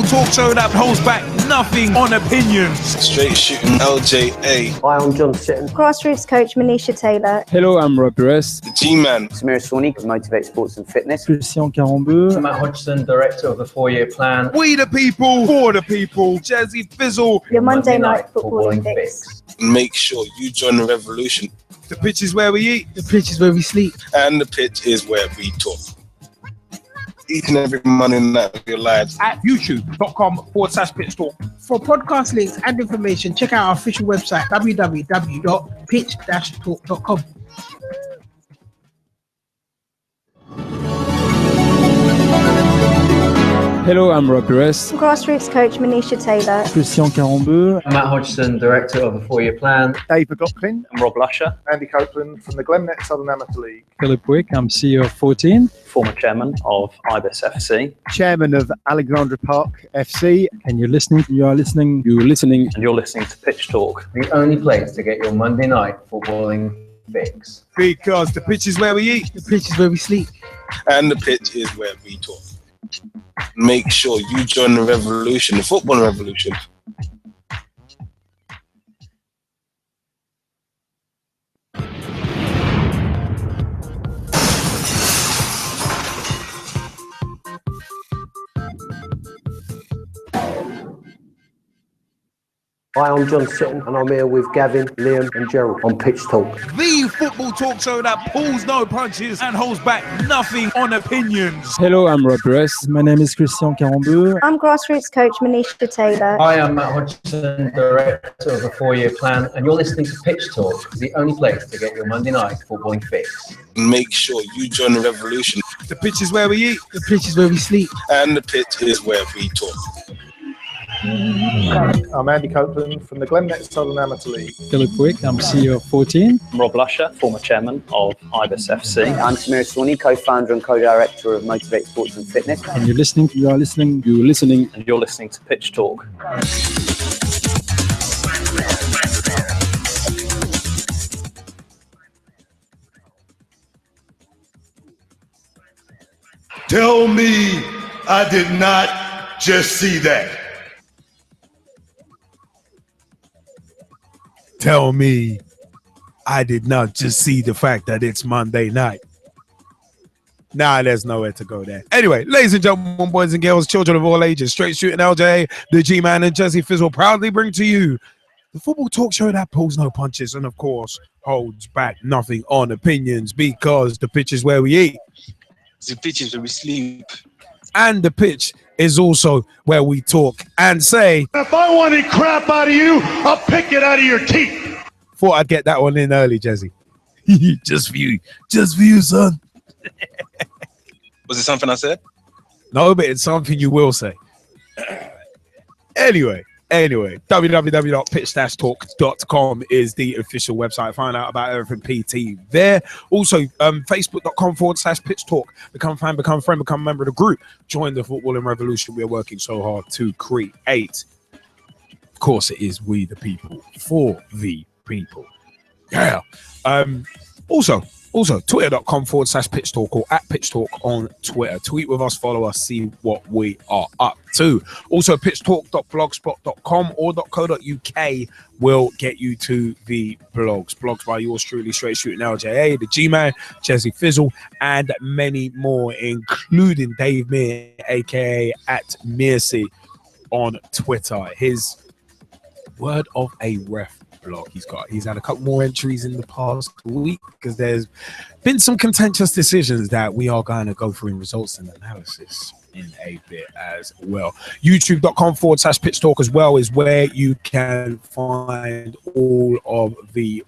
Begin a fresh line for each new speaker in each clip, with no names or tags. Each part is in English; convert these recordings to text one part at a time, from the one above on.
talk show that holds back nothing on opinions.
Straight shooting LJA.
Hi, I'm John Sitton.
Grassroots coach Manisha Taylor.
Hello, I'm Rob Perez.
The G-Man.
Sonley, Motivate Sports and Fitness.
Christian Carambeu.
Matt Hodgson, director of the 4-year plan.
We the people, for the people. Jazzy Fizzle.
Your Monday night footballing fix.
Make sure you join the revolution.
The pitch is where we eat.
The pitch is where we sleep.
And the pitch is where we talk. Each and every Monday night of your lives.
At youtube.com/pitch talk. For podcast links and information, check out our official website, www.pitch-talk.com.
Hello, I'm Rob Perez.
Grassroots coach Manisha Taylor.
Christian Carambeu.
Matt Hodgson, director of the 4-year plan.
Dave McLaughlin.
I'm Rob Lusher.
Andy Copeland from the Glennet Southern Amateur League.
Philip Wick, I'm CEO of 14.
Former chairman of Ibis FC.
Chairman of Alexandra Park FC.
And you're listening
And you're listening to Pitch Talk, the only place to get your Monday night footballing fix.
Because the pitch is where we eat.
The pitch is where we sleep.
And the pitch is where we talk. Make sure you join the revolution, the football revolution.
Hi, I'm John Sitton, and I'm here with Gavin, Liam and Gerald on Pitch Talk.
The football talk show that pulls no punches and holds back nothing on opinions.
Hello, I'm Rob Perez. My name is Christian Carambeu.
I'm grassroots coach Manisha Taylor.
Hi, I'm Matt Hodgson, director of the 4-year plan, and you're listening to Pitch Talk, the only place to get your Monday night footballing fix.
Make sure you join the revolution.
The pitch is where we eat.
The pitch is where we sleep.
And the pitch is where we talk.
I'm Andy Copeland from the Glennet Southern Amateur League.
Philip Wick, I'm CEO of 14.
I'm Rob Lusher, former chairman of Ibis FC.
I'm Sonley, co-founder and co-director of Motivate Sports and Fitness.
And you're listening
And you're listening to Pitch Talk.
Tell me I did not just see that.
Tell me I did not just see the fact that it's Monday night. Nah, there's nowhere to go there. Anyway, ladies and gentlemen, boys and girls, children of all ages, straight shooting LJ, the G-Man and Jazzy Fizzle proudly bring to you the football talk show that pulls no punches and, of course, holds back nothing on opinions, because the pitch is where we eat.
The pitch is where we sleep.
And the pitch is also where we talk and say,
If I wanted crap out of you, I'll pick it out of your teeth.
Thought I'd get that one in early, Jazzy. Just for you, son.
Was it something I said?
No, but it's something you will say. Anyway, www.pitch-talk.com is the official website. Find out about everything PT there. Also, facebook.com/pitch talk. Become fan, become friend, become a member of the group. Join the footballing revolution we're working so hard to create. Of course, it is we the people for the people. Yeah. Also, twitter.com/pitch talk or at pitch talk on Twitter. Tweet with us, follow us, see what we are up to. Also, pitchtalk.blogspot.com or .co.uk will get you to the blogs. Blogs by yours truly, straight shooting LJA, the G-Man, Jazzy Fizzle, and many more, including Dave Mear, aka at Mearsey on Twitter. His word of a ref blog he's had a couple more entries in the past week because there's been some contentious decisions that we are going to go through in results and analysis in a bit as well. youtube.com/pitch talk as well is where you can find all of the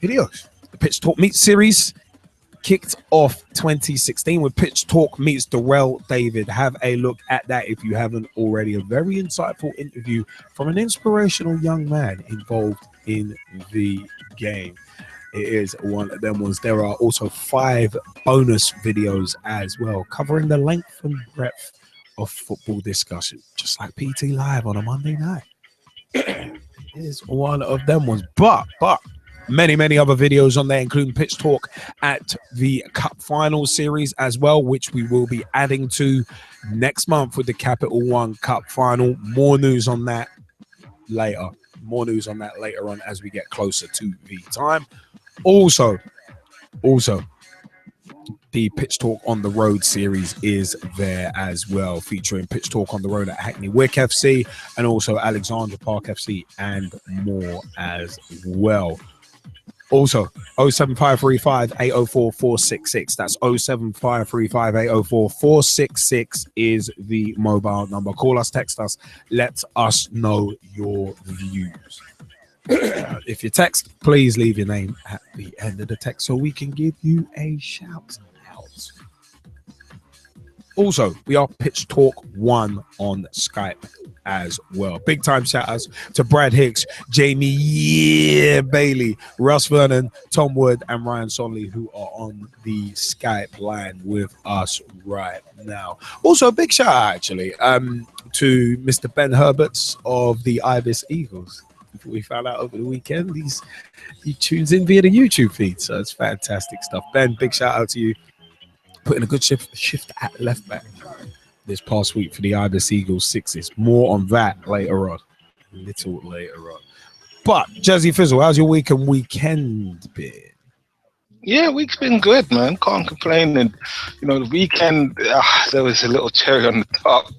videos. The Pitch Talk Meet series kicked off 2016 with Pitch Talk meets Darrell David. Have a look at that if you haven't already. A very insightful interview from an inspirational young man involved in the game. It is one of them ones. There are also 5 bonus videos as well, covering the length and breadth of football discussion, just like PT Live on a Monday night. It is one of them ones. But many other videos on there, including Pitch Talk at the Cup Final Series as well, which we will be adding to next month with the Capital One Cup Final. More news on that later. More news on that later on as we get closer to the time. Also, the Pitch Talk on the Road series is there as well, featuring Pitch Talk on the Road at Hackney Wick FC and also Alexandra Park FC and more as well. Also, 07535 804 466. That's 07535 804 466 is the mobile number. Call us, text us, let us know your views. If you text, please leave your name at the end of the text so we can give you a shout out. Also, we are Pitch Talk 1 on Skype as well. Big time shout outs to Brad Hicks, Jamie Bailey, Russ Vernon, Tom Wood, and Ryan Sonley, who are on the Skype line with us right now. Also, a big shout out actually to Mr. Ben Herberts of the Ibis Eagles. We found out over the weekend he tunes in via the YouTube feed, so it's fantastic stuff. Ben, big shout out to you, putting a good shift at left back this past week for the Ibis Eagles Sixes. More on that later on, a little later on. But Jazzy Fizzle, how's your week and weekend been?
Yeah, week's been good, man. Can't complain. And the weekend, there was a little cherry on the top.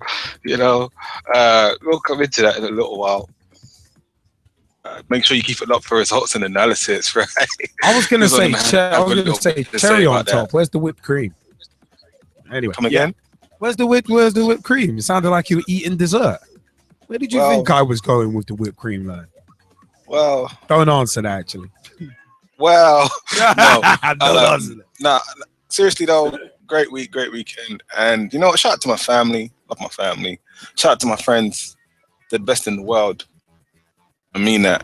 We'll come into that in a little while. Make sure you keep it up for results and analysis, right?
I was gonna say cherry on top. Where's the whipped cream? Anyway,
come again.
Where's the whipped cream? It sounded like you were eating dessert. Where did you think I was going with the whipped cream line?
Well,
don't answer that actually.
Well,
no,
nah. Seriously though, great week, great weekend, and you know what? Shout out to my family. Love my family. Shout out to my friends. They're the best in the world. I mean that.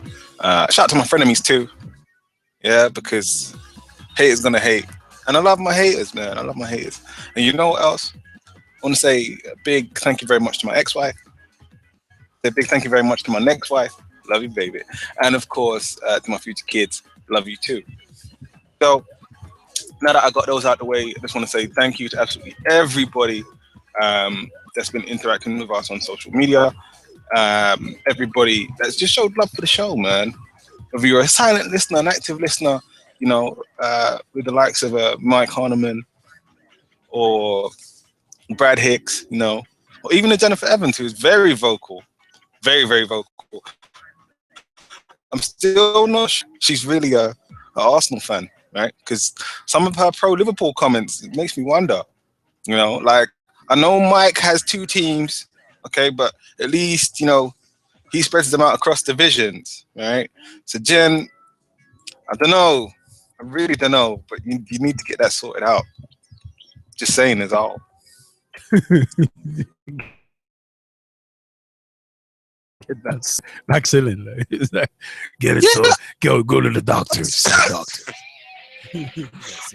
Shout out to my frenemies too. Yeah, because haters gonna hate. And I love my haters, man. I love my haters. And you know what else? I want to say a big thank you very much to my ex-wife. A big thank you very much to my next wife. Love you, baby. And of course, to my future kids. Love you too. So now that I got those out the way, I just want to say thank you to absolutely everybody that's been interacting with us on social media. Everybody that's just showed love for the show, man. Whether you're a silent listener, an active listener, with the likes of Mike Harneman or Brad Hicks, or even a Jennifer Evans, who's very vocal, very, very vocal. I'm still not sure she's really a Arsenal fan, right? Because some of her pro-Liverpool comments, it makes me wonder, like, I know Mike has two teams, okay, but at least, he spreads them out across divisions, right? So, Jen, I don't know. I really don't know, but you need to get that sorted out. Just saying is all.
That's excellent. Get it, so go to the doctor.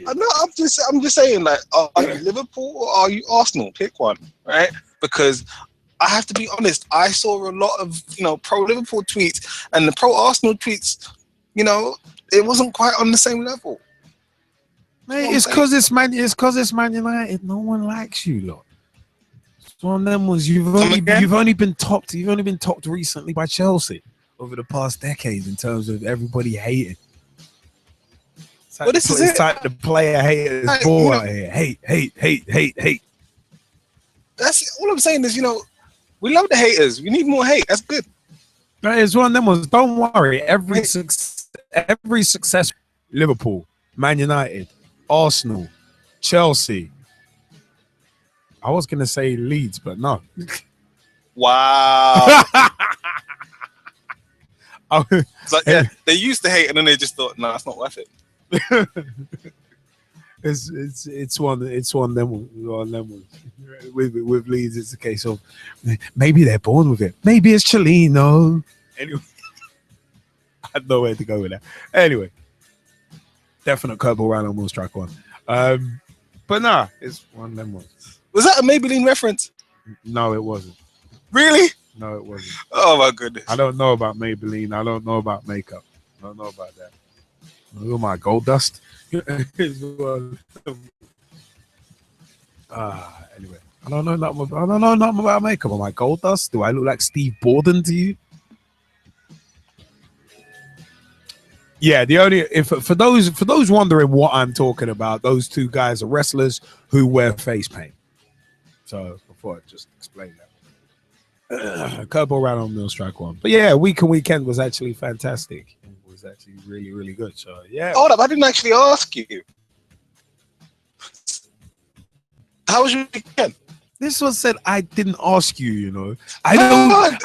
I'm just saying, like, are you Liverpool or are you Arsenal? Pick one, right? Because I have to be honest, I saw a lot of pro-Liverpool tweets and the pro-Arsenal tweets, it wasn't quite on the same level.
Mate, it's because it's Man United. No one likes you, lot. It's one of them ones. You've only been topped recently by Chelsea over the past decades in terms of everybody hating. It's like the player haters ball out here. Hate.
That's all I'm saying is, we love the haters. We need more hate. That's good.
Right, it's one of them ones. Don't worry. Every success, Liverpool, Man United, Arsenal, Chelsea. I was gonna say Leeds, but no.
Wow. It's like, yeah, they used to hate and then they just thought, no, it's not worth it.
It's one of them ones. With Leeds, it's a case of maybe they're born with it. Maybe it's Chelino. Anyway, I had nowhere to go with that. Anyway, definite curveball round on will strike one. But nah, it's one of them ones.
Was that a Maybelline reference?
No, it wasn't.
Really?
No, it wasn't.
Oh my goodness.
I don't know about Maybelline. I don't know about makeup. I don't know about that. Oh my gold dust. Anyway, I don't know nothing about makeup. Am I gold dust? Do I look like Steve Borden to you? Yeah, for those wondering what I'm talking about, those two guys are wrestlers who wear face paint. So before I just explain that, Curveball ran on Mill Strike one, but yeah, week and weekend was actually fantastic. It was actually really, really good. So yeah.
Hold up, I didn't actually ask you. How was your weekend?
This was said. I didn't ask you. You know, I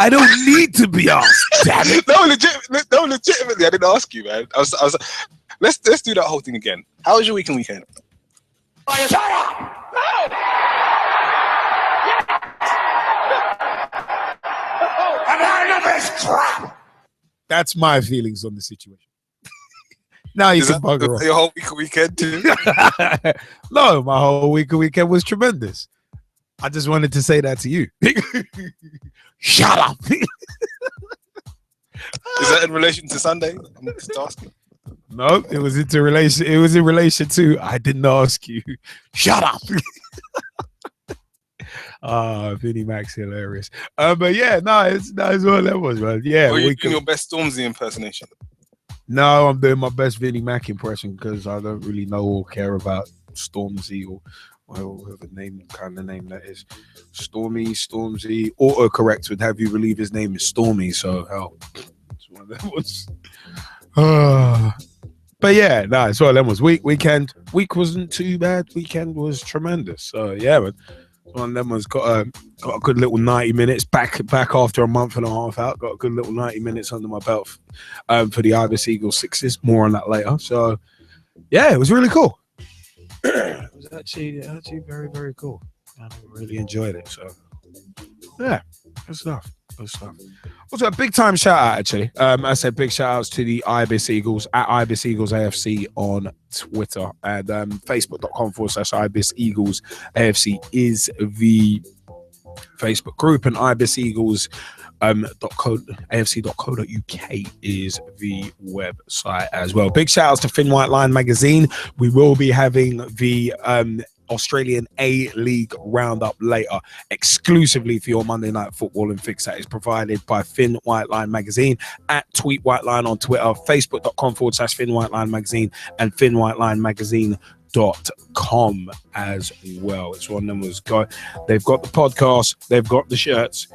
don't need to be asked. Damn it.
No, legitimately, I didn't ask you, man. I was. Let's do that whole thing again. How was your week and weekend? Shut up!
That's my feelings on the situation. Now you can bugger off.
Your whole week and weekend too?
No, my whole week and weekend was tremendous. I just wanted to say that to you. Shut up.
Is that in relation to Sunday? I'm just asking.
No, it was in relation to I didn't ask you. Shut up. Vinnie Mac's hilarious. But yeah, it's what that was, man. Yeah.
Or you doing your best Stormzy impersonation?
No, I'm doing my best Vinnie Mac impression because I don't really know or care about Stormzy or whatever kind of name that is. Stormzy. Autocorrect would have you believe his name is Stormy. So hell, it's one of them was. But yeah, it's one of them was. Week wasn't too bad. Weekend was tremendous. So yeah, but one of them was got a good little 90 minutes back after a month and a half out. Got a good little 90 minutes under my belt for the Ibis Eagles Sixes. More on that later. So yeah, it was really cool. It was actually very, very cool. I really enjoyed it. So yeah, good stuff. Also, a big time shout out, actually. I said big shout outs to the Ibis Eagles at Ibis Eagles AFC on Twitter, and facebook.com/Ibis Eagles AFC is the Facebook group, and Ibis Eagles AFC.co.uk is the website as well. Big shout outs to Thin White Line magazine. We will be having the Australian A-League roundup later, exclusively for your Monday Night Football and Fix. That is provided by Thin White Line magazine at Tweet White Line on Twitter, facebook.com/Thin White Line magazine, and thinwhiteline.com as well. It's one of them was they've got the podcast, they've got the shirts.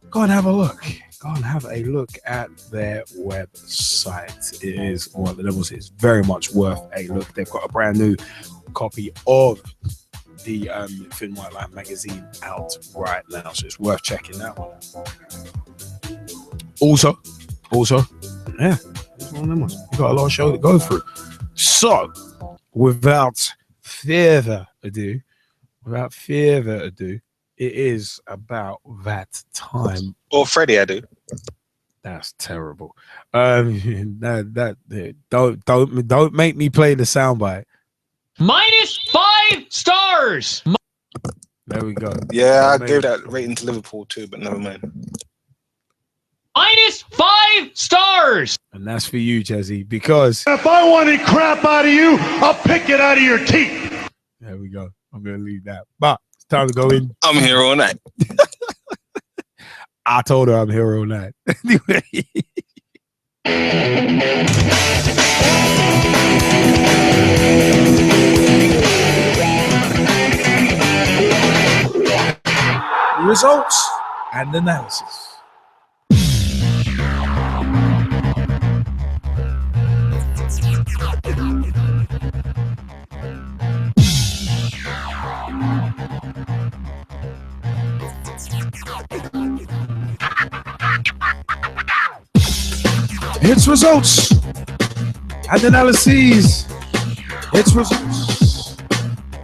Go and have a look. Go and have a look at their website. It is one of them was. It's very much worth a look. They've got a brand new copy of the Thin White Line magazine out right now, so it's worth checking that one. Also, yeah, it's one of them ones. We've got a lot of show to go through. So, without further ado, it is about that time.
Or Freddie, I do.
That's terrible. Don't make me play the soundbite.
-5 stars.
There we go.
Yeah, I gave that rating to Liverpool too, but never mind.
-5 stars.
And that's for you, Jezzy, because
If I wanted crap out of you, I'll pick it out of your teeth.
there we go. I'm gonna leave that. But it's time to go in.
I'm here all night.
I told her I'm here all night. Anyway. Results and analysis. It's results and analyses. It's results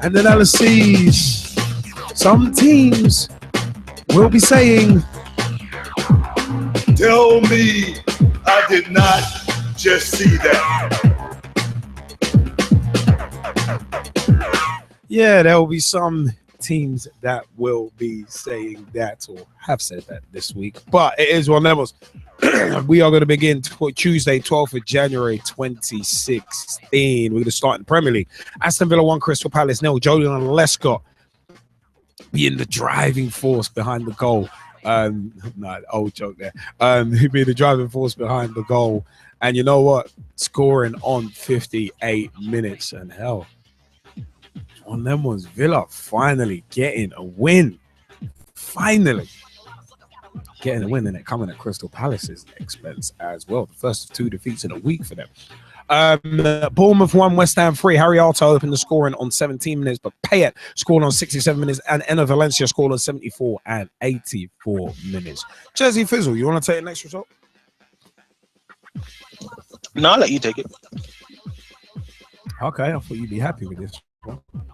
and analyses. Some teams will be saying,
Tell me I did not just see that.
yeah, there will be some teams that will be saying that or have said that this week. But it is one of them. We are going to begin Tuesday, 12th of January, 2016. We're going to start in the Premier League. Aston Villa 1, Crystal Palace 0. Julian Lescott being the driving force behind the goal. No, old joke there. He'd be the driving force behind the goal. And you know what? Scoring on 58 minutes. And hell, on them was Villa finally getting a win. Finally getting a win, and it coming at Crystal Palace's expense as well. The first of 2 defeats in a week for them. Bournemouth 1, West Ham 3. Harry Arter opened the scoring on 17 minutes, but Payet scored on 67 minutes, and Enner Valencia scored on 74 and 84 minutes. Jersey Fizzle, you want to take the next result?
No, I'll let you take it.
Okay, I thought you'd be happy with this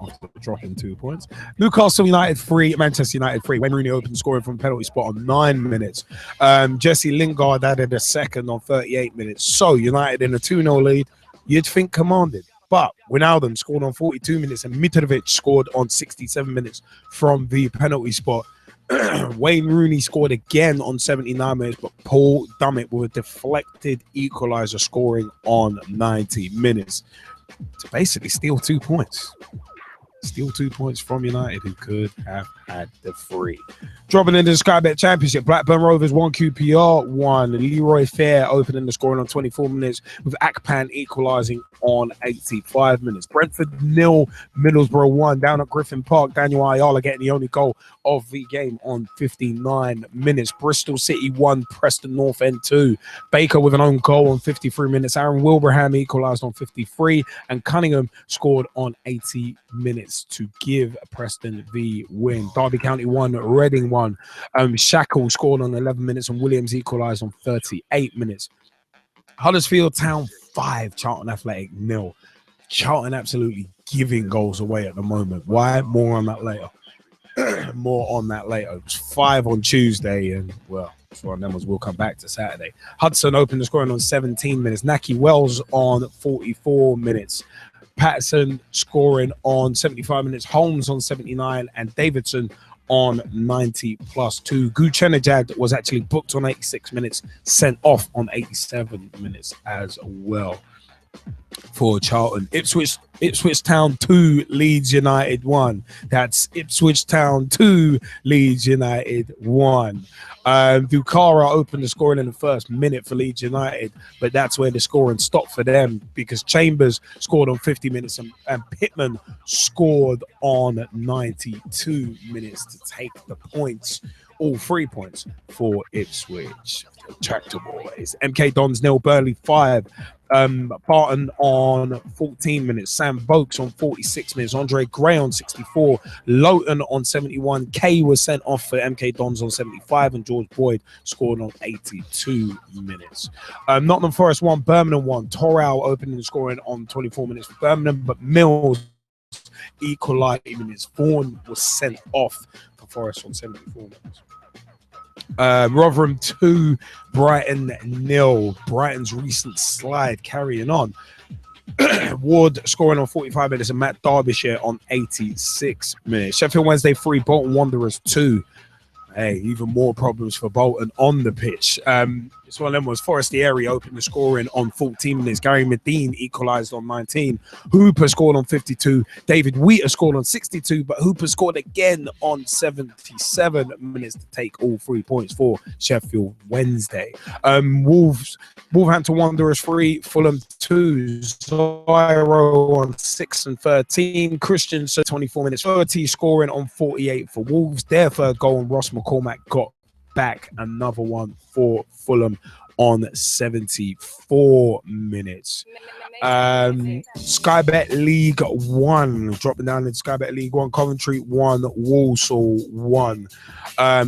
after dropping 2 points. Newcastle United 3, Manchester United 3. Wayne Rooney opened scoring from penalty spot on 9 minutes. Jesse Lingard added a second on 38 minutes. So United in a 2-0 lead, you'd think commanded. But Wijnaldum scored on 42 minutes and Mitrovic scored on 67 minutes from the penalty spot. Wayne Rooney scored again on 79 minutes, but Paul Dummett with a deflected equaliser scoring on 90 minutes. To basically steal 2 points. Steal 2 points from United, who could have had the 3. Dropping into the Sky Bet Championship, Blackburn Rovers 1, QPR 1. Leroy Fair opening the scoring on 24 minutes, with Akpan equalising on 85 minutes. Brentford 0, Middlesbrough 1. Down at Griffin Park, Daniel Ayala getting the only goal of the game on 59 minutes. Bristol City 1, Preston North End 2. Baker with an own goal on 53 minutes. Aaron Wilbraham equalised on 53, and Cunningham scored on 80 minutes to give Preston the win. Derby County 1, Reading 1. Shackle scored on 11 minutes, and Williams equalised on 38 minutes. Huddersfield Town 5, Charlton Athletic 0. Charlton absolutely giving goals away at the moment. Why? More on that later. More on that later. It was 5 on Tuesday, and well, one of them was we'll come back to Saturday. Hudson opened the scoring on 17 minutes. Naki Wells on 44 minutes. Patterson scoring on 75 minutes. Holmes on 79, and Davidson on 90+2. Guchenajad was actually booked on 86 minutes, sent off on 87 minutes as well for Charlton. Ipswich Town 2, Leeds United 1. That's Ipswich Town 2, Leeds United 1. Bukhara opened the scoring in the first minute for Leeds United, but that's where the scoring stopped for them, because Chambers scored on 50 minutes and Pittman scored on 92 minutes to take the points, all 3 points for Ipswich. Tractor boys. MK Dons 0, Burnley 5. Barton on 14 minutes. Sam Vokes on 46 minutes. Andre Gray on 64. Lowton on 71. Kay was sent off for MK Dons on 75, and George Boyd scored on 82 minutes. Nottingham Forest 1, Birmingham 1. Torral opening the scoring on 24 minutes for Birmingham, but Mills equalised minutes. Vaughan was sent off for Forest on 74 minutes. Rotherham 2, Brighton 0. Brighton's recent slide carrying on. Ward scoring on 45 minutes, and Matt Derbyshire on 86 minutes. Sheffield Wednesday 3, Bolton Wanderers 2. Hey, even more problems for Bolton on the pitch. This one of them was Forestieri opened the scoring on 14 minutes. Gary Medine equalised on 19. Hooper scored on 52. David Wheater scored on 62, but Hooper scored again on 77 minutes to take all 3 points for Sheffield Wednesday. Wolverhampton Wanderers 3, Fulham 2. Zyro on 6 and 13. Christian, so 24 minutes. 30 scoring on 48 for Wolves. Their third goal, and Ross McCormack got back another one for Fulham on 74 minutes. Sky Bet League 1, dropping down in Sky Bet League 1, Coventry 1, Walsall 1.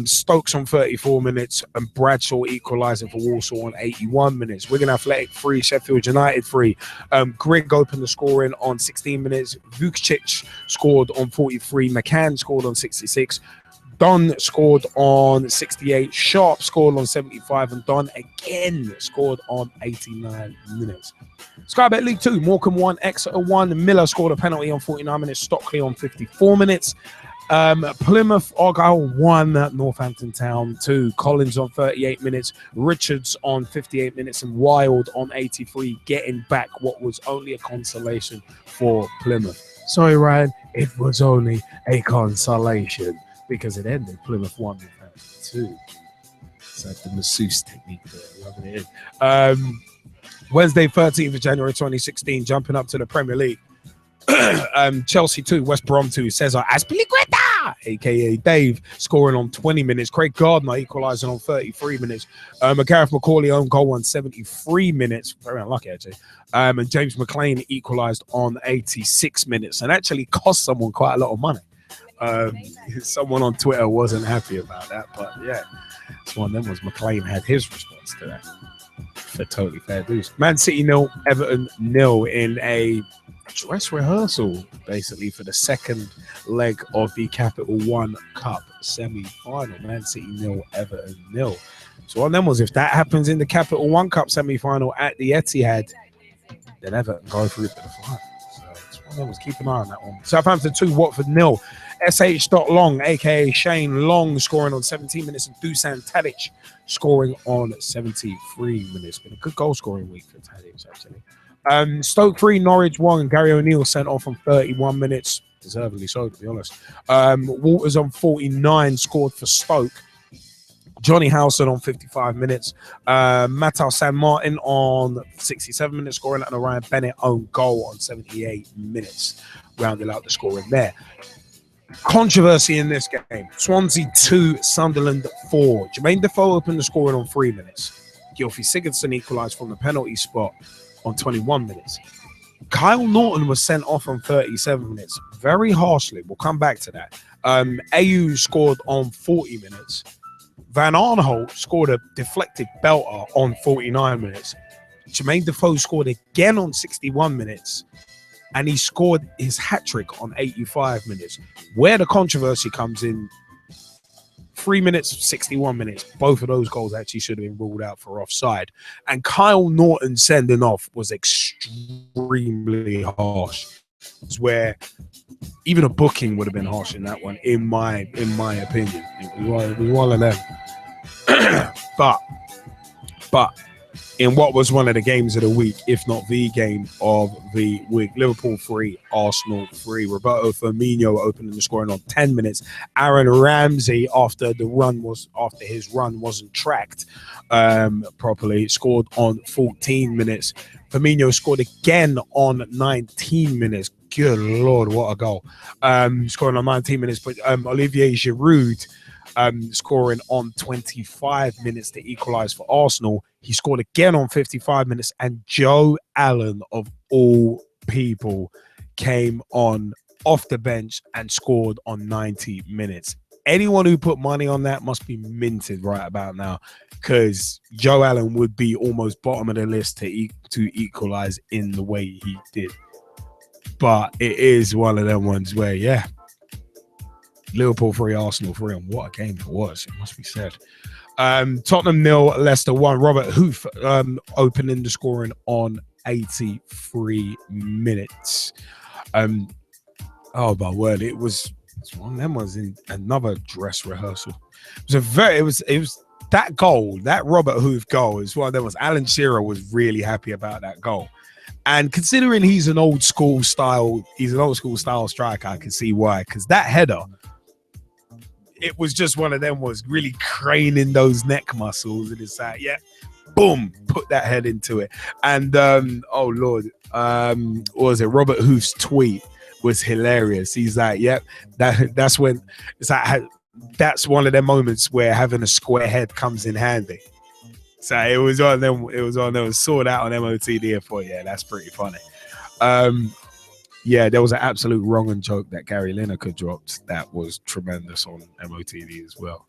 Stokes on 34 minutes, and Bradshaw equalising for Walsall on 81 minutes. Wigan Athletic 3, Sheffield United 3. Grigg opened the scoring on 16 minutes. Vukcic scored on 43. McCann scored on 66. Dunn scored on 68. Sharp scored on 75, and Dunn again scored on 89 minutes. Sky Bet League 2, Morecambe 1, Exeter 1. Miller scored a penalty on 49 minutes. Stockley on 54 minutes. Plymouth Argyle 1, Northampton Town 2. Collins on 38 minutes, Richards on 58 minutes, and Wild on 83, getting back what was only a consolation for Plymouth. Sorry, Ryan, it was only a consolation because it ended Plymouth 1, Northampton 2. So the masseuse technique there, rubbing it in. Wednesday, 13th of January 2016, jumping up to the Premier League. Chelsea 2, West Brom 2, Cesar Azpilicueta, aka Dave, scoring on 20 minutes. Craig Gardner equalising on 33 minutes. Gareth McCauley own goal on 73 minutes. Very unlucky, actually. And James McLean equalised on 86 minutes and actually cost someone quite a lot of money. Someone on Twitter wasn't happy about that, but yeah, it's one of them was McLean had his response to that. For totally fair dues. Man City 0, Everton 0 in a dress rehearsal, basically, for the second leg of the Capital One Cup semi-final. Man City 0, Everton 0. So one of them was, if that happens in the Capital One Cup semi-final at the Etihad, then Everton go through to the final. So it's one of them was, keep an eye on that one. Southampton 2, Watford 0. SH. Long, aka Shane Long, scoring on 17 minutes, and Dusan Tadic scoring on 73 minutes. Been a good goal scoring week for Tadic, actually. Stoke 3, Norwich 1, and Gary O'Neill sent off on 31 minutes. Deservedly so, to be honest. Walters on 49 scored for Stoke. Johnny Howson on 55 minutes. Matteo San Martin on 67 minutes scoring, and Orion Bennett own goal on 78 minutes. Rounded out the scoring there. Controversy in this game. Swansea 2, Sunderland 4. Jermaine Defoe opened the scoring on 3 minutes. Gylfi Sigurdsson equalised from the penalty spot on 21 minutes. Kyle Norton was sent off on 37 minutes. Very harshly. We'll come back to that. AU scored on 40 minutes. Van Arnholt scored a deflected belter on 49 minutes. Jermaine Defoe scored again on 61 minutes. And he scored his hat-trick on 85 minutes. Where the controversy comes in, 3 minutes, 61 minutes, both of those goals actually should have been ruled out for offside. And Kyle Norton sending off was extremely harsh. It's where even a booking would have been harsh in that one, in my opinion. It was one of them. But in what was one of the games of the week, if not the game of the week, Liverpool 3, Arsenal 3. Roberto Firmino opening the scoring on 10 minutes. Aaron Ramsey, after his run wasn't tracked properly, scored on 14 minutes. Firmino scored again on 19 minutes. Good Lord, what a goal. Scoring on 19 minutes, but Olivier Giroud scoring on 25 minutes to equalise for Arsenal. He scored again on 55 minutes, and Joe Allen, of all people, came on off the bench and scored on 90 minutes. Anyone who put money on that must be minted right about now, because Joe Allen would be almost bottom of the list to equalise in the way he did. But it is one of them ones where, yeah, Liverpool 3, Arsenal 3, and what a game it was, it must be said. Tottenham 0, Leicester 1. Robert Hoof opening the scoring on 83 minutes. Oh my word, it was one of them was in another dress rehearsal. It was that goal, that Robert Hoof goal is one of them was. Alan Shearer was really happy about that goal. And considering he's an old school style striker, I can see why. Because that header, it was just one of them was really craning those neck muscles, and it's like, yeah, boom, put that head into it. And oh Lord, what was it? Robert Hoof's tweet was hilarious. He's like, yep, that's when it's like that's one of them moments where having a square head comes in handy. So it was on them. It was on them. Saw that on MOTD. I thought, yeah, that's pretty funny. Yeah, there was an absolute wrong and joke that Gary Lineker dropped that was tremendous on MOTD as well.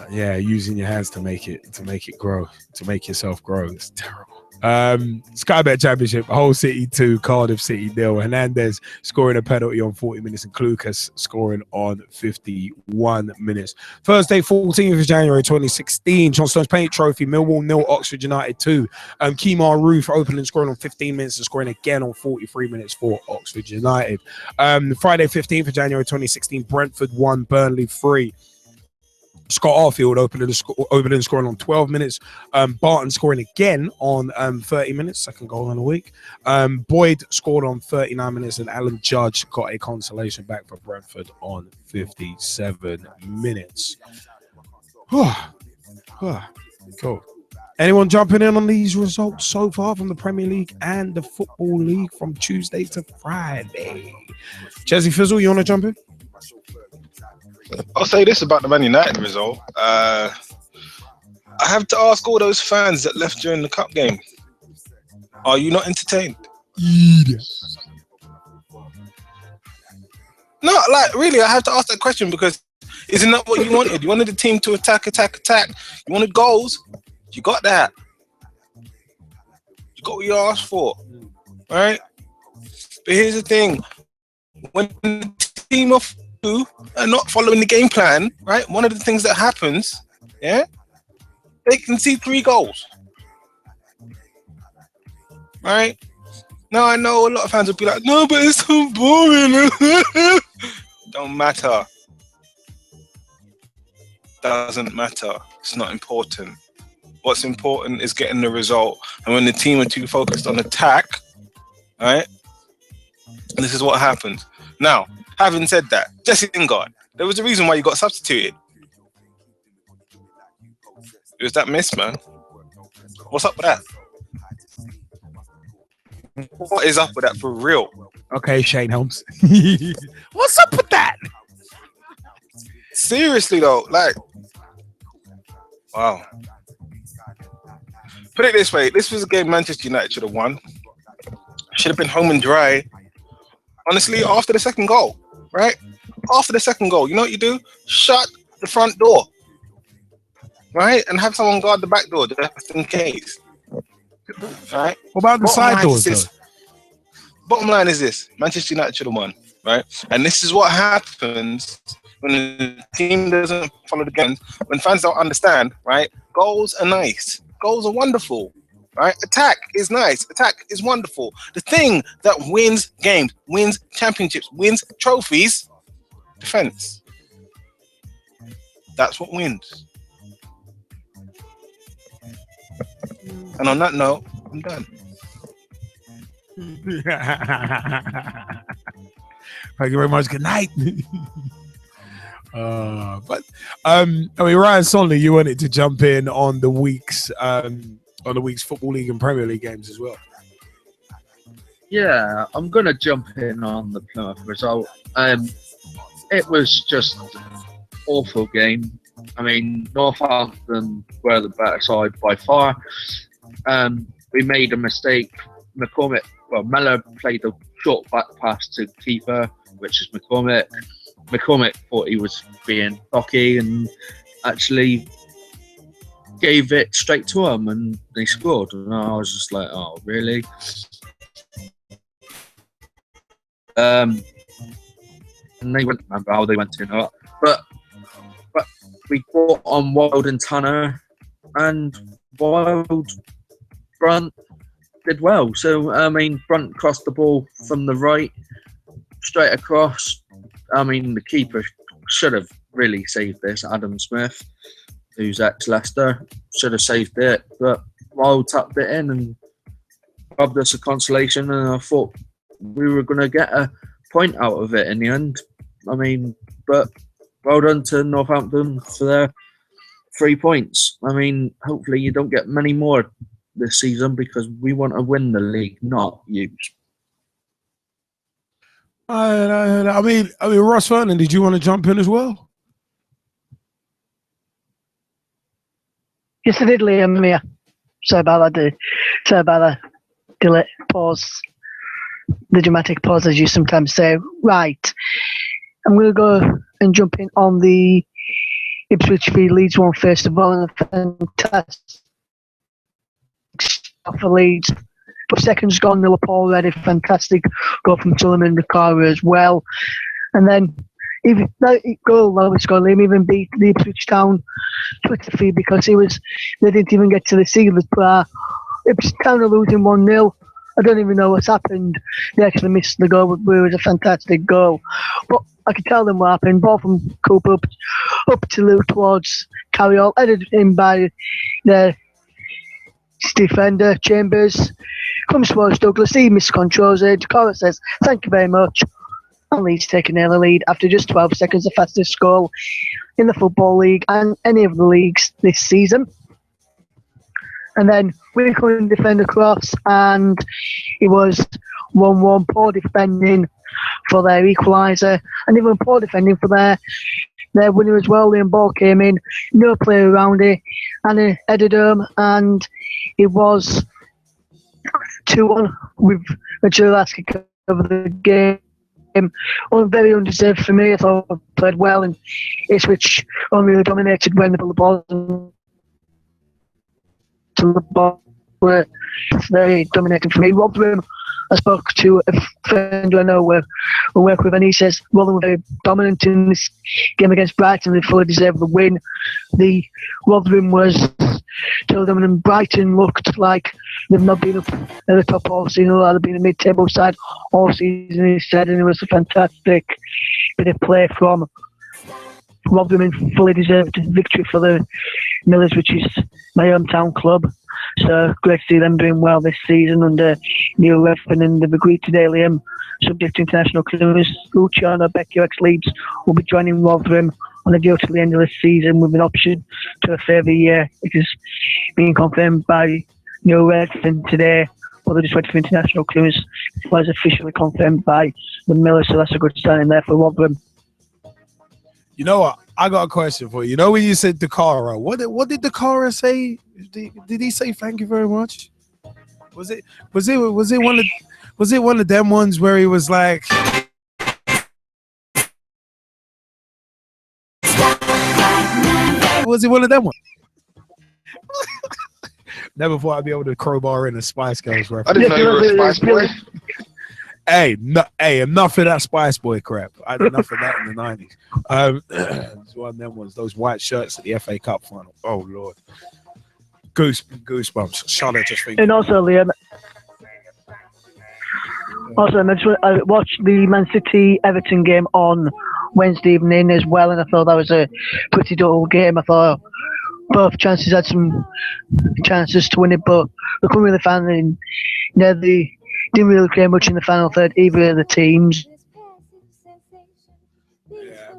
Yeah, using your hands to make it grow, to make yourself grow. It's terrible. Sky Bet Championship, Hull City 2, Cardiff City 0. Hernandez scoring a penalty on 40 minutes and Klukas scoring on 51 minutes. Thursday, 14th of January 2016, John Stones Paint Trophy, Millwall 0, Oxford United 2. Kemar Roof opening and scoring on 15 minutes and scoring again on 43 minutes for Oxford United. Friday, 15th of January 2016, Brentford 1, Burnley 3. Scott Arfield opening and scoring on 12 minutes. Barton scoring again on 30 minutes, second goal in a week. Boyd scored on 39 minutes, and Alan Judge got a consolation back for Brentford on 57 minutes. Cool. Anyone jumping in on these results so far from the Premier League and the Football League from Tuesday to Friday? Jesse Fizzle, you want to jump in?
I'll say this about the Man United result. I have to ask all those fans that left during the cup game, are you not entertained? No, like, really, I have to ask that question because isn't that what you wanted? You wanted the team to attack. You wanted goals. You got that. You got what you asked for, right? But here's the thing. When the team of and not following the game plan, right? One of the things that happens, yeah, they can see 3 goals, right? Now I know a lot of fans will be like, no, but it's so boring. Don't matter. Doesn't matter. It's not important. What's important is getting the result. And when the team are too focused on attack, right? This is what happens. Now, having said that, Jesse Lingard, there was a reason why you got substituted. It was that miss, man. What's up with that? What is up with that for real?
Okay, Shane Holmes. What's up with that?
Seriously, though, like, wow. Put it this way, this was a game Manchester United should have won. Should have been home and dry. Honestly, after the second goal. Right? After the second goal, you know what you do? Shut the front door. Right? And have someone guard the back door just in case. Right?
What about the side doors?
Bottom line is this. Manchester United should have won. Right? And this is what happens when the team doesn't follow the game. When fans don't understand, right? Goals are nice. Goals are wonderful. Right? Attack is nice. Attack is wonderful. The thing that wins games, wins championships, wins trophies, defense. That's what wins. And on that note, I'm done.
Thank you very much. Good night. Ryan Sonley, you wanted to jump in on the week's Football League and Premier League games as well.
Yeah, I'm going to jump in on the Plymouth result. It was just an awful game. I mean, Northampton were the better side by far. We made a mistake. Mellor played a short back pass to keeper, which is McCormick. McCormick thought he was being cocky and actually gave it straight to him, and they scored. And I was just like, oh, really? And they went, remember how they went to it. But we brought on Wild and Tanner, and Wild Brunt did well. So, I mean, Brunt crossed the ball from the right, straight across. I mean, the keeper should have really saved this, Adam Smith, who's ex-Leicester, should have saved it, but Wild tapped it in and robbed us a consolation, and I thought we were going to get a point out of it in the end. I mean, but well done to Northampton for their 3 points. I mean, hopefully you don't get many more this season because we want to win the league, not you.
I mean, Russ Vernon, did you want to jump in as well?
Yes, I did, Liam. I'm here. Sorry about that. Delay, pause. The dramatic pause, as you sometimes say. Right. I'm going to go and jump in on the Ipswich v Leeds one first of all. And a fantastic for Leeds. But seconds gone, Liverpool already. Fantastic goal from Tulliman and Dakara as well. And then even that goal, Liam even beat the Ipswich Town Twitter feed because they didn't even get to the Sealers bar. Ipswich Town are losing 1-0. I don't even know what's happened. They actually missed the goal, but it was a fantastic goal. But I could tell them what happened. Ball from Cooper up to Luke towards Carriol, headed in by the defender, Chambers. Comes towards Douglas, he miscontrols it. Dakara says, "Thank you very much." And Leeds take an early lead after just 12 seconds, the fastest goal in the Football League and any of the leagues this season. And then we couldn't defend across, and it was 1-1. Poor defending for their equaliser, and even poor defending for their winner as well. The ball came in, no play around it, and it headed home, and it was 2-1 with Angell last kick of the game. Very undeserved for me. I thought I played well, and Ipswich only really dominated when the ball to the ball were very dominating for me. Rotherham, I spoke to a friend who I know we work with, and he says Rotherham were very dominant in this game against Brighton. They fully deserved the win. The Rotherham was totally dominant, and Brighton looked like they've not been up at the top all season. They've been a mid-table side all season, he said, and it was a fantastic bit of play from Rotherham and fully deserved victory for the Millers, which is my hometown club. So great to see them doing well this season under Neil Redfern, and they've agreed today, Liam, subject to international clearance. Luciano Becchio ex-Leeds will be joining Rotherham on a deal till the end of the season with an option to a further year. It is being confirmed by Neil Redfern today, but they just waiting for international clearance. It was officially confirmed by the Millers, so that's a good sign there for Rotherham.
You know what? I got a question for you. You know when you said Dakara, what did Dakara say? Did he say thank you very much? Was it one of them ones where he was like, was it one of them ones? Never thought I'd be able to crowbar in a Spice Girls reference.
I didn't know you were a Spice Boy.
Hey, enough of that Spice Boy crap. I did enough of that in the 90s. It's one of them ones, those white shirts at the FA Cup final. Oh, Lord. Goosebumps. Charlotte just thinking.
And also, Liam, I watched the Man City Everton game on Wednesday evening as well, and I thought that was a pretty dull game. I thought both chances had some chances to win it, but we couldn't really find it. They didn't really create much in the final third, either of the teams.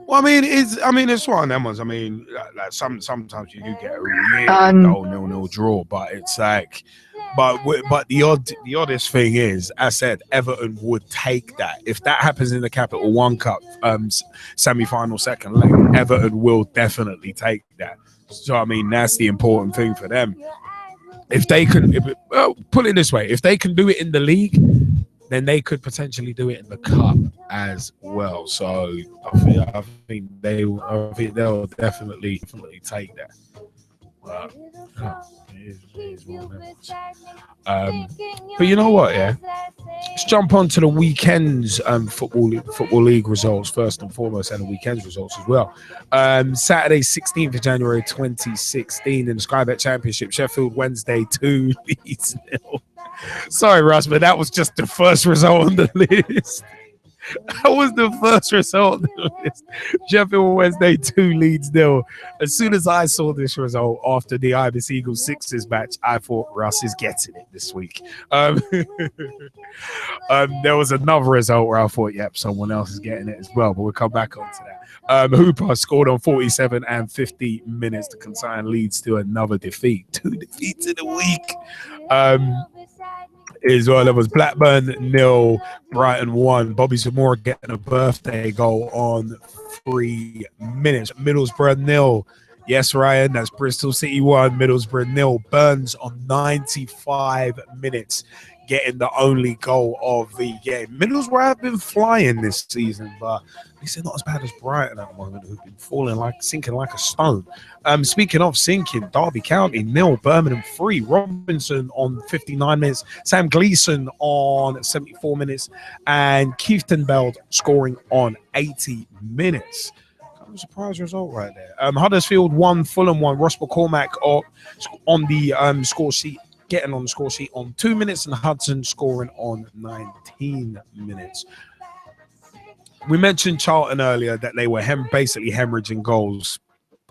Well, it's one of them ones. I mean, like sometimes you do get a really 0-0 draw, but it's like, but the oddest thing is, I said Everton would take that if that happens in the Capital One Cup semi-final second leg. Everton will definitely take that. So I mean, that's the important thing for them. If they can, put it this way, if they can do it in the league, then they could potentially do it in the cup as well. So I think they'll definitely take that. But you know what? Yeah, let's jump on to the weekend's football league results first and foremost, and the weekend's results as well. Saturday, 16th of January, 2016, in the Sky Bet Championship, Sheffield Wednesday 2 Leeds 0. Sorry, Russ, but that was just the first result on the list. That was the first result on the list. Sheffield Wednesday 2 Leeds 0. As soon as I saw this result after the Ibis Eagles Sixers match, I thought Russ is getting it this week. There was another result where I thought, yep, someone else is getting it as well, but we'll come back onto that. Hooper scored on 47 and 50 minutes to consign Leeds to another defeat. 2 defeats in a week. As well, there was Blackburn 0, Brighton 1. Bobby Zamora getting a birthday goal on 3 minutes. Middlesbrough 0, Yes, Ryan, that's Bristol City 1, Middlesbrough 0. Burns on 95 minutes, getting the only goal of the game. Middlesbrough have been flying this season, but at least they're not as bad as Brighton at the moment, who've been sinking like a stone. Speaking of sinking, Derby County 0, Birmingham 3. Robinson on 59 minutes, Sam Gleeson on 74 minutes, and Kieftenbeld scoring on 80 minutes. Kind of a surprise result right there. Huddersfield 1, Fulham 1. Ross McCormack on the score sheet, getting on the score sheet on 2 minutes, and Hudson scoring on 19 minutes. We mentioned Charlton earlier that they were basically hemorrhaging goals.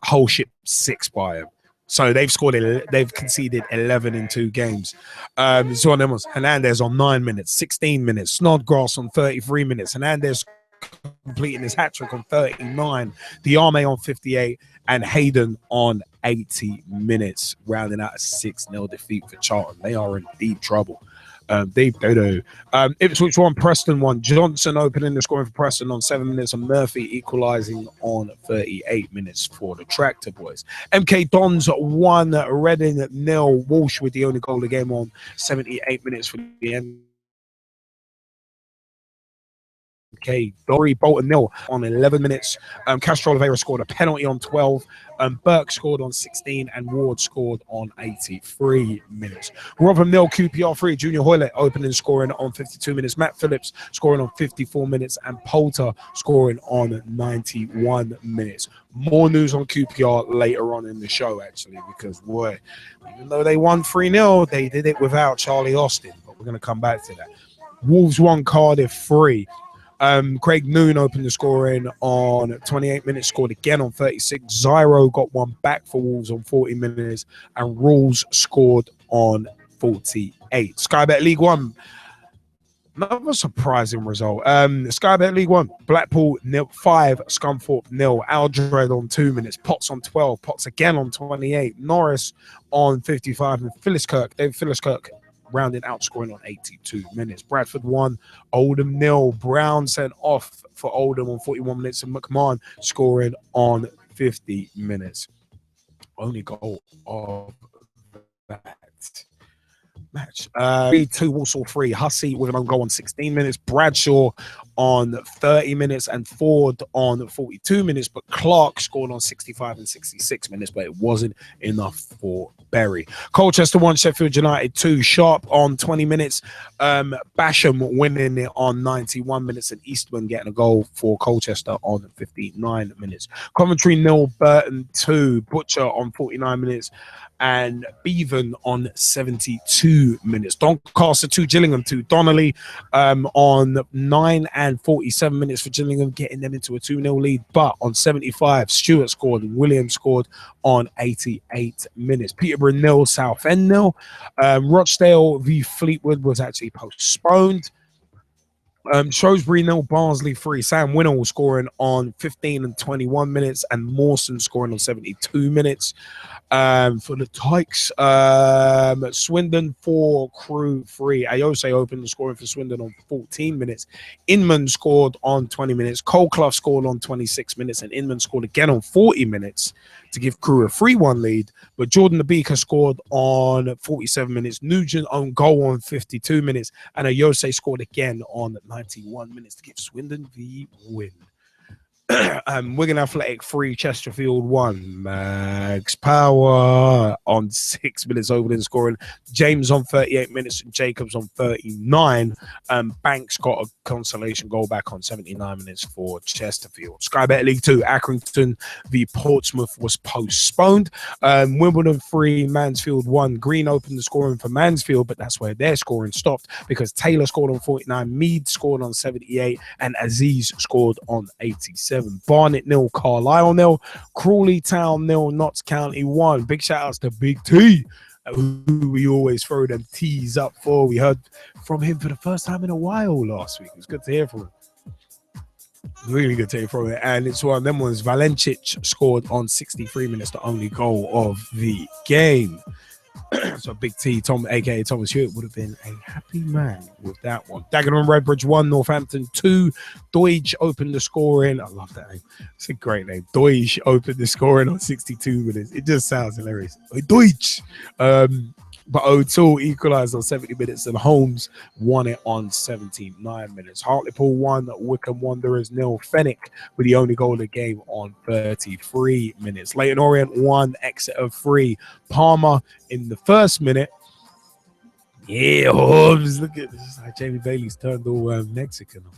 Whole ship 6 by him. So they've conceded 11 in 2 games. So on them was Hernandez on 9 minutes, 16 minutes, Snodgrass on 33 minutes, Hernandez completing his hat-trick on 39, Diame on 58, and Hayden on 80 minutes, rounding out a 6-0 defeat for Charlton. They are in deep trouble. They do. Ipswich 1, Preston 1. Johnson opening the scoring for Preston on 7 minutes, and Murphy equalising on 38 minutes for the Tractor Boys. MK Dons 1, Reading 0. Walsh with the only goal of the game on 78 minutes for the end. Okay, Dory Bolton 0 on 11 minutes. Castro Oliveira scored a penalty on 12. Burke scored on 16, and Ward scored on 83 minutes. Rotherham 0, QPR 3. Junior Hoylett opening scoring on 52 minutes. Matt Phillips scoring on 54 minutes, and Poulter scoring on 91 minutes. More news on QPR later on in the show, actually, because boy, even though they won 3-0, they did it without Charlie Austin. But we're going to come back to that. Wolves 1, Cardiff 3. Craig Noon opened the scoring on 28 minutes, scored again on 36. Zyro got one back for Wolves on 40 minutes, and Rules scored on 48. Sky Bet League 1, another surprising result. Sky Bet League 1, Blackpool 5, Scunthorpe 0. Aldred on 2 minutes, Potts on 12, Potts again on 28, Norris on 55, and David Philliskirk rounded out, scoring on 82 minutes. Bradford 1, Oldham 0. Brown sent off for Oldham on 41 minutes, and McMahon scoring on 50 minutes. Only goal of that match. 3-2 Walsall 3. Hussey with an own goal on 16 minutes. Bradshaw on 30 minutes, and Ford on 42 minutes. But Clark scored on 65 and 66 minutes, but it wasn't enough for Berry. Colchester 1, Sheffield United 2. Sharp on 20 minutes. Basham winning it on 91 minutes, and Eastman getting a goal for Colchester on 59 minutes. Coventry 0, Burton 2. Butcher on 49 minutes, and Bevan on 72 minutes. Doncaster 2, Gillingham 2. Donnelly on 9 and 47 minutes for Gillingham, getting them into a 2-0 lead. But on 75, Stewart scored, and Williams scored on 88 minutes. Peterborough 0, Southend 0. Rochdale v Fleetwood was actually postponed. Shrewsbury 0, Barnsley 3. Sam Winnell scoring on 15 and 21 minutes, and Mawson scoring on 72 minutes. For the Tykes, Swindon 4, Crew 3. Ayose opened the scoring for Swindon on 14 minutes. Inman scored on 20 minutes. Colclough scored on 26 minutes, and Inman scored again on 40 minutes to give Crew a 3-1 lead. But Jordan Nabika scored on 47 minutes. Nugent owned goal on 52 minutes, and Ayose scored again on 91 minutes to give Swindon the win. Wigan Athletic 3, Chesterfield 1. Max Power on 6 minutes opening scoring. James on 38 minutes, and Jacobs on 39. Banks got a consolation goal back on 79 minutes for Chesterfield. Sky Bet League 2, Accrington v Portsmouth was postponed. Wimbledon 3, Mansfield 1. Green opened the scoring for Mansfield, but that's where their scoring stopped, because Taylor scored on 49, Mead scored on 78, and Aziz scored on 87. Barnet 0, Carlisle 0. Crawley Town 0, Notts County 1. Big shout outs to Big T, who we always throw them T's up for. We heard from him for the first time in a while last week. It was good to hear from him. Really good to hear from him. And it's one of them ones. Valencic scored on 63 minutes, the only goal of the game. So Big T, Tom, aka Thomas Hewitt, would have been a happy man with that one. Dagenham Redbridge 1, Northampton 2. Deutsch opened the scoring. I love that name. It's a great name. Deutsch opened the scoring on 62 minutes. It just sounds hilarious. Deutsch. But O'Toole equalised on 70 minutes and Holmes won it on 79 minutes. Hartlepool 1, Wickham Wanderers 0. Fenwick with the only goal of the game on 33 minutes. Leyton Orient 1, Exeter 3. Palmer in the first minute. Yeah, Holmes. Look at this. Jamie Bailey's turned all Mexican. I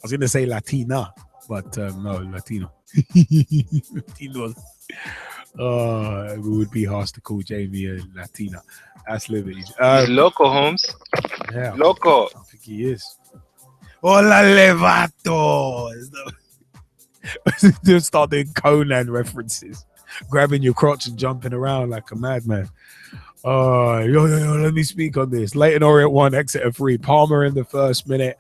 was going to say Latina, but no, Latino. Latino. It would be harsh to call Jamie a Latina. That's liberty.
He's loco, Holmes.
Yeah,
Loco.
I think he is. Hola, Levato. Just start doing Conan references, grabbing your crotch and jumping around like a madman. Yo, let me speak on this. Leyton Orient 1, Exeter 3. Palmer in the first minute.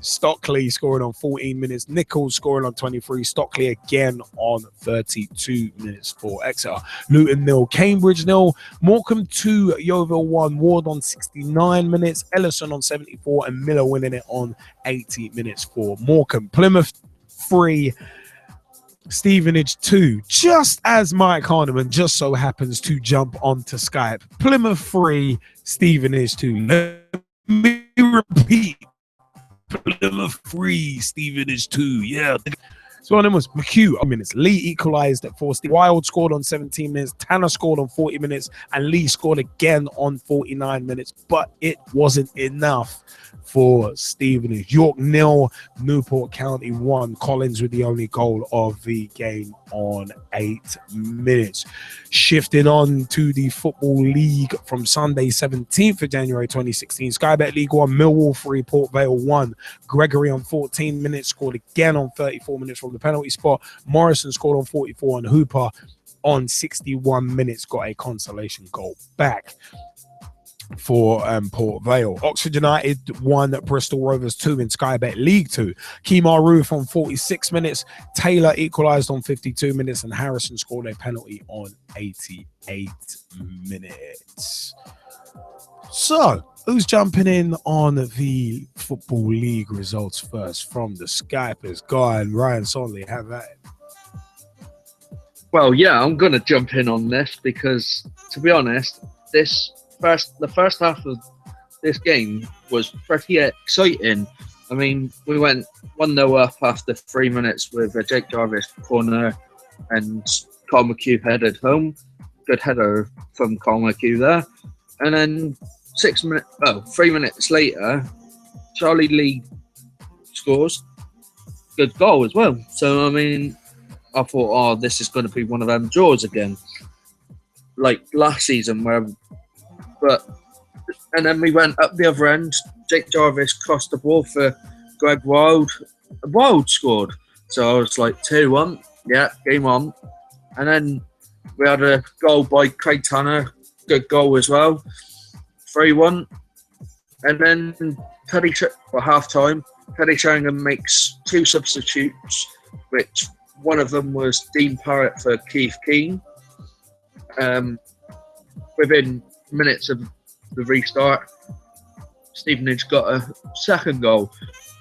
Stockley scoring on 14 minutes. Nichols scoring on 23. Stockley again on 32 minutes for Exeter. Luton 0, Cambridge 0. Morecambe 2, Yeovil 1. Ward on 69 minutes. Ellison on 74 and Miller winning it on 80 minutes for Morecambe. Plymouth 3, Stevenage 2. Just as Mike Hardiman just so happens to jump onto Skype. Plymouth 3, Stevenage 2. Let me repeat. Plymouth 3, Stevenage 2. Yeah. So one of them was McHugh minutes. Lee equalised at 4. Wild scored on 17 minutes. Tanner scored on 40 minutes. And Lee scored again on 49 minutes. But it wasn't enough for Stevenage. York 0, Newport County 1. Collins with the only goal of the game on 8 minutes. Shifting on to the Football League from Sunday 17th of January 2016. Sky Bet League 1, Millwall 3, Port Vale 1. Gregory on 14 minutes scored again on 34 minutes from the penalty spot. Morrison scored on 44 and Hooper on 61 minutes got a consolation goal back for Port Vale. Oxford United 1, Bristol Rovers 2 in Sky Bet League 2. Kemar Roof on 46 minutes. Taylor equalised on 52 minutes and Harrison scored a penalty on 88 minutes. So, who's jumping in on the Football League results first from the Skypers? Guy and Ryan Sonley, have that.
Well, yeah, I'm going to jump in on this because, to be honest, the first half of this game was pretty exciting. I mean, we went 1-0 up after 3 minutes with a Jake Jarvis corner and Carl McHugh headed home. Good header from Carl McHugh there. And then 3 minutes later, Charlie Lee scores. Good goal as well. So, I mean, I thought, this is going to be one of them draws again. Like last season and then we went up the other end. Jake Jarvis crossed the ball for Greg Wild. Wild scored. So I was like 2-1. Yeah, game on. And then we had a goal by Craig Tanner. Good goal as well. 3-1. And then for half time, Teddy Sheringham makes 2 substitutes, which one of them was Dean Parrott for Keith Keane. Within minutes of the restart, Stevenage got a second goal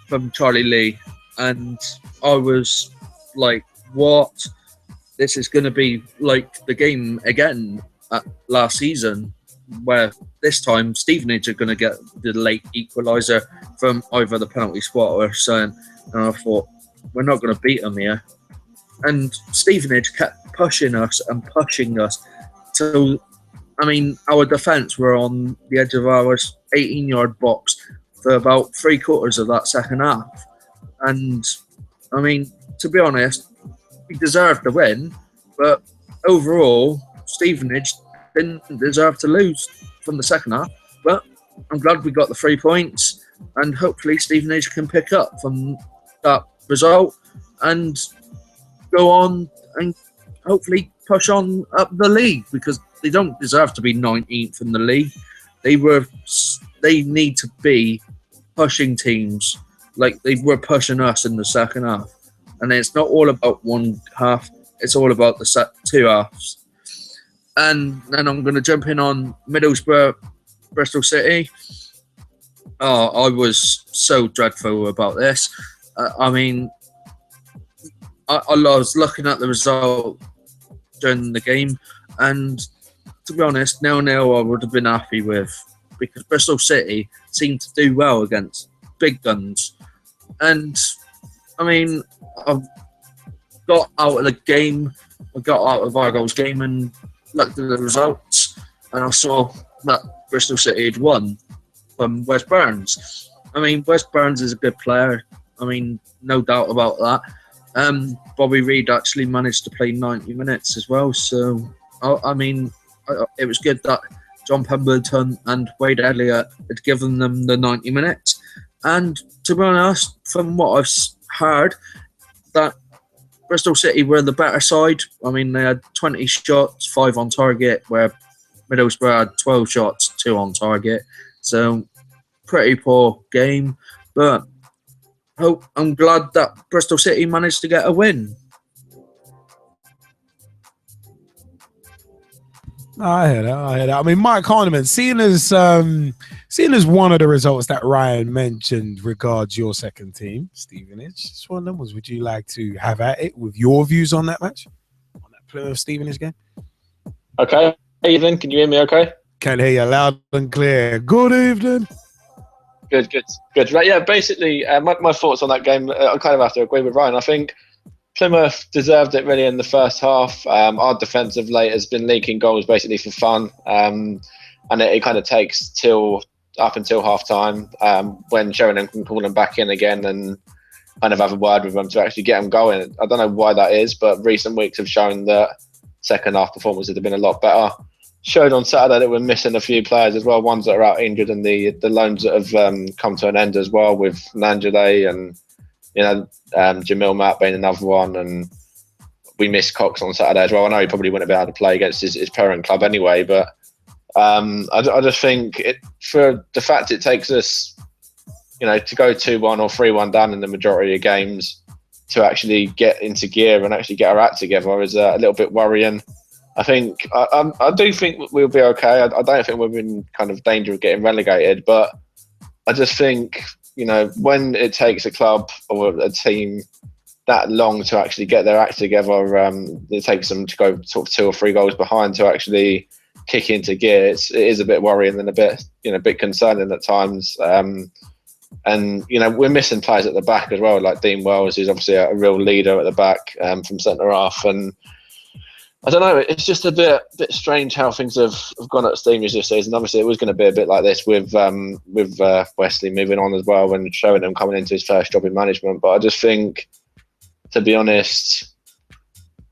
from Charlie Lee, and I was like, what? This is going to be like the game again at last season, where this time Stevenage are going to get the late equaliser from either the penalty spot or something. And I thought, we're not going to beat them here. And Stevenage kept pushing us and pushing us. So, I mean, our defence were on the edge of our 18-yard box for about 3/4 of that second half. And, I mean, to be honest, we deserved to win, but overall, Stevenage didn't deserve to lose from the second half. But I'm glad we got the 3 points, and hopefully Stevenage can pick up from that result and go on and hopefully push on up the league, because they don't deserve to be 19th in the league. They need to be pushing teams like they were pushing us in the second half. And it's not all about one half, it's all about the 2 halves. And then I'm going to jump in on Middlesbrough, Bristol City. Oh, I was so dreadful about this. I was looking at the result during the game, and to be honest, 0-0 I would have been happy with, because Bristol City seemed to do well against big guns. And I got out of the game. I got out of Argyle's game and looked at the results, and I saw that Bristol City had won from Wes Burns. Wes Burns is a good player. No doubt about that. Bobby Reid actually managed to play 90 minutes as well. So, it was good that John Pemberton and Wade Elliott had given them the 90 minutes. And to be honest, from what I've heard, that Bristol City were the better side. They had 20 shots, 5 on target, where Middlesbrough had 12 shots, 2 on target. So, pretty poor game. But I'm glad that Bristol City managed to get a win.
I hear that. Mike Harneman, seeing as one of the results that Ryan mentioned regards your second team, Stevenage, just one of them would you like to have at it with your views on that match? On that Plymouth Stevenage game?
Okay. Evening, can you hear me okay?
Can hear you loud and clear. Good evening.
Good. Right, yeah, basically, my thoughts on that game, I kind of have to agree with Ryan. I think Plymouth deserved it really in the first half. Our defence of late has been leaking goals basically for fun. And it kind of takes up until half time when Sheringham can call them back in again and kind of have a word with them to actually get them going. I don't know why that is, but recent weeks have shown that second half performances have been a lot better. Showed on Saturday that we're missing a few players as well, ones that are out injured, and the loans that have come to an end as well, with Angell and Jamil Matt being another one, and we missed Cox on Saturday as well. I know he probably wouldn't have been able to play against his parent club anyway, but I just think for the fact it takes us, to go 2-1 or 3-1 down in the majority of games to actually get into gear and actually get our act together is a little bit worrying. I do think we'll be okay. I don't think we're in kind of danger of getting relegated, but I just think, when it takes a club or a team that long to actually get their act together, it takes them to go sort of 2 or 3 goals behind to actually kick into gear. It is a bit worrying and a bit concerning at times. And we're missing players at the back as well, like Dean Wells, who's obviously a real leader at the back from centre half. And I don't know, it's just a bit strange how things have gone at Stevenage this season. Obviously, it was going to be a bit like this with Wesley moving on as well and showing him coming into his first job in management. But I just think, to be honest,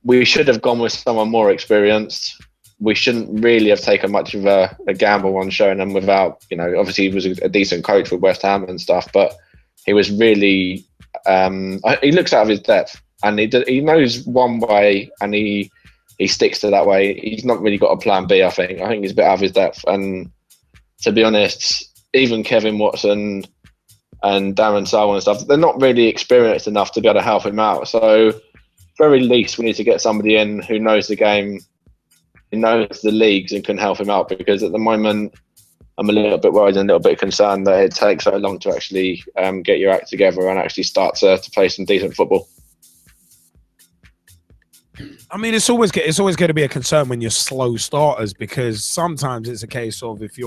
we should have gone with someone more experienced. We shouldn't really have taken much of a gamble on showing him without, obviously he was a decent coach with West Ham and stuff, but he was really, he looks out of his depth, and he knows one way and he sticks to that way. He's not really got a plan B, I think. I think he's a bit out of his depth. And to be honest, even Kevin Watson and Darren Sarwell and stuff, they're not really experienced enough to be able to help him out. So, very least, we need to get somebody in who knows the game, who knows the leagues and can help him out, because at the moment, I'm a little bit worried and a little bit concerned that it takes so long to actually get your act together and actually start to play some decent football.
It's always going to be a concern when you're slow starters, because sometimes it's a case of if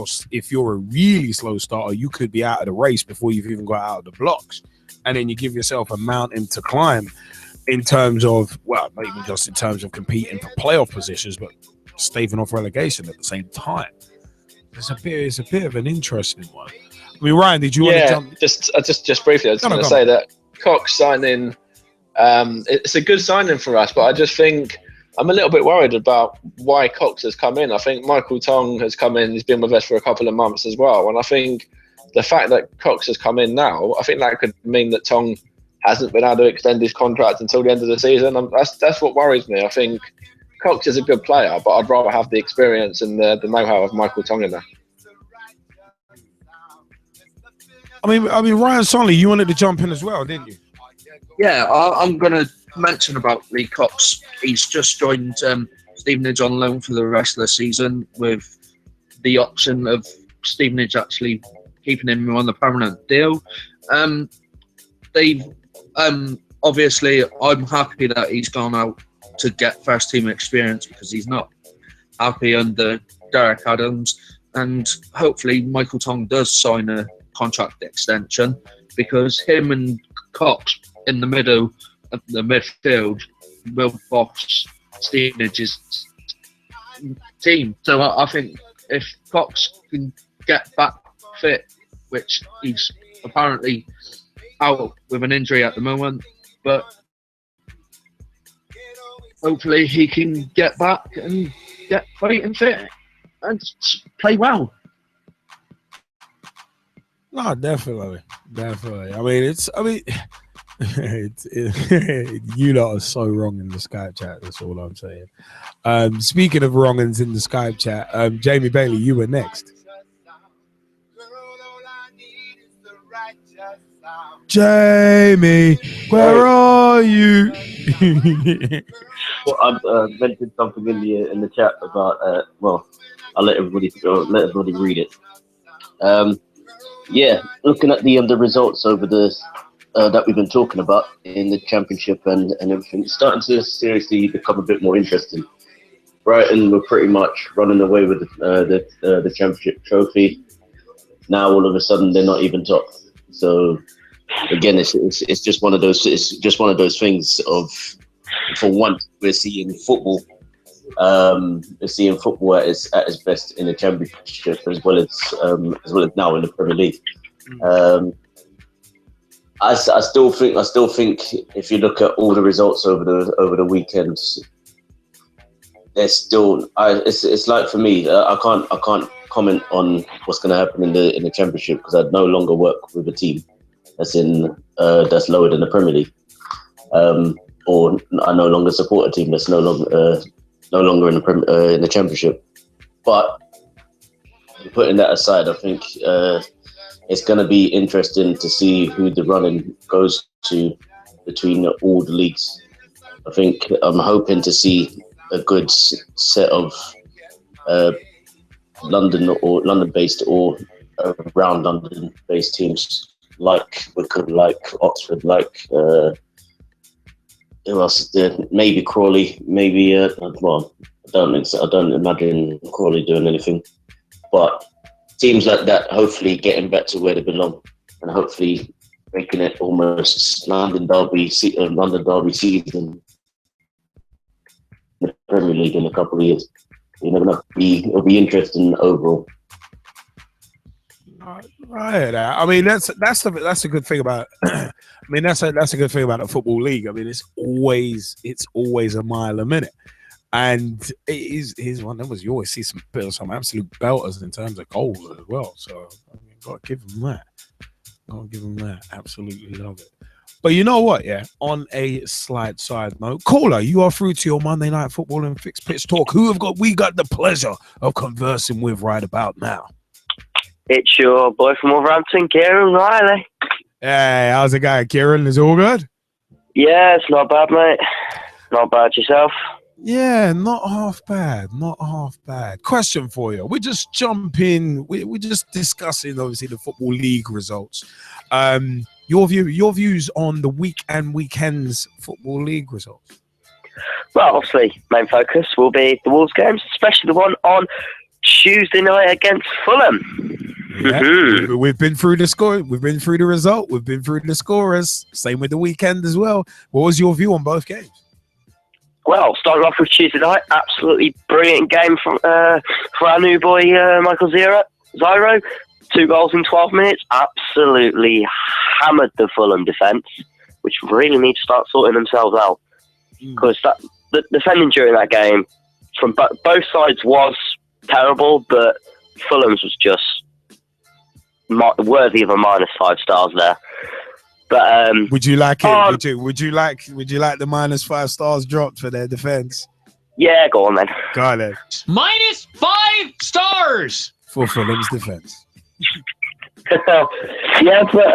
you're a really slow starter, you could be out of the race before you've even got out of the blocks, and then you give yourself a mountain to climb in terms of, well, not even just in terms of competing for playoff positions, but staving off relegation at the same time. It's a bit of an interesting one. Ryan, did you want to jump?
Just briefly, I was going to say that Cox signing. It's a good signing for us, but I just think I'm a little bit worried about why Cox has come in. I think Michael Tong has come in, he's been with us for a couple of months as well, and I think the fact that Cox has come in now, I think that could mean that Tong hasn't been able to extend his contract until the end of the season. That's what worries me. I think Cox is a good player, but I'd rather have the experience and the know-how of Michael Tong in there.
Ryan Sonley, you wanted to jump in as well, didn't you?
Yeah, I'm going to mention about Lee Cox. He's just joined Stevenage on loan for the rest of the season, with the option of Stevenage actually keeping him on the permanent deal. Obviously, I'm happy that he's gone out to get first team experience because he's not happy under Derek Adams, and hopefully Michael Tong does sign a contract extension, because him and Cox in the middle of the midfield will boss Stevenage's team. So I think if Cox can get back fit, which he's apparently out with an injury at the moment, but hopefully he can get back and get fit and fit and play well.
No, definitely. I mean, you lot are so wrong in the Skype chat. That's all I'm saying. Speaking of wrongins in the Skype chat, Jamie Bailey, you were next. Jamie, where are you?
Well, I've mentioned something in the chat about. Well, I'll let everybody read it. Yeah, looking at the results over the that we've been talking about in the championship and everything, it's starting to seriously become a bit more interesting. Brighton were pretty much running away with the championship trophy. Now all of a sudden they're not even top. So again, it's just one of those things of, for once, we're seeing football. We're seeing football at its best in the championship as well as now in the Premier League. I still think if you look at all the results over the weekends, there's still it's like, for me, I can't comment on what's going to happen in the championship because I no longer work with a team that's lower than the Premier League, or I no longer support a team that's no longer in the championship. But putting that aside, I think it's going to be interesting to see who the running goes to between all the leagues. I think I'm hoping to see a good set of London-based or around London-based teams, like Wycombe, like Oxford, like who else? Maybe Crawley, maybe well, I don't imagine Crawley doing anything, but teams like that hopefully getting back to where they belong and hopefully making it almost London Derby season in the Premier League in a couple of years. You never know. It'll be interesting overall.
Right. I mean, that's a good thing about. I mean, that's a good thing about the football league. I mean, it's always a mile a minute, and he's one. You always see some absolute belters in terms of goals as well. So I mean, gotta give them that. Absolutely love it. But you know what? Yeah. On a slight side note, caller, you are through to your Monday Night Football and Fixed Pitch Talk. Who we got the pleasure of conversing with right about now?
It's your boy from Wolverhampton, Kieran Riley.
Hey, how's it going, Kieran? Is it all good?
Yeah, it's not bad, mate. Not bad yourself?
Yeah, not half bad. Question for you. We're just jumping. We're just discussing, obviously, the Football League results. Your views on the week and weekends Football League results?
Well, obviously, main focus will be the Wolves games, especially the one on Tuesday night against Fulham.
Yeah, we've been through the score. We've been through the result. We've been through the scorers. Same with the weekend as well. What was your view on both games?
Well, starting off with Tuesday night, absolutely brilliant game for our new boy Michael Zyro. 2 goals in 12 minutes. Absolutely hammered the Fulham defence, which really need to start sorting themselves out. Because the defending during that game from both sides was terrible, but Fulham's was just worthy of a -5 stars there. But
would you like it? Would you like the -5 stars dropped for their defense?
Yeah, go on then.
Go on then.
-5 stars
for Fulham's defense.
Yeah, but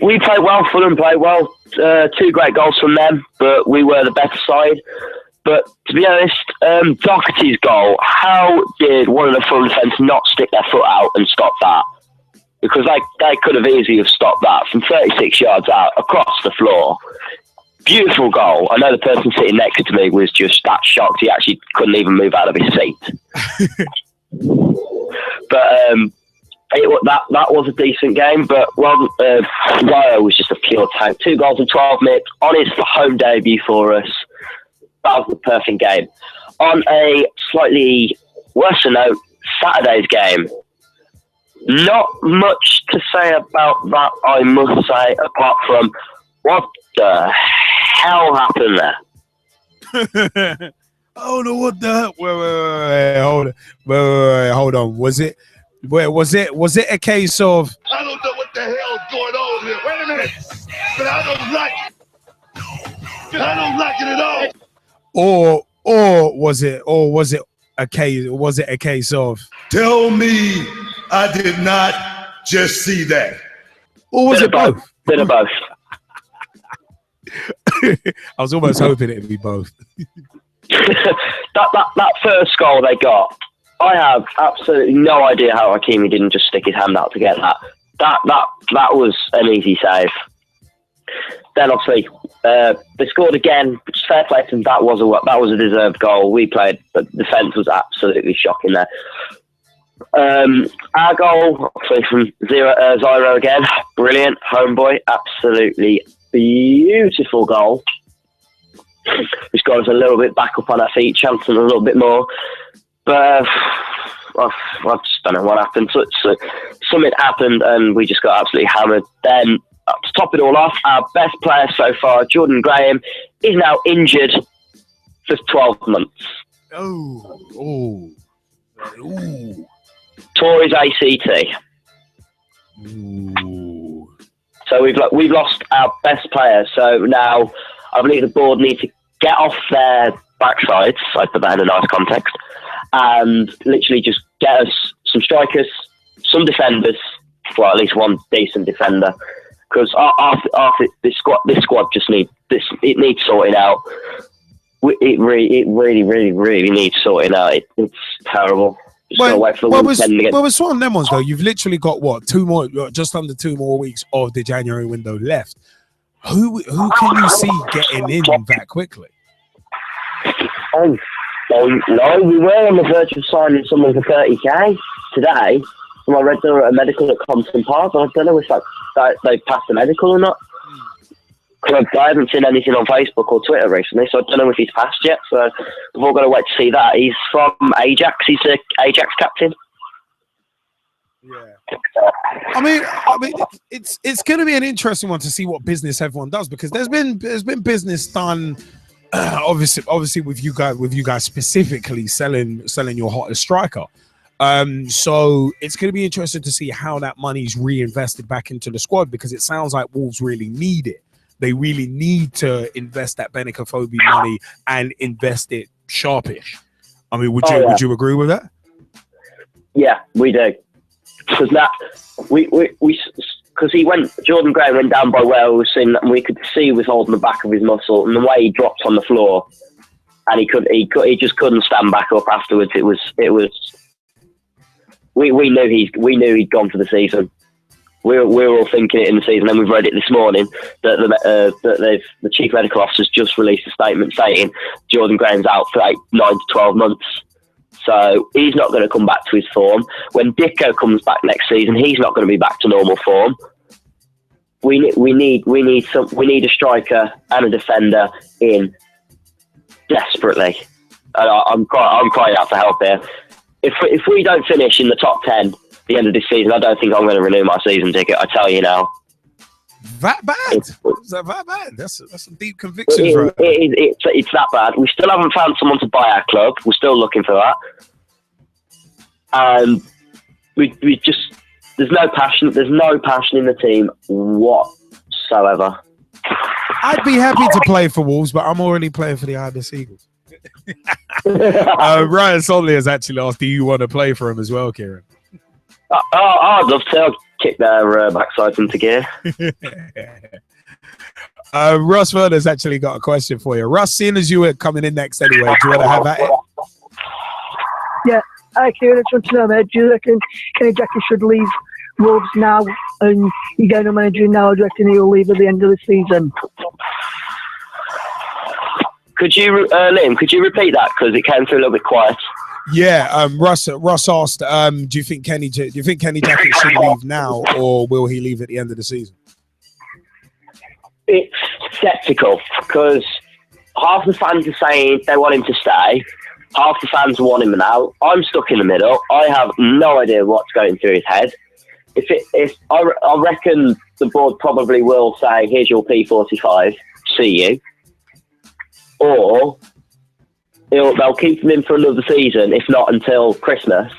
we played well. Fulham played well. 2 great goals from them, but we were the better side. But to be honest, Doherty's goal, how did one of the full defence not stick their foot out and stop that? Because they could have easily have stopped that from 36 yards out across the floor. Beautiful goal. I know the person sitting next to me was just that shocked. He actually couldn't even move out of his seat. But that was a decent game. But Rio was just a pure tank. 2 goals in 12 minutes on his home debut for us. That was the perfect game. On a slightly worse note, Saturday's game. Not much to say about that, I must say, apart from what the hell happened there?
Oh no! What the? Wait, hold on. Was it a case of?
I don't know what the hell's going on here. Wait a minute. But I don't like it. I don't like it at all.
Or was it a case of?
Tell me I did not just see that.
Or was it both?
Bit of both.
I was almost hoping it'd be both.
that first goal they got, I have absolutely no idea how Hakimi didn't just stick his hand out to get that. That was an easy save. Then obviously they scored again. Fair play to them. That was a deserved goal. We played, but the defence was absolutely shocking there. Our goal obviously from Zyro again. Brilliant, homeboy. Absolutely beautiful goal. Which got us a little bit back up on our feet, chancing a little bit more. But I just don't know what happened. So something happened and we just got absolutely hammered. Then to top it all off, our best player so far, Jordan Graham, is now injured for 12 months.
Oh.
Tore his ACT.
Ooh.
So we've lost our best player. So now I believe the board need to get off their backsides. I put that in a nice context, and literally just get us some strikers, some defenders, well at least one decent defender. Because this squad just needs sorting out. It really needs sorting out. It's terrible.
It's one of them ones though. You've literally got just under 2 more weeks of the January window left. Who can you see getting in that quickly?
No, we were on the verge of signing someone for 30k today. And I read they were at a medical at Compton Park. I don't know if they passed the medical or not. I haven't seen anything on Facebook or Twitter recently, so I don't know if he's passed yet. So we've all got to wait to see that. He's from Ajax. He's the Ajax captain.
Yeah. I mean, it's going to be an interesting one to see what business everyone does, because there's been business done. Obviously, with you guys specifically selling your hottest striker. So it's going to be interesting to see how that money's reinvested back into the squad, because it sounds like Wolves really need it. They really need to invest that Benicophobe money and invest it sharpish. I mean, would you agree with that?
Yeah, we do. Because Jordan Graham went down by Wales, and we could see he was holding the back of his muscle, and the way he dropped on the floor, and he just couldn't stand back up afterwards. It was. We knew he'd gone for the season. We were all thinking it in the season, and we've read it this morning that the chief medical officer's just released a statement saying Jordan Graham's out for 9 to 12 months. So he's not going to come back to his form. When Dicko comes back next season, he's not going to be back to normal form. We need a striker and a defender in desperately. And I'm crying out for help here. If we don't finish in the top 10 at the end of this season, I don't think I'm going to renew my season ticket. I tell you now.
That bad? Is that bad? That's some deep convictions, right?
It's that bad. We still haven't found someone to buy our club. We're still looking for that. And we just there's no passion. There's no passion in the team whatsoever.
I'd be happy to play for Wolves, but I'm already playing for the Ibis Eagles. Ryan Sonley has actually asked, do you want to play for him as well, Kieran?
I'd love to. I'll kick their backsides into gear.
Russ Vernon's actually got a question for you. Russ, seeing as you were coming in next anyway, do you want to have at it?
Yeah, I just want to know, mate, do you reckon Kenny Jackie should leave Wolves now and you get no manager now, or do you reckon he'll leave at the end of the season?
Could you, Liam, could you repeat that? Because it came through a little bit quiet.
Yeah, Russ asked, do you think Kenny Jackett should leave now, or will he leave at the end of the season?
It's sceptical, because half the fans are saying they want him to stay, half the fans want him out. I'm stuck in the middle. I have no idea what's going through his head. I reckon the board probably will say, here's your P45, see you. Or they'll keep him in for another season, if not until Christmas.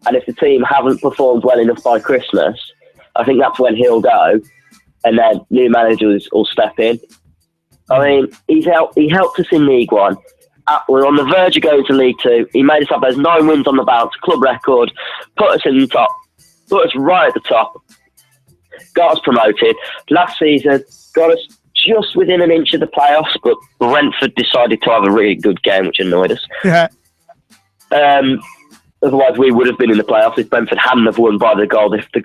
And if the team haven't performed well enough by Christmas, I think that's when he'll go. And then new managers will step in. I mean, he helped us in League One. We're on the verge of going to League Two. He made us up. There's 9 wins on the bounce, club record, put us in the top, put us right at the top, got us promoted. Last season, got us just within an inch of the playoffs, but Brentford decided to have a really good game, which annoyed us.
Yeah.
Otherwise, we would have been in the playoffs if Brentford hadn't have won by the goal. If they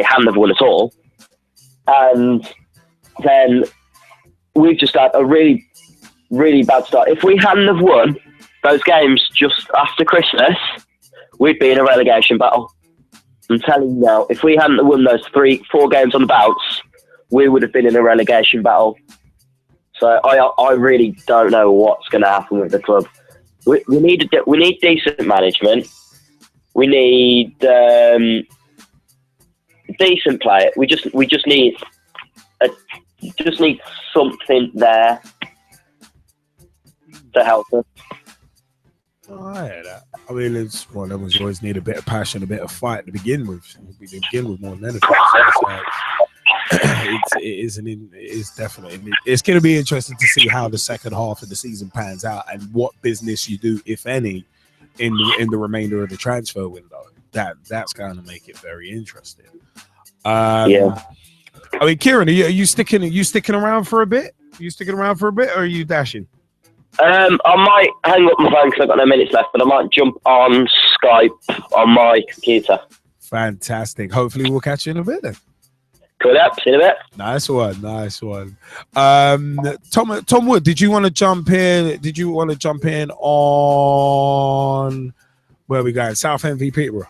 hadn't have won at all. And then we've just had a really, really bad start. If we hadn't have won those games just after Christmas, we'd be in a relegation battle. I'm telling you now, if we hadn't have won those 3-4 games on the bounce, we would have been in a relegation battle. So I really don't know what's going to happen with the club. We need decent management. We need decent play. We just need something there to help us.
I hear that. I mean, it's one of them. You always need a bit of passion, a bit of fight to begin with. We begin with more than anything. So it's definitely. It's going to be interesting to see how the second half of the season pans out and what business you do, if any, in the remainder of the transfer window. That's going to make it very interesting.
Yeah.
I mean, Kieran, are you sticking around for a bit? Or are you dashing?
I might hang up my phone because I've got no minutes left, but I might jump on Skype on my computer.
Fantastic. Hopefully, we'll catch you in a bit then.
Cool. See you in a bit.
Nice one. Tom Wood, did you want to jump in on where we going? South MVP, Peterborough.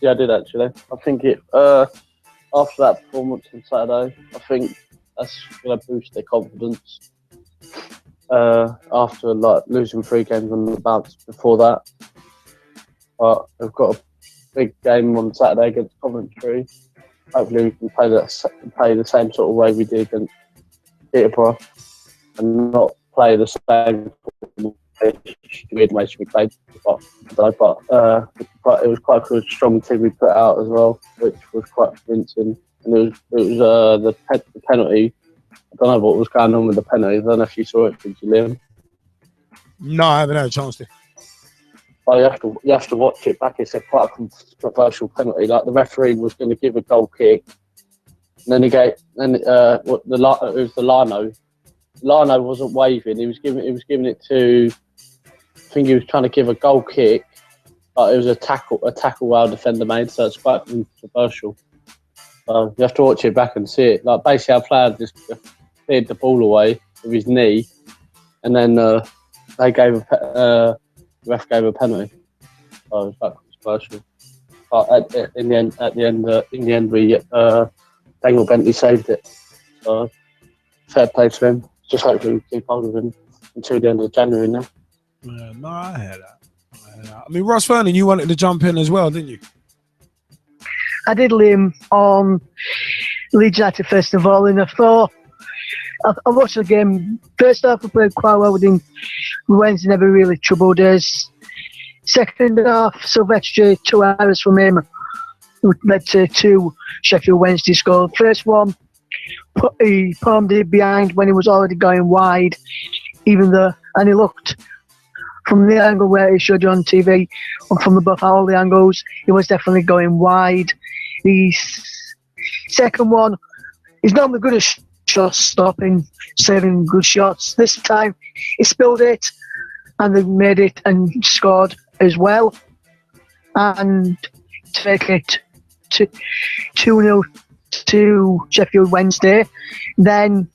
Yeah, I did actually. I think after that performance on Saturday, I think that's going to boost their confidence. After losing 3 games on the bounce before that, but they've got a big game on Saturday against Coventry. Hopefully, we can play the same sort of way we did against Peterborough, and not play the same weird way we played. But it was quite a strong team we put out as well, which was quite convincing. And it was the penalty. I don't know what was going on with the penalty. I don't know if you saw it, did you, Liam?
No, I haven't had a chance to.
Oh, you have to watch it back. It's quite a controversial penalty. Like the referee was going to give a goal kick, and then it was the Lano. Lano wasn't waving. He was giving it to. I think he was trying to give a goal kick, but it was a tackle our defender made. So it's quite controversial. You have to watch it back and see it. Like basically, our player just cleared the ball away with his knee, and then they gave the ref gave a penalty. So it was quite controversial. But in the end, we Daniel Bentley saved it. So fair play to him. Just hopefully we keep hold of him until the end of January now.
Yeah, no, I hear that. I mean, Russ Vernon, you wanted to jump in as well, didn't you?
I did, Liam, on Leeds United first of all, and I thought I watched the game. First half, we played quite well with him. Wednesday never really troubled us. Second half, Sylvester, 2 hours from him, led to 2 Sheffield Wednesday scored. First one, he palmed it behind when he was already going wide, and he looked from the angle where he showed you on TV, and from above all the angles, he was definitely going wide. The second one he's normally good at shot stopping, saving good shots. This time he spilled it and they made it and scored as well. And take it to 2-0 to Sheffield Wednesday. Then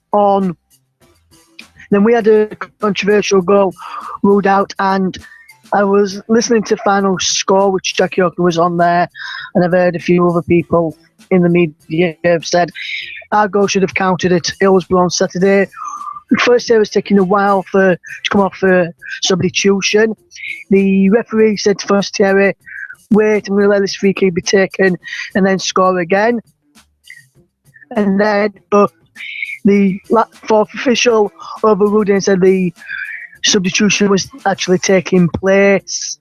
we had a controversial goal ruled out, and I was listening to final score, which Jackie Hawker was on there, and I've heard a few other people in the media have said our goal should have counted at Hillsborough on Saturday. First day was taking a while to come off for substitution. The referee said to first Thierry, wait, I'm going to let this free kick be taken and then score again. And then the fourth official overruled and said the substitution was actually taking place,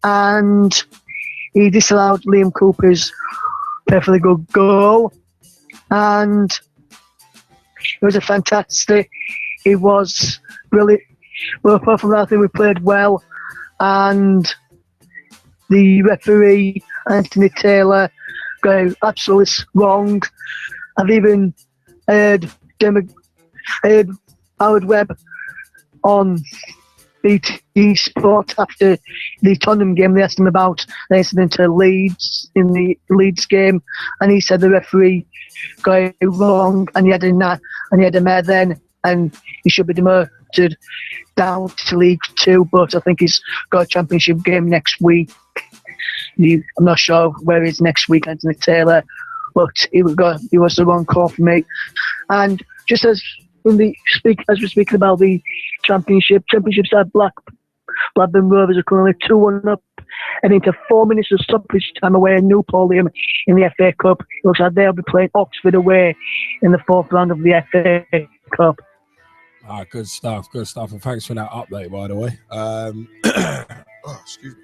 and he disallowed Liam Cooper's perfectly good goal. And it was a fantastic. It was really well. Apart from that, I think we played well, and the referee Anthony Taylor got absolutely wrong. I've even heard Howard Webb on BT Sport after the Tottenham game. They asked him about the incident at Leeds in the Leeds game, and he said the referee got it wrong, and he had a mare then, and he should be demoted down to League Two. But I think he's got a championship game next week. I'm not sure where he's next week, Anthony Taylor, but he was the wrong call for me. And just as we're speaking about the championships are Blackburn Rovers are currently 2-1 up, and into 4 minutes of stoppage time away in Newpollium in the FA Cup. It looks like they'll be playing Oxford away in the fourth round of the FA Cup.
Good stuff. And thanks for that update, by the way. Excuse me.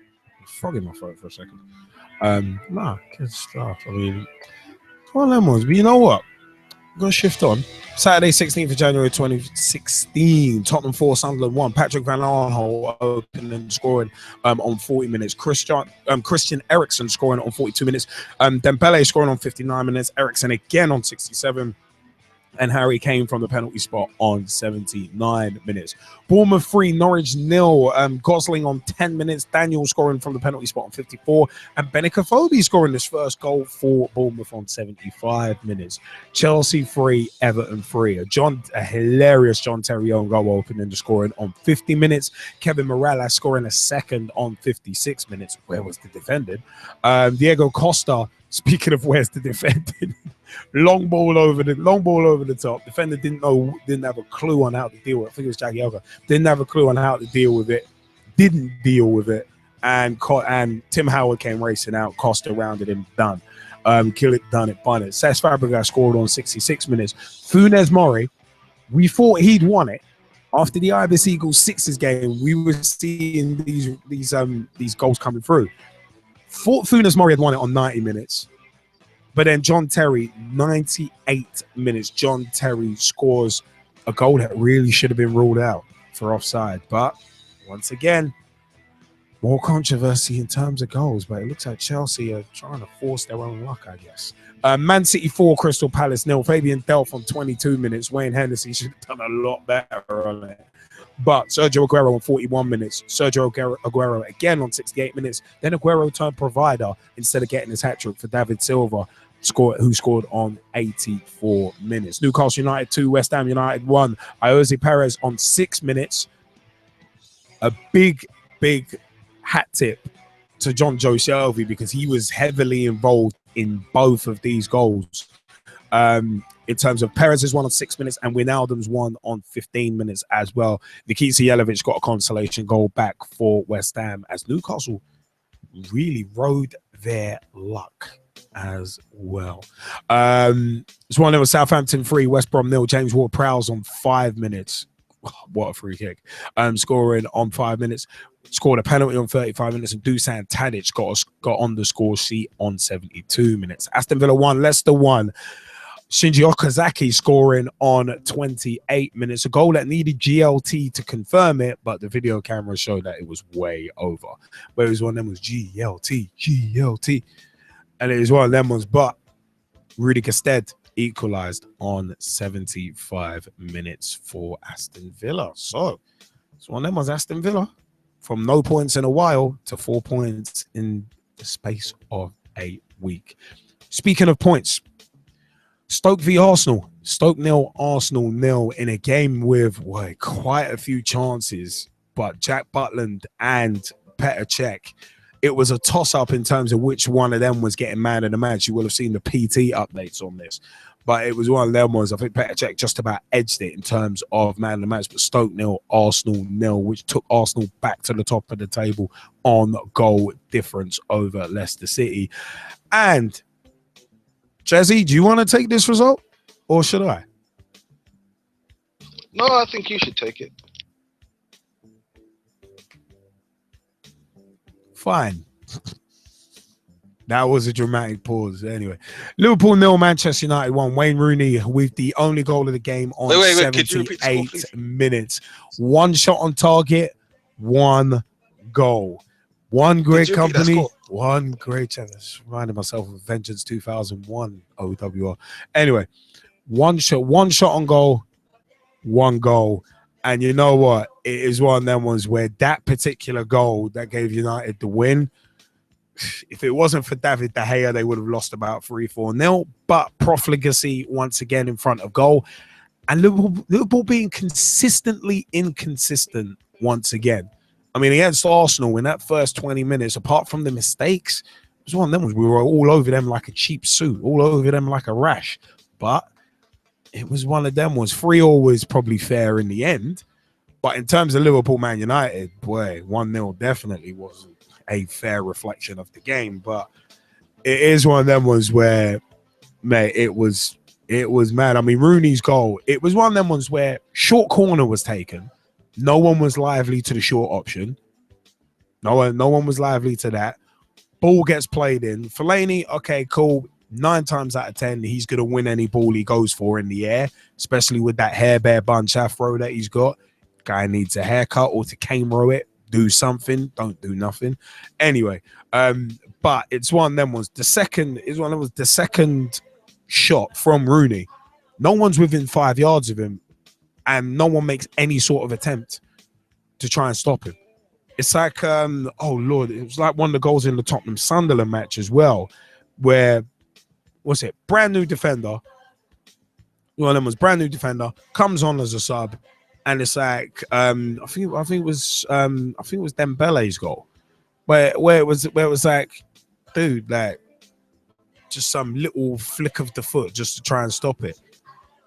Frog in my throat for a second. Good stuff. I mean, one of them ones. But you know what? I'm going to shift on. Saturday, 16th of January 2016. Tottenham 4, Sunderland 1. Patrick Van Aanholt opening and scoring on 40 minutes. Christian Eriksen scoring on 42 minutes. Dembele scoring on 59 minutes. Eriksen again on 67. And Harry Kane from the penalty spot on 79 minutes. Bournemouth 3, Norwich 0. Gosling on 10 minutes. Daniel scoring from the penalty spot on 54. And Benicofobie scoring his first goal for Bournemouth on 75 minutes. Chelsea 3, Everton 3. A hilarious John Terry own goal opening the scoring on 50 minutes. Kevin Morales scoring a second on 56 minutes. Where was the defending? Diego Costa, speaking of where's the defending, long ball over the top. Defender didn't have a clue on how to deal with it. I think it was Jackie Elga. Didn't have a clue on how to deal with it. Didn't deal with it. And Tim Howard came racing out. Costa rounded him. Done. Kill it, done it, bun it. Cesc Fabregas scored on 66 minutes. Funes Mori, we thought he'd won it. After the Ibis Eagles Sixers game, we were seeing these goals coming through. Thought Funes Mori had won it on 90 minutes. But then John Terry, 98 minutes, John Terry scores a goal that really should have been ruled out for offside. But once again, more controversy in terms of goals. But it looks like Chelsea are trying to force their own luck, I guess. Man City 4, Crystal Palace 0. Fabian Delph on 22 minutes. Wayne Hennessy should have done a lot better on it. But Sergio Aguero on 41 minutes. Sergio Aguero again on 68 minutes. Then Aguero turned provider instead of getting his hat-trick for David Silva, who scored on 84 minutes. Newcastle United 2, West Ham United 1. Ioze Perez on 6 minutes. A big hat tip to John Joe Shelvey because he was heavily involved in both of these goals. In terms of Perez's one on 6 minutes and Wijnaldum's one on 15 minutes as well. Nikita Jelavic got a consolation goal back for West Ham as Newcastle really rode their luck as well. It's 1-0 Southampton 3, West Brom 0. James Ward-Prowse on 5 minutes. Oh, what a free kick. Scoring on 5 minutes. Scored a penalty on 35 minutes, and Dusan Tadic got on the score sheet on 72 minutes. Aston Villa 1, Leicester 1. Shinji Okazaki scoring on 28 minutes. A goal that needed GLT to confirm it, but the video camera showed that it was way over. Whereas one of them was GLT. And it was one of them ones, but Rudy Gestede equalised on 75 minutes for Aston Villa. So it's one of them was Aston Villa from no points in a while to 4 points in the space of a week. Speaking of points, Stoke v Arsenal. Stoke 0, Arsenal 0 in a game with quite a few chances, but Jack Butland and Petr Cech, it was a toss-up in terms of which one of them was getting man of the match. You will have seen the PT updates on this, but it was one of them ones. I think Petr Cech just about edged it in terms of man of the match, but Stoke 0, Arsenal 0, which took Arsenal back to the top of the table on goal difference over Leicester City. And Jazzy, do you want to take this result or should I?
No, I think you should take it.
Fine. That was a dramatic pause. Anyway, Liverpool 0, Manchester United 1. Wayne Rooney with the only goal of the game on 78 minutes. One shot on target, one goal. One great company, one great chance. Reminding myself of Vengeance 2001 OWR. Anyway, one shot on goal, one goal. And you know what? It is one of them ones where that particular goal that gave United the win, if it wasn't for David De Gea, they would have lost about 3-4-0. But profligacy once again in front of goal. And Liverpool being consistently inconsistent once again. I mean, against Arsenal in that first 20 minutes, apart from the mistakes, it was one of them ones we were all over them like a cheap suit, all over them like a rash. But it was one of them ones. 3-3 was probably fair in the end. But in terms of Liverpool, Man United, boy, 1-0 definitely wasn't a fair reflection of the game. But it is one of them ones where, mate, it was mad. I mean, Rooney's goal, it was one of them ones where short corner was taken. No one was lively to the short option. No one was lively to that. Ball gets played in. Fellaini, okay, cool. 9 times out of 10, he's going to win any ball he goes for in the air, especially with that hair bear bunch afro that he's got. Guy needs a haircut or to camera it. Do something. Don't do nothing. Anyway, but it's one of them ones. The second shot from Rooney. No one's within 5 yards of him. And no one makes any sort of attempt to try and stop him. It's like, oh Lord, it was like one of the goals in the Tottenham Sunderland match as well, where, what's it? Brand new defender. One of them was brand new defender, comes on as a sub, and it's like, I think it was Dembele's goal, where it was like, dude, like just some little flick of the foot just to try and stop it.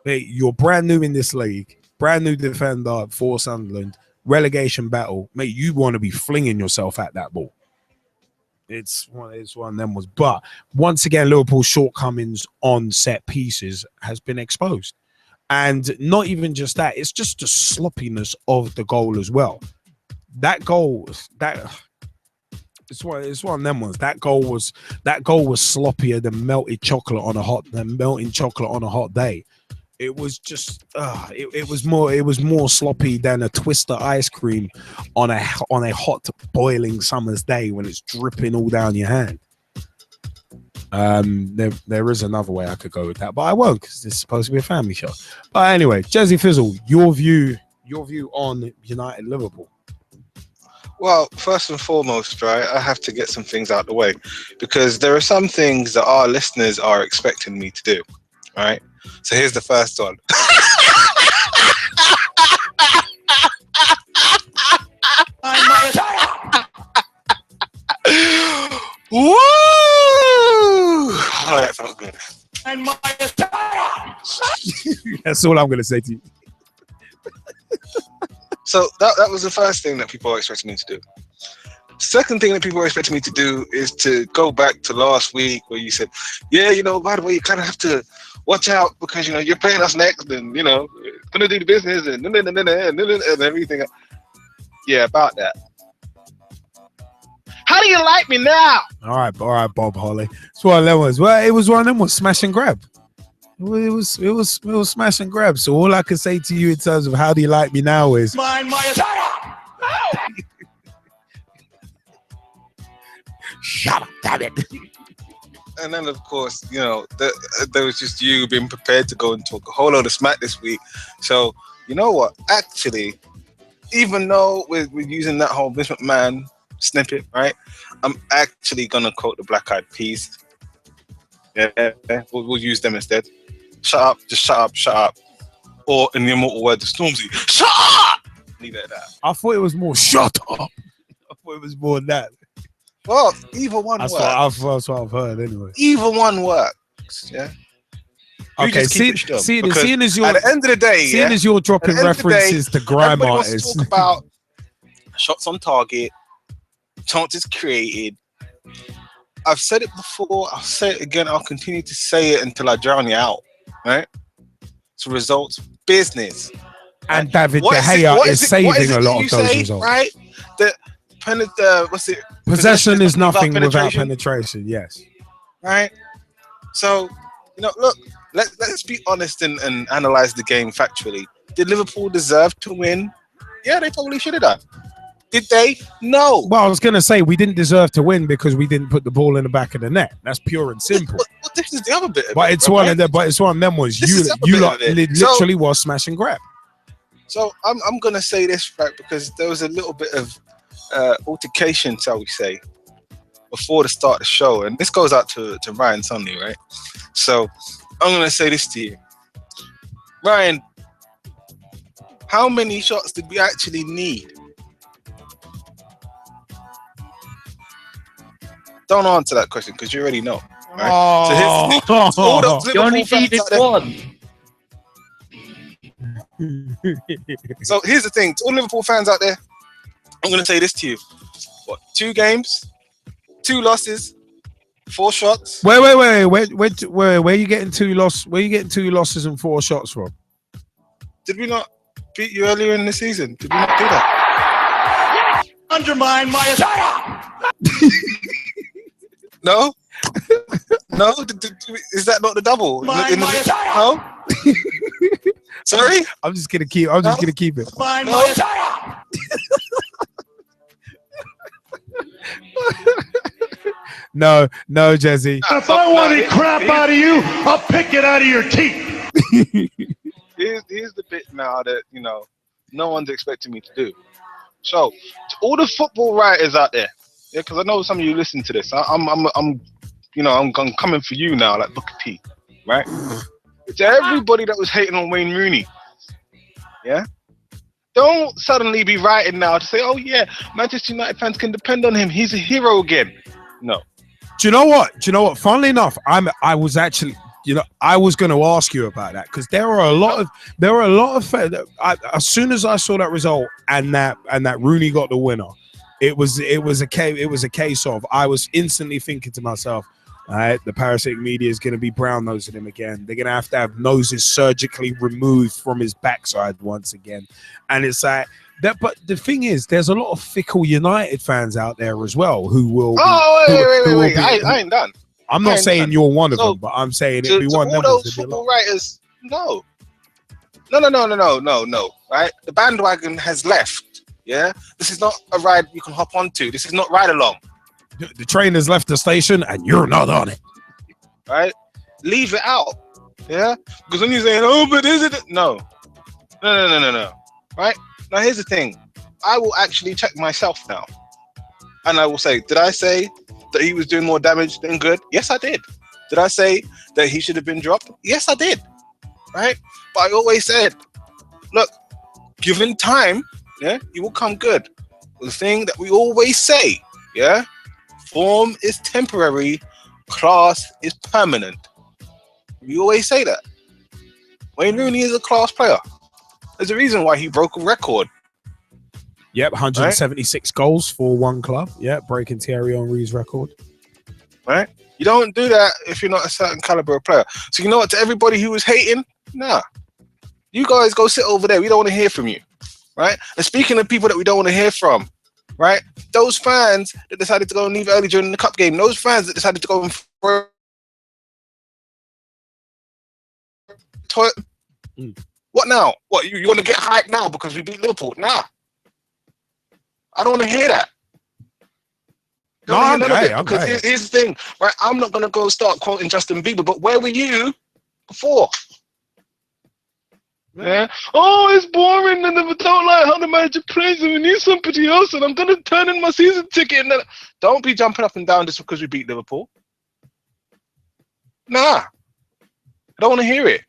Hey, you're brand new in this league. Brand new defender for Sunderland, relegation battle. Mate, you want to be flinging yourself at that ball. It's one of them was. But once again, Liverpool's shortcomings on set pieces has been exposed. And not even just that, it's just the sloppiness of the goal as well. That goal, it's one of them ones. That goal was sloppier than melting chocolate on a hot day. It was just it was more sloppy than a Twister ice cream on a hot boiling summer's day when it's dripping all down your hand. There is another way I could go with that, but I won't because it's supposed to be a family show. But anyway, Jazzy Fizzle, your view on United Liverpool.
Well, first and foremost, right, I have to get some things out of the way because there are some things that our listeners are expecting me to do. All right. So here's the first one. Woo! Oh, that felt good.
That's all I'm going to say to you.
So that was the first thing that people are expecting me to do. Second thing that people are expecting me to do is to go back to last week where you said, yeah, by the way, you kind of have to watch out because, you're playing us next and, going to do the business and everything. Yeah, about that. How do you like me now?
All right, Bob Holly. It's one of them ones. Well, it was one of them was smash and grab. It was smash and grab. So all I can say to you in terms of how do you like me now is
Mind my attire!
Shut up, damn it.
And then, of course, you know, there was just you being prepared to go and talk a whole load of smack this week. So, you know what? Actually, even though we're using that whole Vince McMahon snippet, right? I'm actually going to quote the Black Eyed Peas. Yeah, we'll use them instead. Shut up, just shut up, shut up. Or in the immortal words of Stormzy, shut up! Leave it at that.
I thought it was more shut up. I thought it was more than that.
Well, either one works.
That's what I've heard anyway.
Either one works, yeah?
Okay, seeing as you're
at the end of the day,
as you're dropping references to grime artists,
talk about shots on target, chances created. I've said it before. I'll say it again. I'll continue to say it until I drown you out. Right? So results, business,
and David De Gea is saving a lot of those results.
Right? What's it?
Possession is nothing without penetration. Yes.
Right. So, you know, look. Let's be honest and analyze the game factually. Did Liverpool deserve to win? Yeah, they probably should have done. Did they? No.
Well, I was going to say we didn't deserve to win because we didn't put the ball in the back of the net. That's pure and simple.
Well, this is the other bit.
But it's one of them. But it's one of them ones. You literally was smash and grab.
So I'm going to say this, right, because there was a little bit of altercation, shall we say, before the start of the show, and this goes out to Ryan Sonley, right? So I'm going to say this to you, Ryan. How many shots did we actually need? Don't answer that question because you already know. Right?
You only needed one.
So here's the thing: to all Liverpool fans out there, I'm going to say this to you: 2 games, 2 losses, 4 shots.
Wait. Where are you getting 2 losses? Where are you getting 2 losses and 4 shots from?
Did we not beat you earlier in the season? Did we not do that?
Undermine my. Shut up!
No? No? Is that not the double? No? Sorry?
I'm just gonna keep it. No, Jesse.
If I want any crap out of you, I'll pick it out of your teeth.
Here's the bit now that, you know, no one's expecting me to do. So, to all the football writers out there, yeah, because I know some of you listen to this. I'm coming for you now, like Booker T, right? To everybody that was hating on Wayne Rooney, yeah, don't suddenly be writing now to say, oh yeah, Manchester United fans can depend on him. He's a hero again. No.
Do you know what? Funnily enough, I was actually, I was going to ask you about that because there are a lot of as soon as I saw that result and that Rooney got the winner, it was a case of I was instantly thinking to myself, all right, the parasitic media is going to be brown nosing him again. They're going to have noses surgically removed from his backside once again, and it's like that. But the thing is, there's a lot of fickle United fans out there as well who will.
Wait! I ain't done.
I'm not saying you're one of them, but I'm saying it'd be one of them.
All those football writers, no. Right? The bandwagon has left. Yeah, this is not a ride you can hop onto. This is not ride along.
The train has left the station and you're not on it.
Right? Leave it out. Yeah? Because when you're saying, oh, but is it? No. Right? Now, here's the thing. I will actually check myself now. And I will say, did I say that he was doing more damage than good? Yes, I did. Did I say that he should have been dropped? Yes, I did. Right? But I always said, look, given time, yeah, he will come good. The thing that we always say, yeah? Form is temporary, class is permanent. We always say that. Wayne Rooney is a class player. There's a reason why he broke a record.
Yep, 176 goals for one club. Yep, breaking Thierry Henry's record.
Right? You don't do that if you're not a certain caliber of player. So you know what, to everybody who was hating, nah. You guys go sit over there. We don't want to hear from you. Right? And speaking of people that we don't want to hear from, right? Those fans that decided to go and leave early during the cup game, those fans that decided to go and what now? What, you want to get hyped now because we beat Liverpool? Nah. I don't want to hear that. Don't hear none of it,
okay.
because here's the thing, right? I'm not gonna go start quoting Justin Bieber, but where were you before? Yeah. Oh, it's boring, and I don't like how the manager plays, and we need somebody else, and I'm gonna turn in my season ticket. And then don't be jumping up and down just because we beat Liverpool. Nah, I don't want to hear it.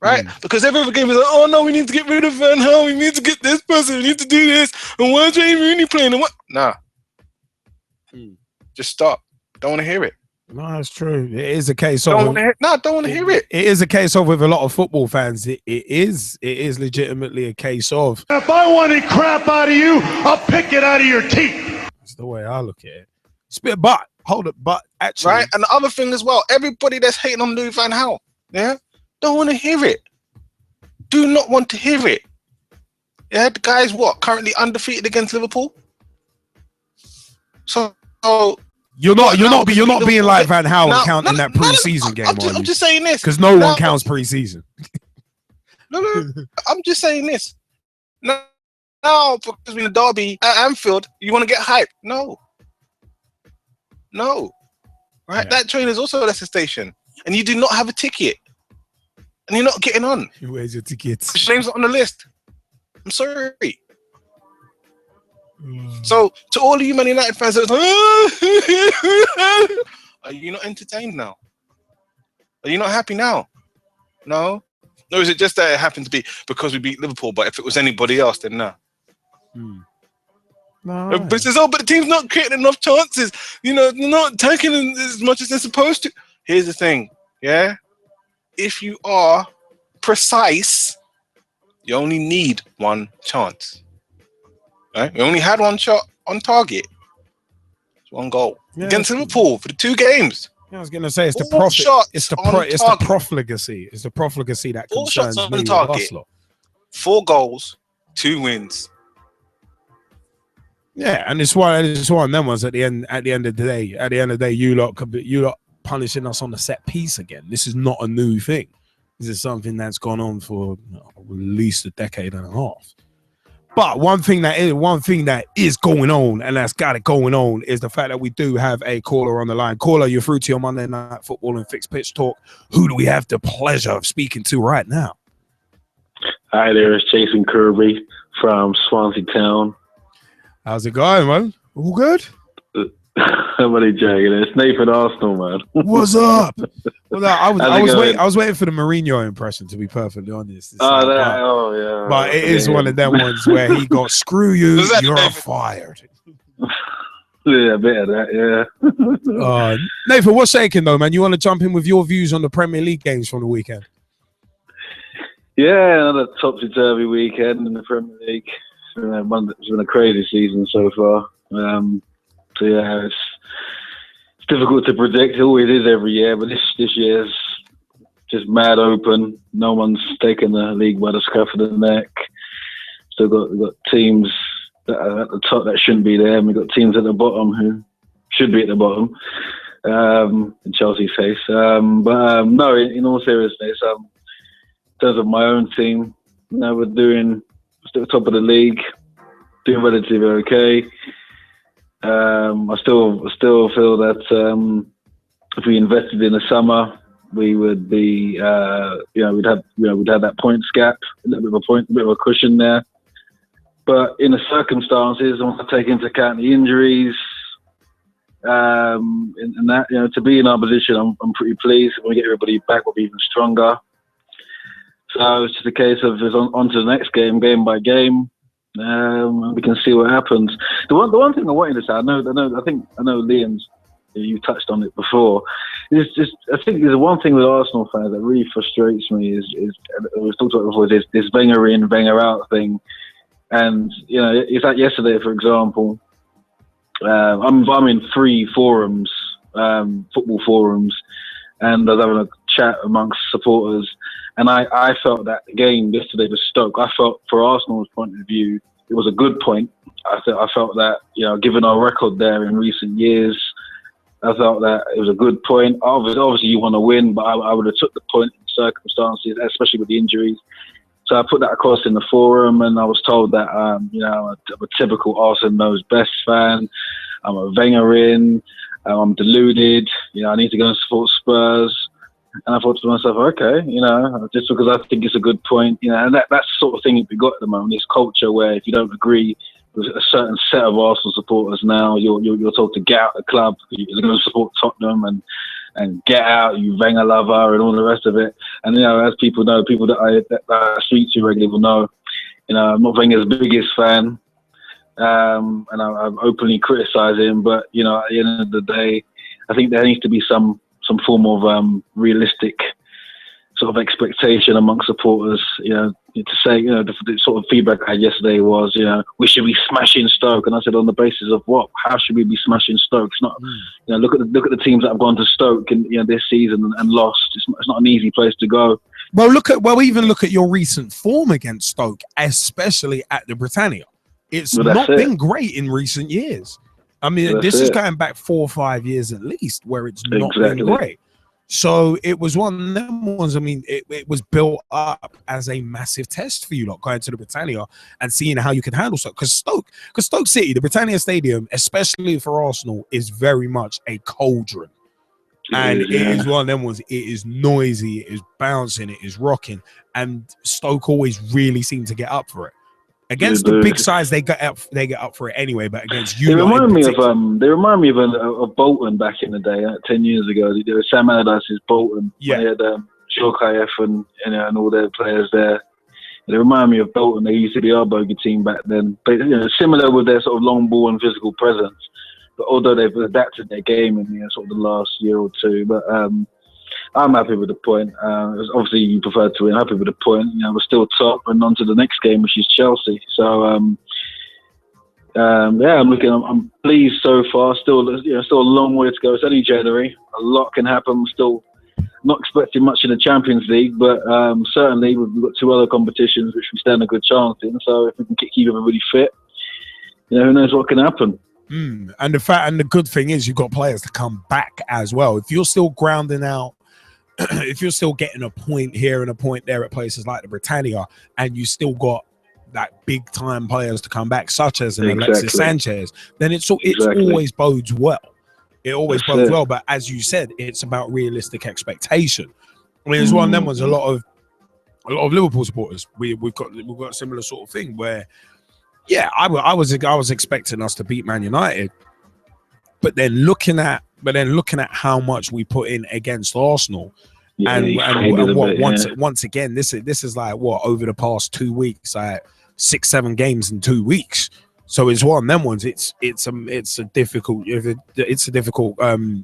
Right? Because every other game is like, oh no, we need to get rid of Van Gaal, we need to get this person, we need to do this, and why is Jamie Rooney playing? And what? Nah. Just stop. Don't want to hear it.
No, that's true. It is a case
Don't
of
want to hear. No, don't want to hear it.
It is a case of with a lot of football fans. It is legitimately a case of.
If I want any crap out of you, I'll pick it out of your teeth.
That's the way I look at it. But hold up, but actually,
Right? And the other thing as well, everybody that's hating on Louis Van Gaal, yeah, don't want to hear it. Do not want to hear it. Yeah, the guy's what? Currently undefeated against Liverpool. So
you're not being like Van Gaal and counting that pre-season game.
I'm just saying this
because no one counts pre-season.
No, I'm just saying this. Now, because we're in the derby at Anfield, you want to get hype? No. Right? Yeah. That train is also at the station, and you do not have a ticket, and you're not getting on.
Where's your tickets?
Your name's not on the list. I'm sorry. So, to all of you Man United fans, are you not entertained now? Are you not happy now? No? Or is it just that it happened to be because we beat Liverpool, but if it was anybody else, then no?
No.
But it says, but the team's not creating enough chances. You know, they're not attacking as much as they're supposed to. Here's the thing, yeah? If you are precise, you only need one chance. Right? We only had one shot on target. It's one goal against Liverpool for the 2 games.
I was going to say it's the profit. It's the profligacy. It's the profligacy that concerns me.
4 goals, 2 wins.
Yeah, and it's one of them ones at the end of the day. At the end of the day, you lot punishing us on the set piece again. This is not a new thing. This is something that's gone on for at least a decade and a half. But one thing that is going on, and that's got it going on, is the fact that we do have a caller on the line. Caller, you're through to your Monday Night Football and Fixed Pitch Talk. Who do we have the pleasure of speaking to right now?
Hi there, it's Jason Kirby from Swansea Town.
How's it going, man? All good?
Somebody joking. It's Nathan Arsenal, man.
What's up? Well, I was waiting for the Mourinho impression, to be perfectly honest.
Yeah.
But it is one of them ones where he got, screw you, you're fired.
Yeah, a bit of that, yeah.
Nathan, what's shaking though, man? You want to jump in with your views on the Premier League games from the weekend?
Yeah, another topsy-turvy weekend in the Premier League. It's been a crazy season so far. So yeah, it's difficult to predict. It always is every year, but this year's just mad open. No one's taken the league by the scruff of the neck. Still got teams that are at the top that shouldn't be there, and we've got teams at the bottom who should be at the bottom. In Chelsea's case, no. In all seriousness, in terms of my own team, we're still at the top of the league, doing relatively okay. I still feel that if we invested in the summer, we would be, we'd have that points gap, a little bit of a cushion there. But in the circumstances, I want to take into account the injuries, and that, to be in our position, I'm pretty pleased. When we get everybody back, we'll be even stronger. So it's just a case of on to the next game by game. We can see what happens. The one thing I wanted to say, I know, Liam's, you touched on it before. It's just, I think there's one thing with Arsenal fans that really frustrates me is we've talked about it before, this Wenger in, Wenger out thing. And it's like yesterday, for example. I'm in 3 forums, football forums, and I was having a chat amongst supporters. And I felt that the game yesterday was Stoke. I felt, for Arsenal's point of view, it was a good point. I felt that, given our record there in recent years, I felt that it was a good point. Obviously you want to win, but I would have took the point in circumstances, especially with the injuries. So I put that across in the forum, and I was told that, I'm a typical Arsenal knows best fan. I'm a Wenger in. I'm deluded. I need to go and support Spurs. And I thought to myself, okay, just because I think it's a good point, and that's the sort of thing that we got at the moment. This culture where if you don't agree with a certain set of Arsenal supporters now, you're told to get out the club. You're going to support Tottenham and get out, you Wenger lover, and all the rest of it. And as people know, people that I speak to regularly will know, I'm not Wenger's biggest fan, and I'm openly criticise him. But at the end of the day, I think there needs to be some form of realistic sort of expectation amongst supporters. To say, the sort of feedback I had yesterday was, we should be smashing Stoke, and I said, on the basis of what? How should we be smashing Stoke? It's not, look at the teams that have gone to Stoke in this season and lost. It's not an easy place to go.
Well, even look at your recent form against Stoke, especially at the Britannia. It's not been great in recent years. I mean, this is going back 4 or 5 years at least, where it's not been great. So it was one of them ones. I mean, it was built up as a massive test for you, like going to the Britannia and seeing how you can handle Stoke. Because Stoke City, the Britannia Stadium, especially for Arsenal, is very much a cauldron. And it is one of them ones. It is noisy, it is bouncing, it is rocking, and Stoke always really seem to get up for it. Against the big sides, they get up for it anyway. But against you,
they remind me of Bolton back in the day, 10 years ago. There was Sam Allardyce's Bolton. Yeah, they had Shorkayev and all their players there. They remind me of Bolton. They used to be our bogey team back then. But similar with their sort of long ball and physical presence. But although they've adapted their game in sort of the last year or two, but I'm happy with the point. Obviously, you prefer to win. Happy with the point. We're still top and on to the next game, which is Chelsea. So, I'm pleased so far. Still a long way to go. It's only January. A lot can happen. We're still not expecting much in the Champions League, but certainly we've got 2 other competitions which we stand a good chance in. So if we can keep everybody fit, who knows what can happen.
And the good thing is you've got players to come back as well. If you're still grounding out, if you're still getting a point here and a point there at places like the Britannia, and you still got that big time players to come back, such as an Alexis Sanchez, then it's always bodes well. It always bodes well. But as you said, it's about realistic expectation. I mean, it's one of them ones. A lot of Liverpool supporters, we've got a similar sort of thing where, yeah, I was expecting us to beat Man United, but then looking at how much we put in against Arsenal, once again, this is like what, over the past 2 weeks, like 6-7 games in 2 weeks. So it's one of them ones. It's a difficult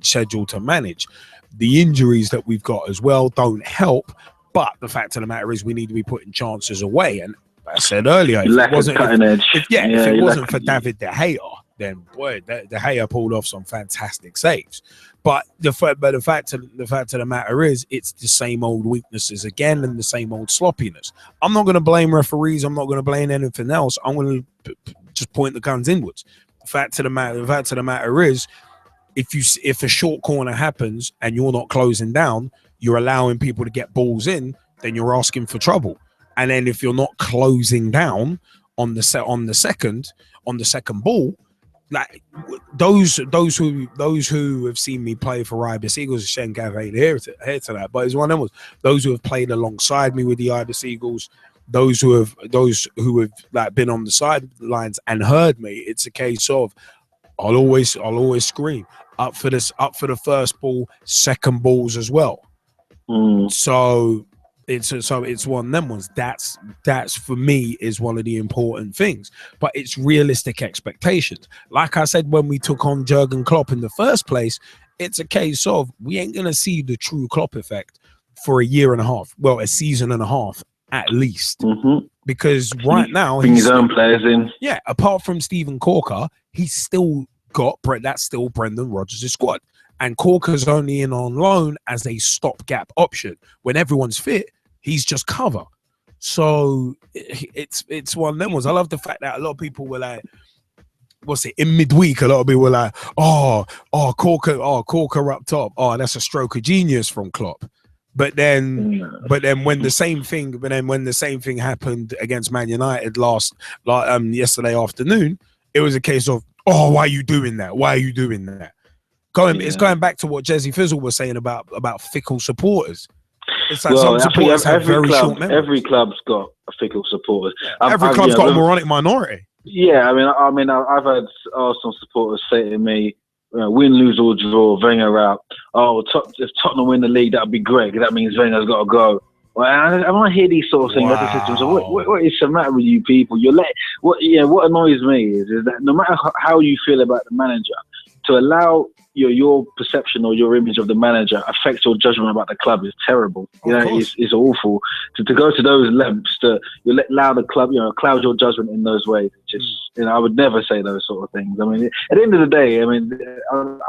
schedule to manage. The injuries that we've got as well don't help. But the fact of the matter is, we need to be putting chances away. And I said earlier, if it wasn't for David De Gea, then boy, De Gea pulled off some fantastic saves. But the fact of the matter is, it's the same old weaknesses again and the same old sloppiness. I'm not going to blame referees. I'm not going to blame anything else. I'm going to just point the guns inwards. The fact of the matter is, if a short corner happens and you're not closing down, you're allowing people to get balls in, then you're asking for trouble. And then if you're not closing down on the second ball, like those who have seen me play for Ibis Eagles, Shen Gavin here to that, but it's one of them, those who have played alongside me with the Ibis Eagles, those who have like been on the sidelines and heard me. It's a case of I'll always scream up for the first ball, second balls as well. So it's one of them ones. That's for me is one of the important things. But it's realistic expectations. Like I said, when we took on Jurgen Klopp in the first place, it's a case of we ain't gonna see the true Klopp effect for a year and a half. Well, a season and a half at least. Because right now
bring his own players in.
Yeah, apart from Steven Corker, he's still got that's still Brendan Rodgers' squad. And Corker's only in on loan as a stopgap option. When everyone's fit, he's just cover. So it's one of them ones. I love the fact that a lot of people were like, in midweek, a lot of people were like, Corker up top. Oh, that's a stroke of genius from Klopp. But then when the same thing happened against Man United yesterday afternoon, it was a case of Oh, why are you doing that? Why are you doing that? It's going back to what Jesse Fizzle was saying about fickle supporters. It's like some supporters have very short memories.
Every club's got a fickle supporter.
Every club's got a moronic minority.
Yeah, I mean, I've had Arsenal supporters say to me, win, lose or draw, Wenger out. Oh, if Tottenham win the league, that'd be great. That means Wenger's got to go. Well, I want to hear these sort of things. What is the matter with you people? What annoys me is that no matter how you feel about the manager, to allow your perception or your image of the manager affect your judgment about the club is terrible. It's awful to go to those lengths to allow the club, cloud your judgment in those ways. Just, I would never say those sort of things. I mean, at the end of the day, I mean,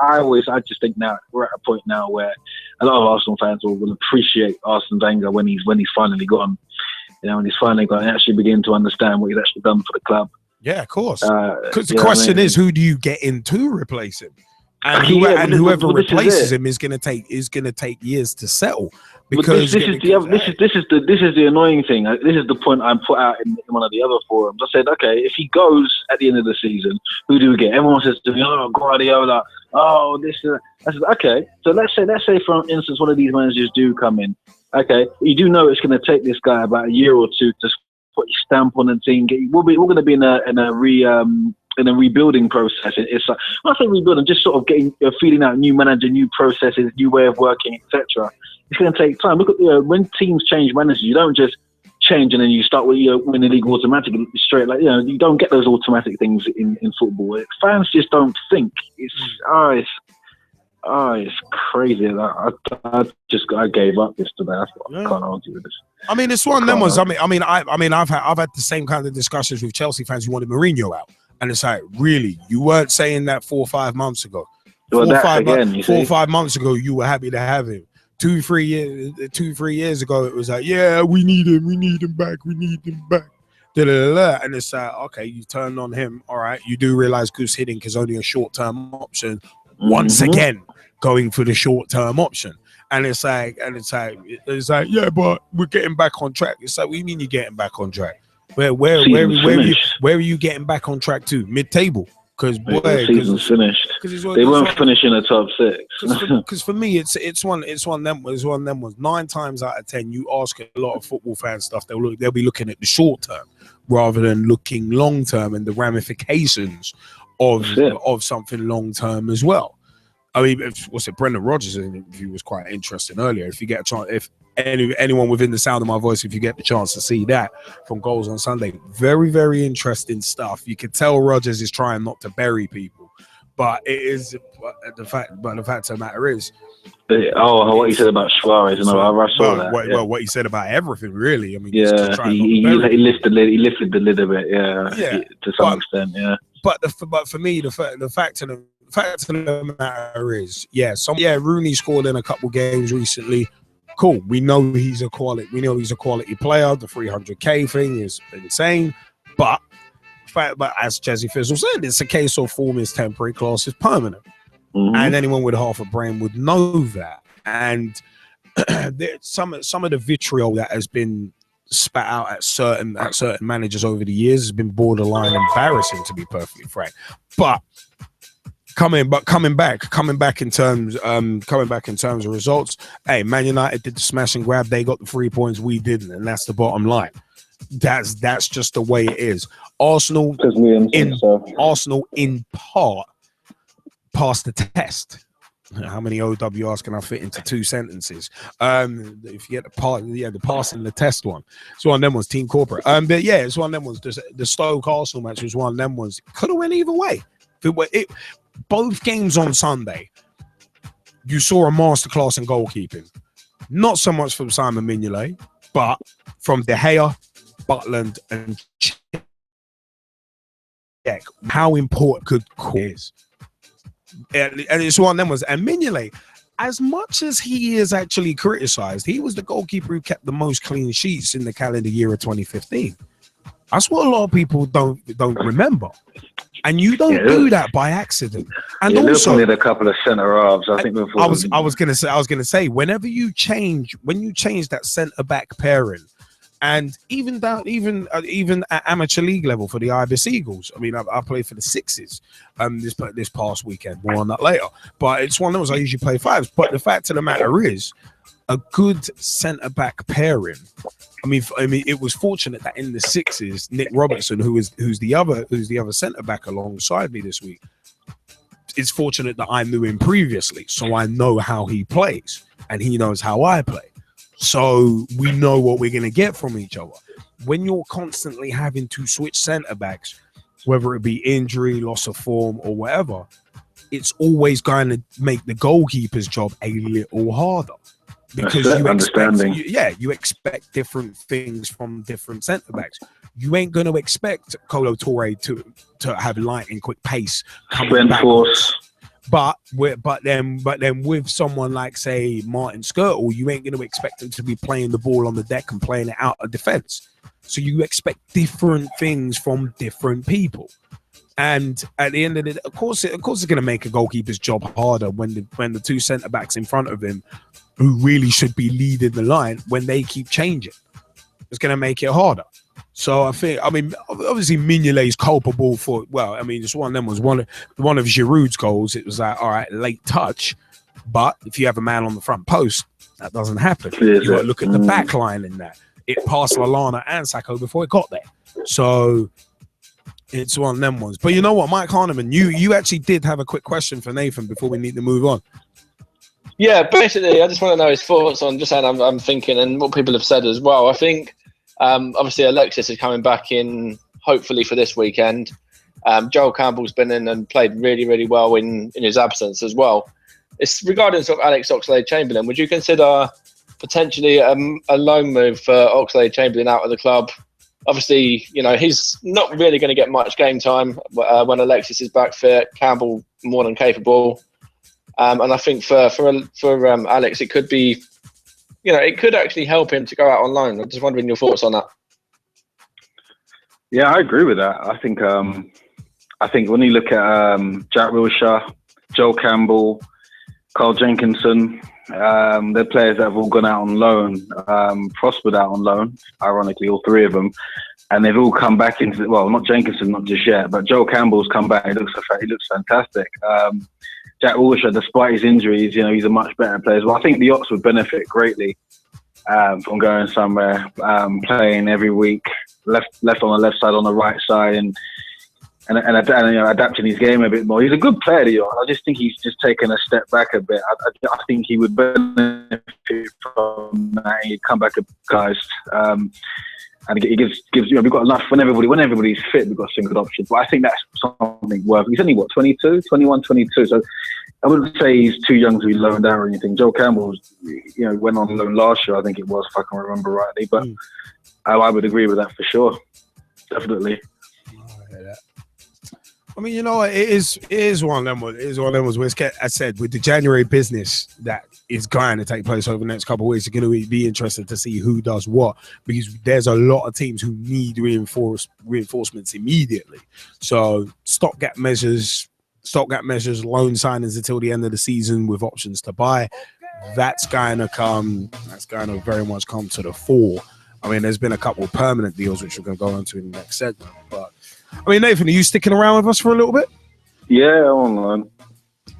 I just think now we're at a point now where a lot of Arsenal fans will appreciate Arsene Wenger when he's finally gone. When he's finally gone and actually begin to understand what he's actually done for the club.
Yeah, of course. Because the question is, who do you get in to replace him? And whoever replaces him is going to take years to settle. Because
this is the annoying thing. This is the point I put out in one of the other forums. I said, okay, if he goes at the end of the season, who do we get? Everyone says to me, oh, Guardiola. Oh, this. I said, okay. So let's say for instance, one of these managers do come in. Okay, you do know it's going to take this guy about a year or two to put his stamp on the team. We're going to be in a rebuilding process. It's like, when I say rebuilding, just sort of feeding out new manager, new processes, new way of working, etc. It's going to take time. Look at when teams change managers, you don't just change and then you start with win the league automatically straight. Like you don't get those automatic things in football. Fans just don't think. It's crazy. I gave up yesterday. I can't argue with this.
I mean, it's one of them ones. I've had the same kind of discussions with Chelsea fans who wanted Mourinho out. And it's like, really, you weren't saying that 4 or 5 months ago. 4 or 5 months ago, you were happy to have him. 2-3 years ago, it was like, yeah, we need him back. And it's like, okay, you turned on him. All right, you do realize Goose Hiddink is only a short-term option. Once again, going for the short-term option. And it's like, yeah, but we're getting back on track. It's like, what do you mean you're getting back on track? Where are you getting back on track to? Mid-table? Because
the season's finished. They weren't finishing the top 6.
Because for me, it's one of them ones. 9 times out of 10, you ask a lot of football fan stuff, they'll be looking at the short term rather than looking long term and the ramifications of something long term as well. I mean, Brendan Rodgers' interview was quite interesting earlier. If you get a chance, if anyone within the sound of my voice, if you get the chance to see that from Goals on Sunday, very, very interesting stuff. You can tell Rodgers is trying not to bury people, but it is the fact of the matter is.
What he said about Suarez, I saw that.
What he said about everything, really. I mean,
he lifted the lid a bit, to some extent, yeah.
But for me, the fact of the matter is, Rooney scored in a couple games recently. Cool. We know he's a quality player. The 300k thing is insane. But as Jesse Fizzle said, it's a case of form is temporary, class is permanent. Mm-hmm. And anyone with half a brain would know that. And some of the vitriol that has been spat out at certain managers over the years has been borderline embarrassing, to be perfectly frank. But coming back in terms of results. Hey, Man United did the smash and grab. They got the 3 points, we didn't, and that's the bottom line. That's just the way it is. Arsenal in part passed the test. How many OWRs can I fit into 2 sentences? If you get the passing the test one. It's one of them ones, team corporate. But yeah, it's one of them ones. The Stoke Arsenal match was one of them ones. Could have went either way. Both games on Sunday, you saw a masterclass in goalkeeping. Not so much from Simon Mignolet, but from De Gea, Butland, and Cech. How important could is. And it's one of them ones. And Mignolet, as much as he is actually criticised, he was the goalkeeper who kept the most clean sheets in the calendar year of 2015. That's what a lot of people don't remember. And you don't do that by accident. And
also need a couple of centre halves. I think I
was gonna say whenever you change that centre back pairing, And even at amateur league level for the Ibis Eagles, I mean, I played for the sixes this past weekend. More on that later. But it's one of those I usually play fives. But the fact of the matter is, a good centre back pairing. I mean, it was fortunate that in the sixes, Nick Robertson, who's the other centre back alongside me this week, it's fortunate that I knew him previously, so I know how he plays and he knows how I play. So we know what we're going to get from each other. When you're constantly having to switch centre backs, whether it be injury, loss of form, or whatever, it's always going to make the goalkeeper's job a little harder. Because you expect different things from different centre backs. You ain't going to expect Kolo Toure to have lightning quick pace coming back. But then with someone like, say, Martin Skirtle, you ain't going to expect him to be playing the ball on the deck and playing it out of defence. So you expect different things from different people. And at the end of the day, of course, it's going to make a goalkeeper's job harder when the two centre backs in front of him, who really should be leading the line, when they keep changing. It's going to make it harder. So I mean, obviously Mignolet is culpable for, well, I mean, it's one of them was one of Giroud's goals. It was like, all right, late touch, but if you have a man on the front post, that doesn't happen. You got to look at the back line in that. It passed Lallana and Sacco before it got there. So it's one of them ones. But you know what, Mike Harneman, you actually did have a quick question for Nathan before we need to move on.
Yeah, basically, I just want to know his thoughts on just how I'm thinking and what people have said as well. I think, obviously, Alexis is coming back in, hopefully, for this weekend. Joel Campbell's been in and played really, really well in his absence as well. It's regarding sort of Alex Oxlade-Chamberlain. Would you consider potentially a loan move for Oxlade-Chamberlain out of the club? Obviously, you know, he's not really going to get much game time when Alexis is back fit. Campbell more than capable. And I think for Alex, it could be, you know, it could actually help him to go out on loan. I'm just wondering your thoughts on that.
Yeah, I agree with that. I think when you look at Jack Wilshere, Joel Campbell, Carl Jenkinson, they're players that have all gone out on loan, prospered out on loan, ironically, all three of them. And they've all come back into, well, not Jenkinson, not just yet, but Joel Campbell's come back. He looks fantastic. Jack Wilshere, despite his injuries, you know, he's a much better player as well. I think the Ox would benefit greatly from going somewhere, playing every week, left on the left side, on the right side, and you know, adapting his game a bit more. He's a good player, the Ox. I just think he's just taken a step back a bit. I think he would benefit from that. He'd come back, guys. And it gives you know, we've got enough when everybody's fit, we've got some good options. But I think that's something worth. He's only 22. So I wouldn't say he's too young to be loaned out or anything. Joel Campbell, you know, went on loan last year, I think it was, if I can remember rightly. But I would agree with that for sure, definitely.
I mean, you know, it is one of them. It is one of them where I said, with the January business that is going to take place over the next couple of weeks, it's going to be interesting to see who does what, because there's a lot of teams who need reinforcements immediately. So stopgap measures, loan signings until the end of the season with options to buy. That's going to very much come to the fore. I mean, there's been a couple of permanent deals which we're going to go into in the next segment, but I mean, Nathan, are you sticking around with us for a little bit?
Yeah, I'm on.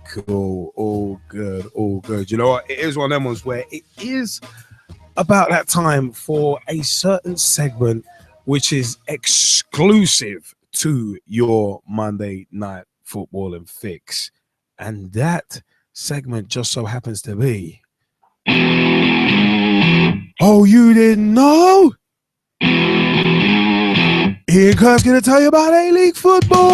Cool. All good. You know what? It is one of them ones where it is about that time for a certain segment which is exclusive to your Monday Night Footballing Fix. And that segment just so happens to be... Oh, you didn't know? Ian Kerr's going to tell you about A-League football.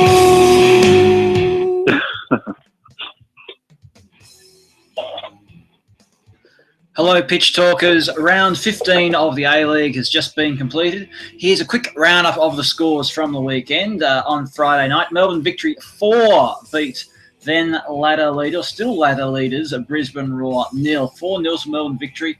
Hello, Pitch Talkers. Round 15 of the A-League has just been completed. Here's a quick roundup of the scores from the weekend. On Friday night, Melbourne Victory 4 beat then ladder leaders, Brisbane Roar 0. 4-0 for Melbourne Victory.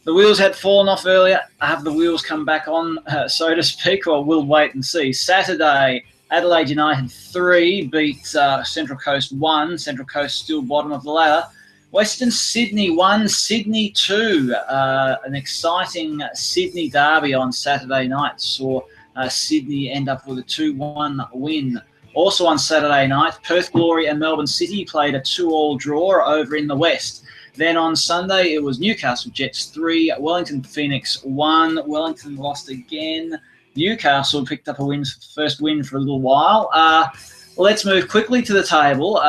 The wheels had fallen off earlier. Have the wheels come back on, so to speak, or we'll wait and see. Saturday, Adelaide United 3 beat Central Coast 1. Central Coast still bottom of the ladder. Western Sydney 1, Sydney 2. An exciting Sydney derby on Saturday night saw Sydney end up with a 2-1 win. Also on Saturday night, Perth Glory and Melbourne City played a 2-2 draw over in the West. Then on Sunday, it was Newcastle Jets 3, Wellington Phoenix 1. Wellington lost again. Newcastle picked up a win, first win for a little while. Let's move quickly to the table.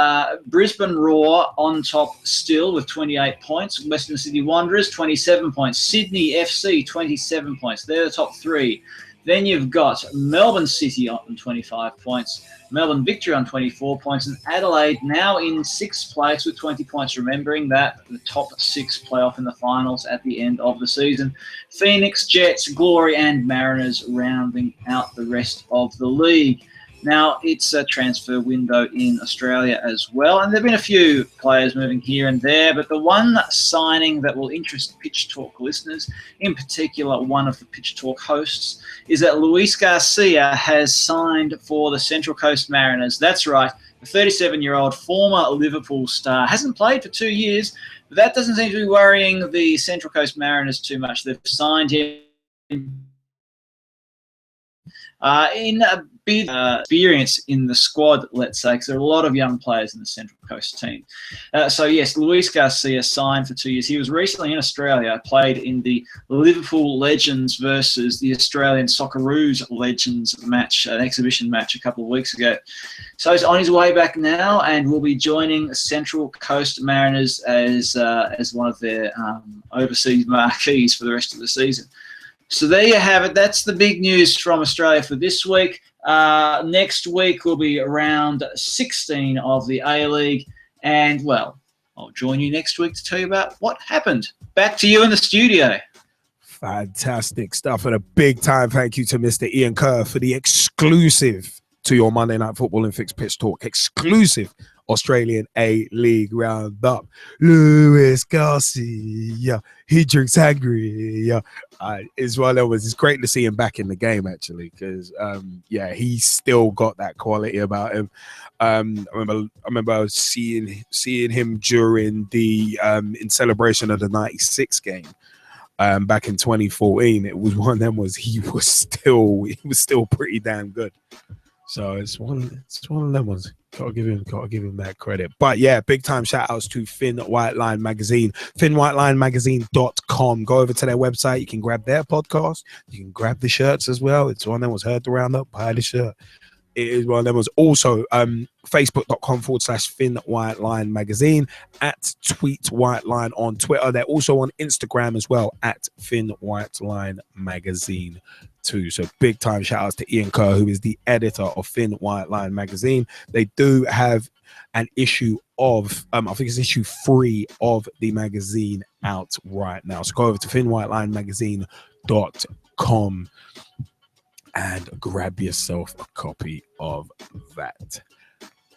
Brisbane Roar on top still with 28 points. Western Sydney Wanderers, 27 points. Sydney FC, 27 points. They're the top three. Then you've got Melbourne City on 25 points. Melbourne Victory on 24 points. And Adelaide now in 6th place with 20 points. Remembering that the top 6 playoff in the finals at the end of the season. Phoenix, Jets, Glory and Mariners rounding out the rest of the league. Now, it's a transfer window in Australia as well, and there have been a few players moving here and there, but the one signing that will interest Pitch Talk listeners, in particular one of the Pitch Talk hosts, is that Luis Garcia has signed for the Central Coast Mariners. That's right, the 37-year-old former Liverpool star. Hasn't played for 2 years, but that doesn't seem to be worrying the Central Coast Mariners too much. They've signed him in a bit experience in the squad, let's say, because there are a lot of young players in the Central Coast team. So, yes, Luis Garcia signed for 2 years. He was recently in Australia, played in the Liverpool Legends versus the Australian Socceroos Legends match, an exhibition match a couple of weeks ago. So he's on his way back now and will be joining Central Coast Mariners as one of their overseas marquees for the rest of the season. So there you have it. That's the big news from Australia for this week. Next week will be round 16 of the A-League. And, well, I'll join you next week to tell you about what happened. Back to you in the studio.
Fantastic stuff. And a big time thank you to Mr. Ian Kerr for the exclusive to your Monday Night Football and Fixed Pitch Talk. Exclusive Australian A-League roundup. Luis Garcia, he drinks angry. It's one of those. It's great to see him back in the game, actually, because yeah, he's still got that quality about him. I remember seeing him during the in celebration of the '96 game. Back in 2014, it was one of them. He was still pretty damn good. So it's one of them ones. Gotta give him that credit. But yeah, big time shout outs to Finn Whiteline Magazine, finnwhitelinemagazine.com. Go over to their website. You can grab their podcast. You can grab the shirts as well. It's one of them was heard the roundup, buy the shirt. It is one of them was also facebook.com/Finn Whiteline Magazine, at Tweet Whiteline on Twitter. They're also on Instagram as well, at Finn Whiteline Magazine too. So big time shout outs to Ian Kerr, who is the editor of Finn Whiteline Magazine. They do have an issue of I think it's issue 3 of the magazine out right now. So go over to finnwhitelinemagazine.com and grab yourself a copy of that.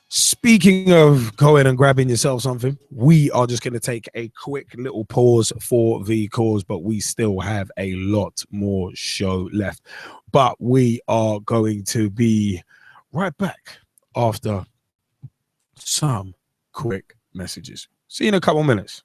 Speaking of going and grabbing yourself something, we are just going to take a quick little pause for the cause, but we still have a lot more show left. But we are going to be right back after some quick messages. See you in a couple minutes.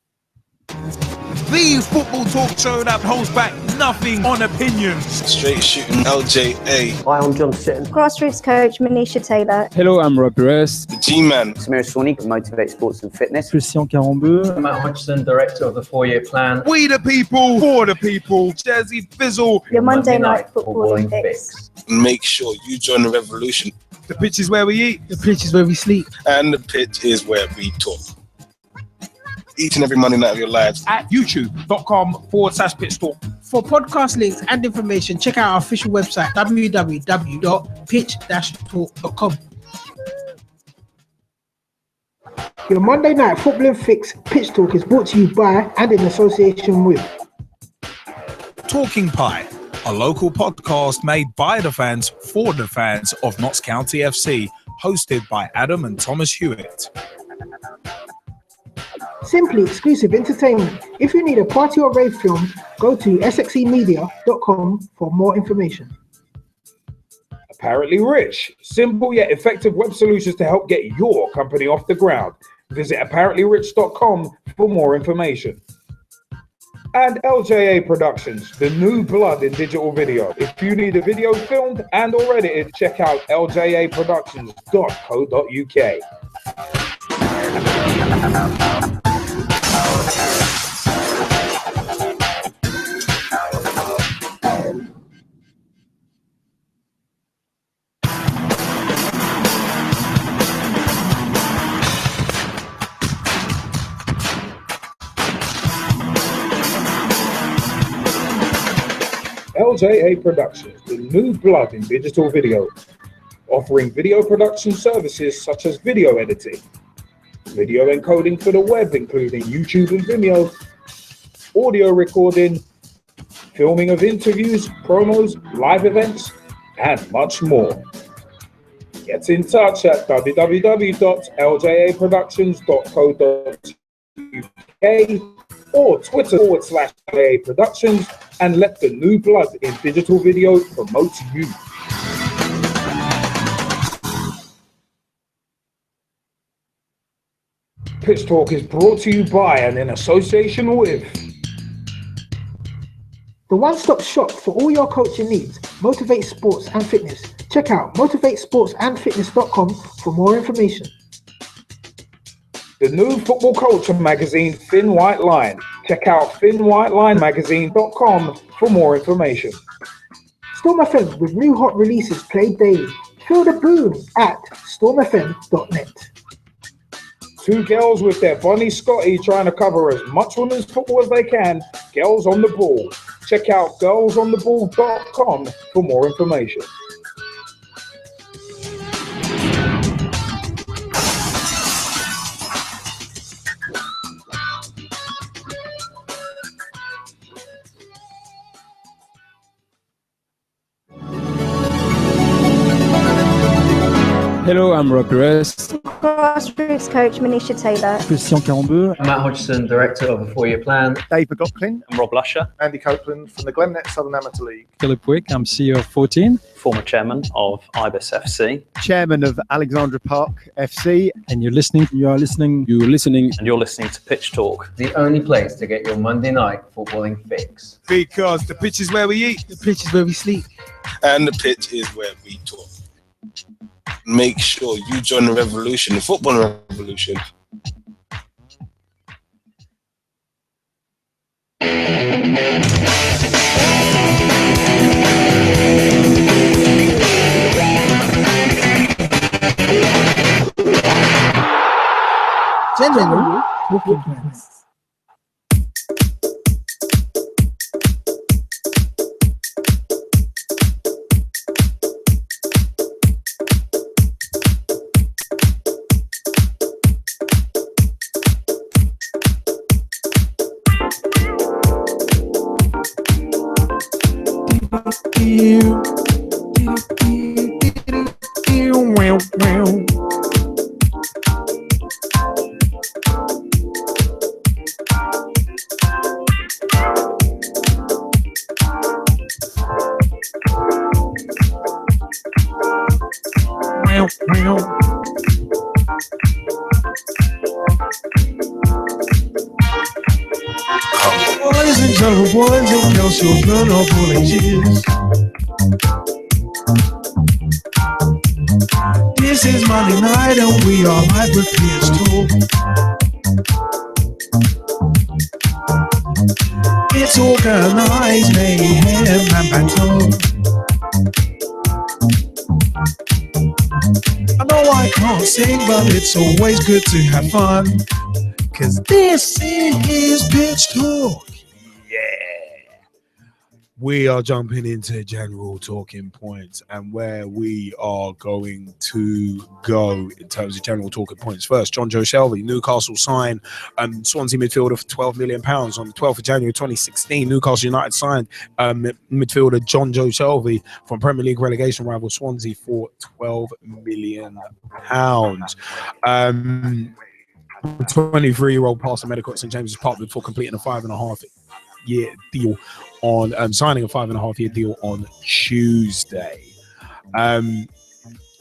The football talk show that holds back nothing on opinions.
Straight shooting LJA.
Hi, I'm John Sitton.
Grassroots coach Manisha Taylor.
Hello, I'm Rob Vernon.
The G-Man.
Samir Sonley, Motivate Sports and Fitness.
Christian Carambeu.
Matt Hodgson, Director of the 4-year plan.
We the people, for the people. Jazzy Fizzle.
Your Monday night footballing fix.
Make sure you join the revolution.
The pitch is where we eat.
The pitch is where we sleep.
And the pitch is where we talk. Each and every Monday night of your lives.
At youtube.com/Pitch Talk. For podcast links and information, check out our official website, www.pitch-talk.com. Your Monday night footballing fix, Pitch Talk, is brought to you by and in association with
Talking Pie, a local podcast made by the fans for the fans of Notts County FC, hosted by Adam and Thomas Hewitt.
Simply Exclusive Entertainment. If you need a party or rave film, go to sxemedia.com for more information.
Apparently Rich, simple yet effective web solutions to help get your company off the ground. Visit apparentlyrich.com for more information. And LJA Productions, the new blood in digital video. If you need a video filmed and or edited, check out ljaproductions.co.uk. LJA Productions, the new blood in digital video, offering video production services such as video editing, video encoding for the web, including YouTube and Vimeo, audio recording, filming of interviews, promos, live events, and much more. Get in touch at www.ljaproductions.co.uk or Twitter/LJA Productions and let the new blood in digital video promote you. Pitch Talk is brought to you by and in association with
the one-stop shop for all your coaching needs, Motivate Sports and Fitness. Check out motivatesportsandfitness.com for more information.
The new football culture magazine, Thin White Line. Check out thinwhitelinemagazine.com for more information.
Storm FM with new hot releases played daily. Feel the boom at stormfm.net.
Two girls with their bunny Scotty trying to cover as much women's football as they can. Girls on the Ball. Check out girlsontheball.com for more information.
Hello, I'm Russ Vernon.
Grassroots coach Manisha Taylor.
Christian Carambeu.
Matt Hodgson, Director of the 4-Year Plan.
Dave McLaughlin.
I'm Rob Lusher.
Andy Copeland from the Glennet Southern Amateur League.
Philip Wick, I'm CEO of 14.
Former chairman of Ibis FC.
Chairman of Alexandra Park FC.
And you're listening to
Pitch Talk.
The only place to get your Monday night footballing fix.
Because the pitch is where we eat.
The pitch is where we sleep.
And the pitch is where we talk. Make sure you join the revolution, the football revolution.
Generally, talking plans.
Boys and gentlemen, boys and girls, children of all ages. This is Monday night and we are live with Pitch Talk. It's organized mayhem and battle. I know I can't sing, but it's always good to have fun. Cause this is Pitch Talk.
We are jumping into general talking points and where we are going to go in terms of general talking points. First, John Joe Shelvey, Newcastle signed Swansea midfielder for £12 million. On the 12th of January 2016, Newcastle United signed midfielder John Joe Shelvey from Premier League relegation rival Swansea for £12 million. 23-year-old passed the medical at St James's Park before completing a 5.5-year deal on signing a 5.5-year deal on Tuesday.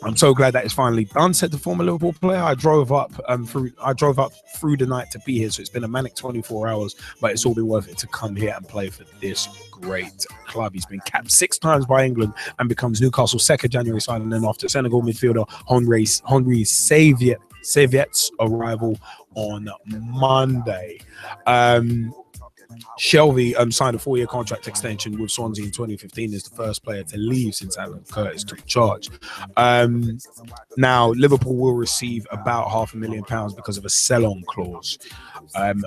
I'm so glad that it's finally done, said the former Liverpool player. I drove up through the night to be here, so it's been a manic 24 hours, but it's all been worth it to come here and play for this great club. He's been capped 6 times by England and becomes Newcastle's second January signing after Senegal midfielder Henri Saviet's arrival on Monday. Shelvey signed a 4-year contract extension with Swansea in 2015 as the first player to leave since Alan Curtis took charge. Now, Liverpool will receive about £500,000 because of a sell-on clause.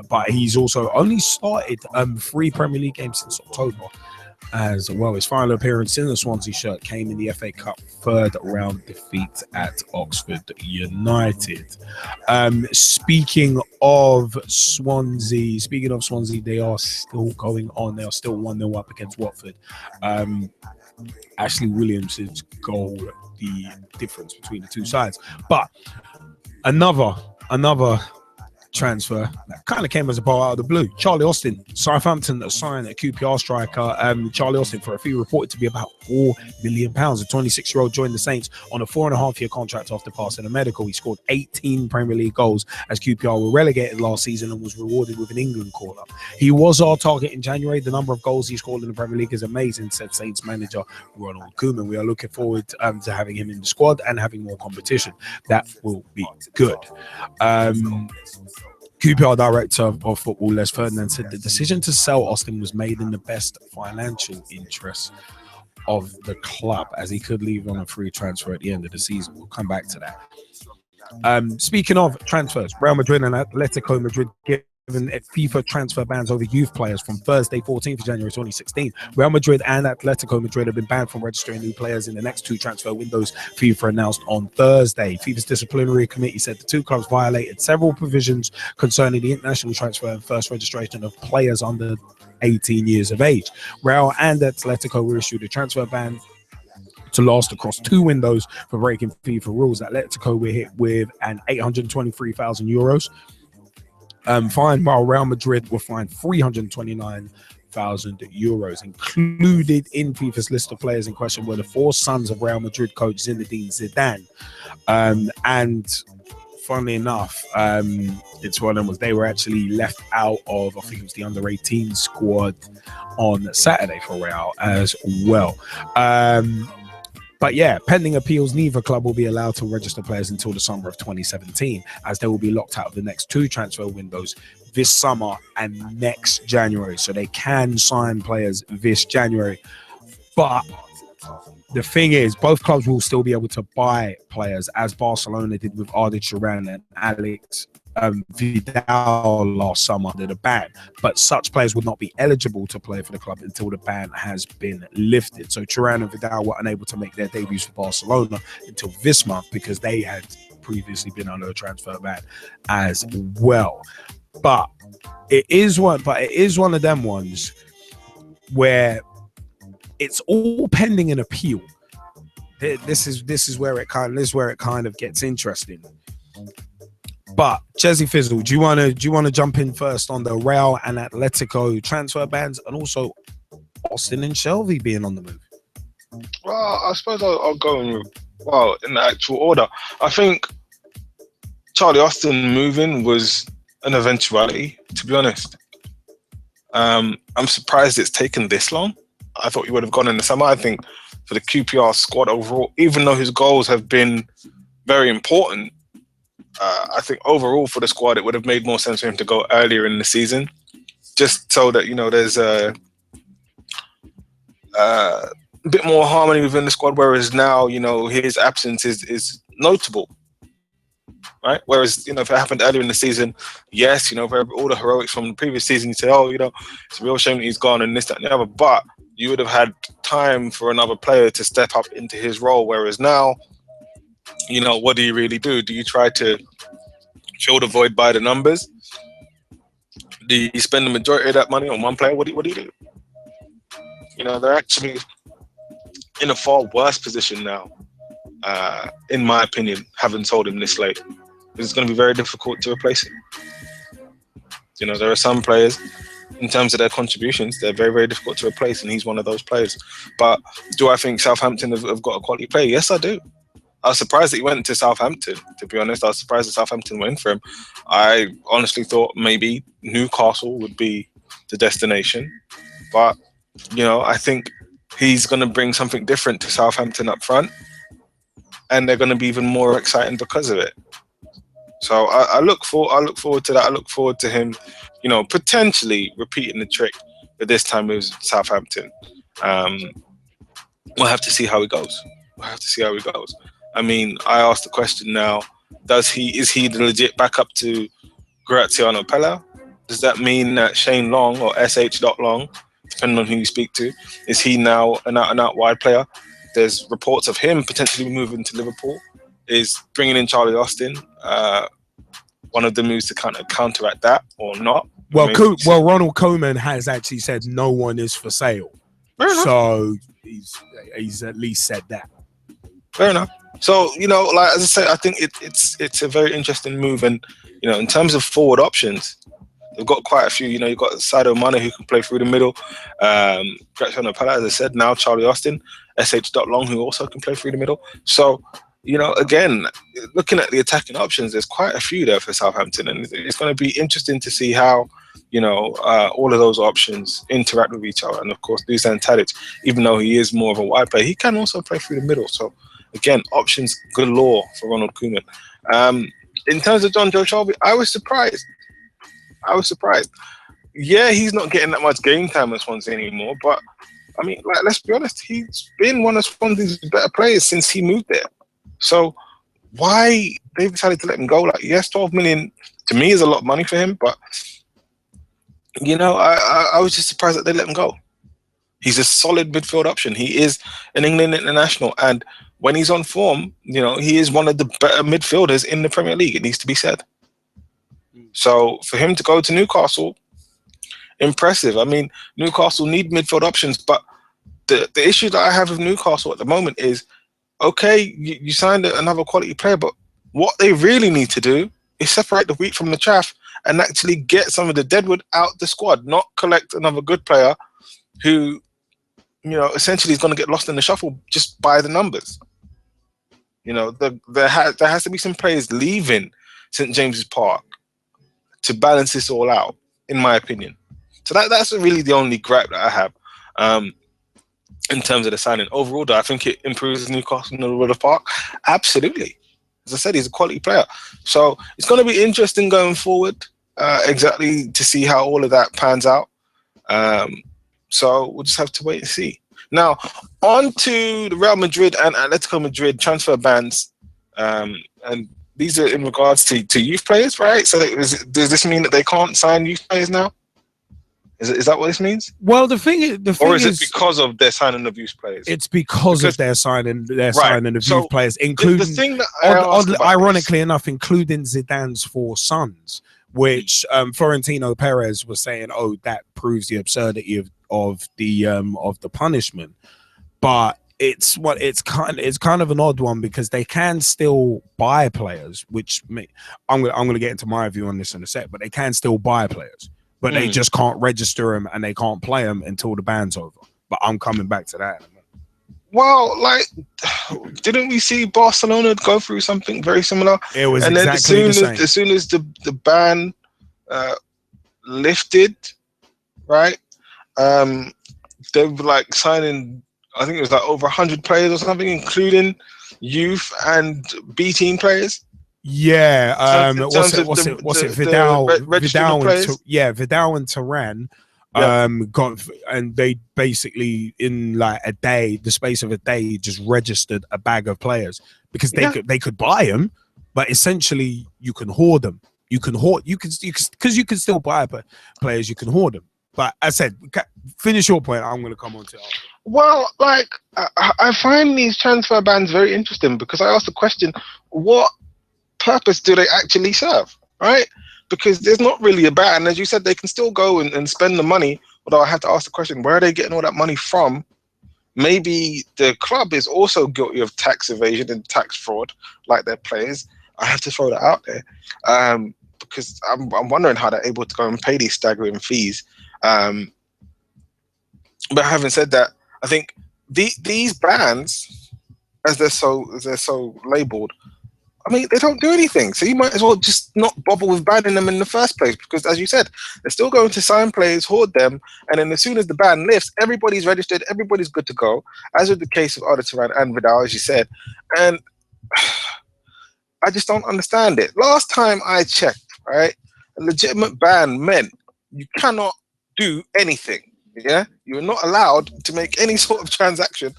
But he's also only started 3 Premier League games since October as well. His final appearance in the Swansea shirt came in the FA Cup 3rd round defeat at Oxford United. Speaking of Swansea, they are still going on. They are still 1-0 up against Watford. Ashley Williamson's goal, the difference between the two sides. But another transfer that kind of came as a ball out of the blue. Charlie Austin, Southampton signed a QPR striker, Charlie Austin, for a fee reported to be about £4 million. The 26-year-old joined the Saints on a 4.5-year contract after passing a medical. He scored 18 Premier League goals as QPR were relegated last season and was rewarded with an England call-up. He was our target in January. The number of goals he scored in the Premier League is amazing, said Saints manager Ronald Koeman. We are looking forward to having him in the squad and having more competition. That will be good. QPR director of football Les Ferdinand said the decision to sell Austin was made in the best financial interests of the club, as he could leave on a free transfer at the end of the season. We'll come back to that. Speaking of transfers, Real Madrid and Atletico Madrid given FIFA transfer bans over youth players from Thursday, 14th of January 2016. Real Madrid and Atletico Madrid have been banned from registering new players in the next 2 transfer windows, FIFA announced on Thursday. FIFA's disciplinary committee said the 2 clubs violated several provisions concerning the international transfer and first registration of players under 18 years of age. Real and Atletico were issued a transfer ban to last across 2 windows for breaking FIFA rules. Atletico were hit with an €823,000 fine, while Real Madrid were fined €329,000. Included in FIFA's list of players in question were the 4 sons of Real Madrid coach Zinedine Zidane. And funnily enough, it's one of them was they were actually left out of, I think it was the under-18 squad on Saturday for Real as well. But yeah, pending appeals, neither club will be allowed to register players until the summer of 2017, as they will be locked out of the next 2 transfer windows this summer and next January. So they can sign players this January. But the thing is, both clubs will still be able to buy players, as Barcelona did with Arda Turan and Alex Vidal last summer under the ban, but such players would not be eligible to play for the club until the ban has been lifted. So Turan and Vidal were unable to make their debuts for Barcelona until this month because they had previously been under a transfer ban as well. But it is one of them ones where it's all pending an appeal. This is where it kind of gets interesting. But Jezzy Fizzle, do you want to jump in first on the Real and Atletico transfer bans, and also Austin and Shelvey being on the move?
Well, I suppose I'll go in the actual order. I think Charlie Austin moving was an eventuality, to be honest. I'm surprised it's taken this long. I thought he would have gone in the summer. I think for the QPR squad overall, even though his goals have been very important, I think overall for the squad, it would have made more sense for him to go earlier in the season, just so that, there's a bit more harmony within the squad, whereas now, his absence is notable, right? Whereas, if it happened earlier in the season, yes, for all the heroics from the previous season, you say, it's a real shame that he's gone and this, that, and the other, but you would have had time for another player to step up into his role, whereas now, what do you really do? Do you try to fill the void by the numbers? Do you spend the majority of that money on one player? What do you do? They're actually in a far worse position now, in my opinion, having sold him this late. It's going to be very difficult to replace him. There are some players, in terms of their contributions, they're very, very difficult to replace, and he's one of those players. But do I think Southampton have got a quality player? Yes, I do. I was surprised that he went to Southampton, to be honest. I was surprised that Southampton went for him. I honestly thought maybe Newcastle would be the destination. But, you know, I think he's going to bring something different to Southampton up front. And they're going to be even more exciting because of it. So I look forward to that. I look forward to him, you know, potentially repeating the trick, but this time it was Southampton. We'll have to see how it goes. I mean, I asked the question now: is he the legit backup to Graziano Pella? Does that mean that Shane Long or SH. Long, depending on who you speak to, is he now an out-and-out wide player? There's reports of him potentially moving to Liverpool. Is bringing in Charlie Austin one of the moves to kind of counteract that or not?
Well, Ronald Koeman has actually said no one is for sale. So he's at least said that.
Fair enough. So, you know, like as I say, I think it's a very interesting move. And, you know, in terms of forward options, they've got quite a few. You know, you've got Sadio Mane who can play through the middle. Graziano Pella, as I said, now Charlie Austin. SH. Long, who also can play through the middle. So, you know, again, looking at the attacking options, there's quite a few there for Southampton. And it's going to be interesting to see how, you know, all of those options interact with each other. And, of course, Dusan Tadic, even though he is more of a wide player, he can also play through the middle. So, again, options galore for Ronald Koeman. In terms of John Joe Shelvey, I was surprised. Yeah, he's not getting that much game time at Swansea anymore, but I mean, like, let's be honest, he's been one of Swansea's better players since he moved there. So why they decided to let him go? Like, yes, 12 million to me is a lot of money for him, but you know, I was just surprised that they let him go. He's a solid midfield option. He is an England international, and when he's on form, you know, he is one of the better midfielders in the Premier League. It needs to be said. So for him to go to Newcastle, impressive. I mean, Newcastle need midfield options, but the issue that I have with Newcastle at the moment is, okay, you signed another quality player, but what they really need to do is separate the wheat from the chaff and actually get some of the deadwood out the squad, not collect another good player who, you know, essentially is going to get lost in the shuffle just by the numbers. You know, there has to be some players leaving St. James's Park to balance this all out, in my opinion. So that's really the only gripe that I have in terms of the signing. Overall, do I think it improves Newcastle in the Royal Park? Absolutely. As I said, he's a quality player. So it's going to be interesting going forward, exactly to see how all of that pans out. So we'll just have to wait and see. Now, on to the Real Madrid and Atletico Madrid transfer bans. And these are in regards to youth players, right? So does this mean that they can't sign youth players now? Is that what this means?
Well, the thing is,
it because of their signing of youth players?
It's because of their signing of youth players, including
the thing that
ironically enough, including Zidane's 4 sons, which Florentino Perez was saying, "Oh, that proves the absurdity of the punishment." But it's kind of an odd one because they can still buy players, which I'm going to get into my view on this in a sec. But they can still buy players. But they just can't register them and they can't play them until the ban's over. But I'm coming back to that.
Well, like, didn't we see Barcelona go through something very similar?
It was exactly the same.
As soon as the ban lifted, right? They were like signing, I think it was like over 100 players or something, including youth and B team players.
Yeah, what's it? Vidal and Turan got, and they basically in like the space of a day, just registered a bag of players because they could buy them, but essentially you can hoard them. You can still buy players. You can hoard them. But I said, finish your point. I'm going to come on to it.
Well, like I find these transfer bans very interesting because I asked the question, what purpose do they actually serve, right? Because there's not really a ban. As you said, they can still go and spend the money, although I have to ask the question, where are they getting all that money from? Maybe the club is also guilty of tax evasion and tax fraud, like their players. I have to throw that out there because I'm wondering how they're able to go and pay these staggering fees. But having said that, I think these bans as they're so labelled. I mean, they don't do anything. So you might as well just not bother with banning them in the first place, because, as you said, they're still going to sign players, hoard them, and then as soon as the ban lifts, everybody's registered, everybody's good to go, as with the case of Arda and Vidal, as you said. And I just don't understand it. Last time I checked, right, a legitimate ban meant you cannot do anything. Yeah, you're not allowed to make any sort of transaction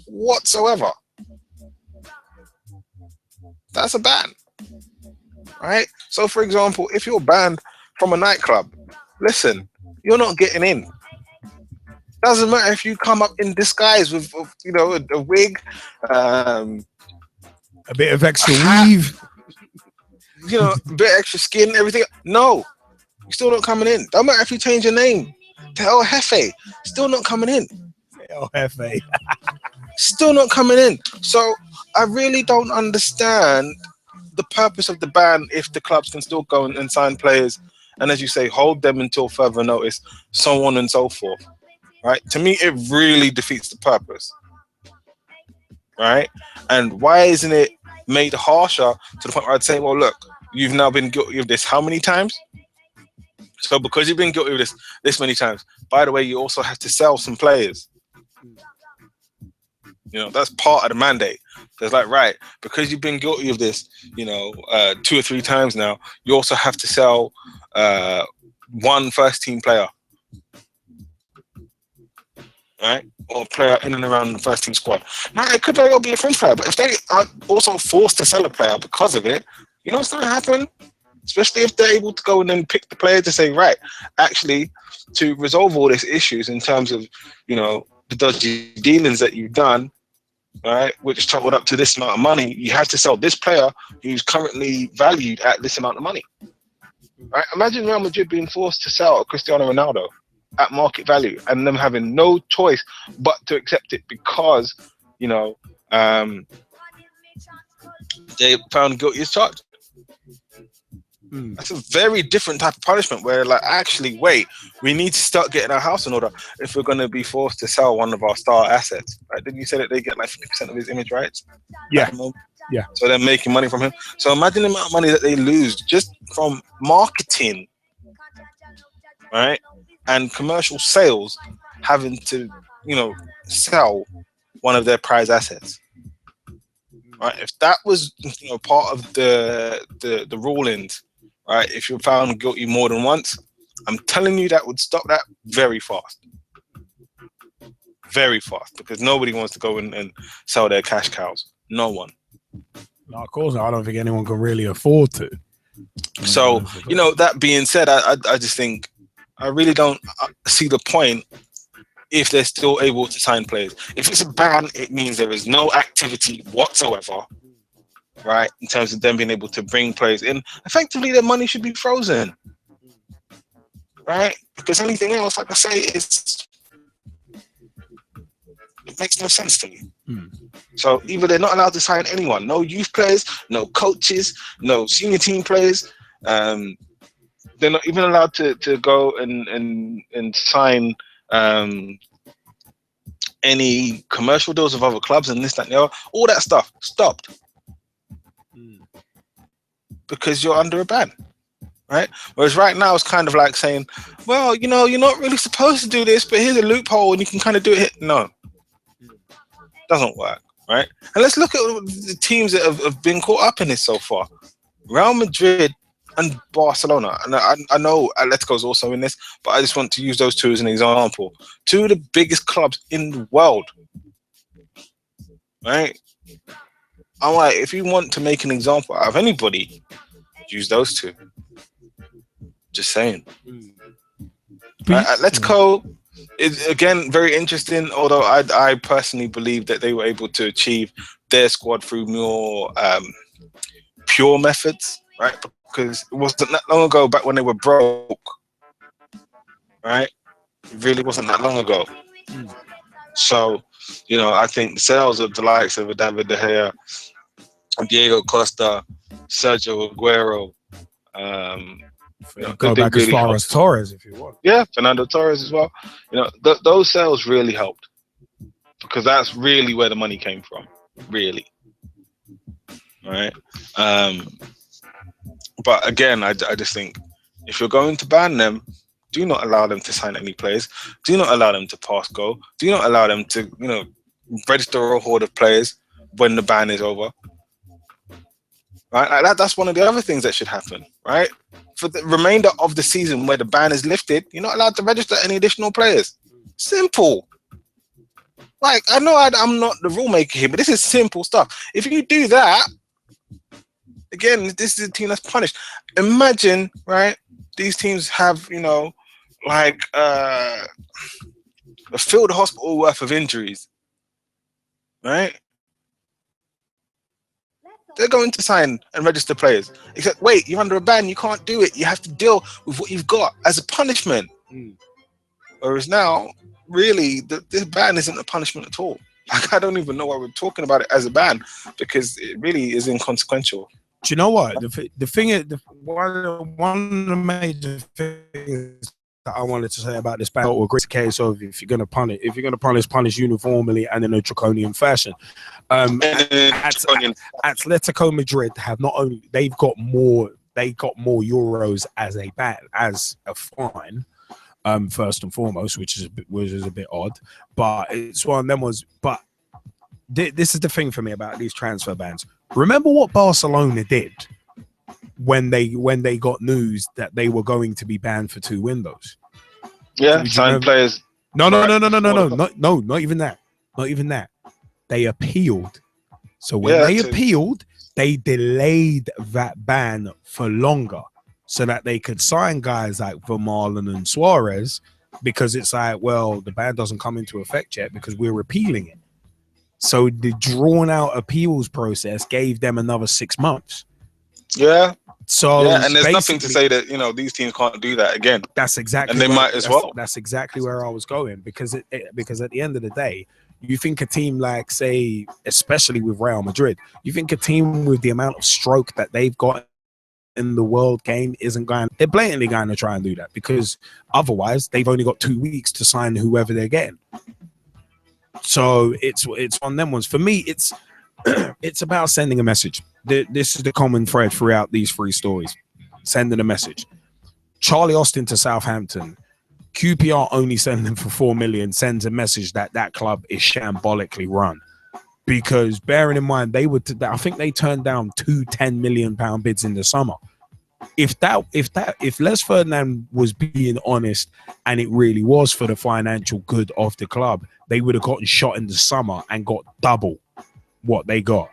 whatsoever. That's a ban, right? So, for example, if you're banned from a nightclub, listen, you're not getting in. Doesn't matter if you come up in disguise with you know, a wig,
a bit of extra weave,
you know, a bit of extra skin, everything. No, you're still not coming in. Don't matter if you change your name to El Jefe, still not coming in.
El Jefe.
Still not coming in. So I really don't understand the purpose of the ban if the clubs can still go and sign players and, as you say, hold them until further notice, so on and so forth. Right? To me, it really defeats the purpose. Right? And why isn't it made harsher to the point where I'd say, well, look, you've now been guilty of this how many times? So because you've been guilty of this many times, by the way, you also have to sell some players. You know, that's part of the mandate. So it's like, right, because you've been guilty of this, you know, 2 or 3 times now, you also have to sell one first team player. Right? Or player in and around the first team squad. Now, it could very well be a fringe player, but if they are also forced to sell a player because of it, you know what's going to happen? Especially if they're able to go and then pick the player to say, right, actually, to resolve all these issues in terms of, you know, the dodgy dealings that you've done, right, which totaled up to this amount of money, you have to sell this player who's currently valued at this amount of money. Right? Imagine Real Madrid being forced to sell Cristiano Ronaldo at market value and them having no choice but to accept it because, you know, they found guilty as charged. That's a very different type of punishment where, like, actually, wait, we need to start getting our house in order if we're going to be forced to sell one of our star assets. Right? Didn't you say that they get like 50% of his image rights?
Yeah. Yeah.
So they're making money from him. So imagine the amount of money that they lose just from marketing, right? And commercial sales having to, you know, sell one of their prize assets. Right? If that was, you know, part of the rulings, right? If you're found guilty more than once, I'm telling you that would stop that very fast. Very fast, because nobody wants to go and sell their cash cows. No one.
No, of course not. I don't think anyone can really afford to.
So, you know, that being said, I just think I really don't see the point if they're still able to sign players. If it's a ban, it means there is no activity whatsoever, right, in terms of them being able to bring players in. Effectively, their money should be frozen, right? Because anything else, like I say, it makes no sense to me. So either they're not allowed to sign anyone, no youth players, no coaches, no senior team players. They're not even allowed to go and sign any commercial deals with other clubs and this, that, and the other. All that stuff stopped. Because you're under a ban, right? Whereas right now it's kind of like saying, well, you know, you're not really supposed to do this, but here's a loophole and you can kind of do it. No, doesn't work, right? And let's look at the teams that have been caught up in this so far. Real Madrid and Barcelona. And I know Atletico is also in this, but I just want to use those two as an example. Two of the biggest clubs in the world, right? I'm like, if you want to make an example out of anybody, use those two. Just saying. Atletico is, again, very interesting, although I personally believe that they were able to achieve their squad through more pure methods, right? Because it wasn't that long ago, back when they were broke, right? It really wasn't that long ago. So, you know, I think the sales of the likes of David De Gea, Diego Costa, Sergio Aguero, you know,
go back
really
as far
helped.
as Torres, if you want.
Yeah, Fernando Torres as well. You know, those sales really helped, because that's really where the money came from. really. Right. But again, I just think if you're going to ban them, do not allow them to sign any players. Do not allow them to pass go. Do not allow them to, register a horde of players when the ban is over. Right? Like that's one of the other things that should happen, right? For the remainder of the season where the ban is lifted, you're not allowed to register any additional players. Simple. Like, I know I'm not the rule maker here, but this is simple stuff. If you do that, again, this is a team that's punished. Imagine, right? These teams have, like a field hospital worth of injuries, right? They're going to sign and register players. Except, wait, you're under a ban. You can't do it. You have to deal with what you've got as a punishment. Whereas now, really, this ban isn't a punishment at all. Like, I don't even know why we're talking about it as a ban, because it really is inconsequential.
Do you know what? The thing is, one of the major things that I wanted to say about this ban, or a great case of if you're going to punish uniformly and in a draconian fashion. Atletico Madrid have not only they got more euros as a fine. First and foremost, which is a bit odd, but it's one of them was. But this is the thing for me about these transfer bans. Remember what Barcelona did when they got news that they were going to be banned for 2 windows.
Yeah, sign players.
No, not even that. Not even that. They appealed. So when they appealed, they delayed that ban for longer, so that they could sign guys like Vermaelen and Suarez, because it's like, well, the ban doesn't come into effect yet because we're repealing it. So the drawn out appeals process gave them another 6 months.
Yeah.
So
and there's nothing to say that these teams can't do that again.
That's exactly,
and they might as well.
That's exactly where I was going, because because at the end of the day, you think a team like, say, especially with Real Madrid, you think a team with the amount of stroke that they've got in the world game isn't going, they're blatantly going to try and do that, because otherwise they've only got 2 weeks to sign whoever they're getting. So it's one of them ones. For me, it's about sending a message. This is the common thread throughout these 3 stories. Sending a message. Charlie Austin to Southampton. QPR only sending for 4 million sends a message that club is shambolically run. Because bearing in mind, I think they turned down 2 £10 million bids in the summer. If Les Ferdinand was being honest and it really was for the financial good of the club, they would have gotten shot in the summer and got double what they got.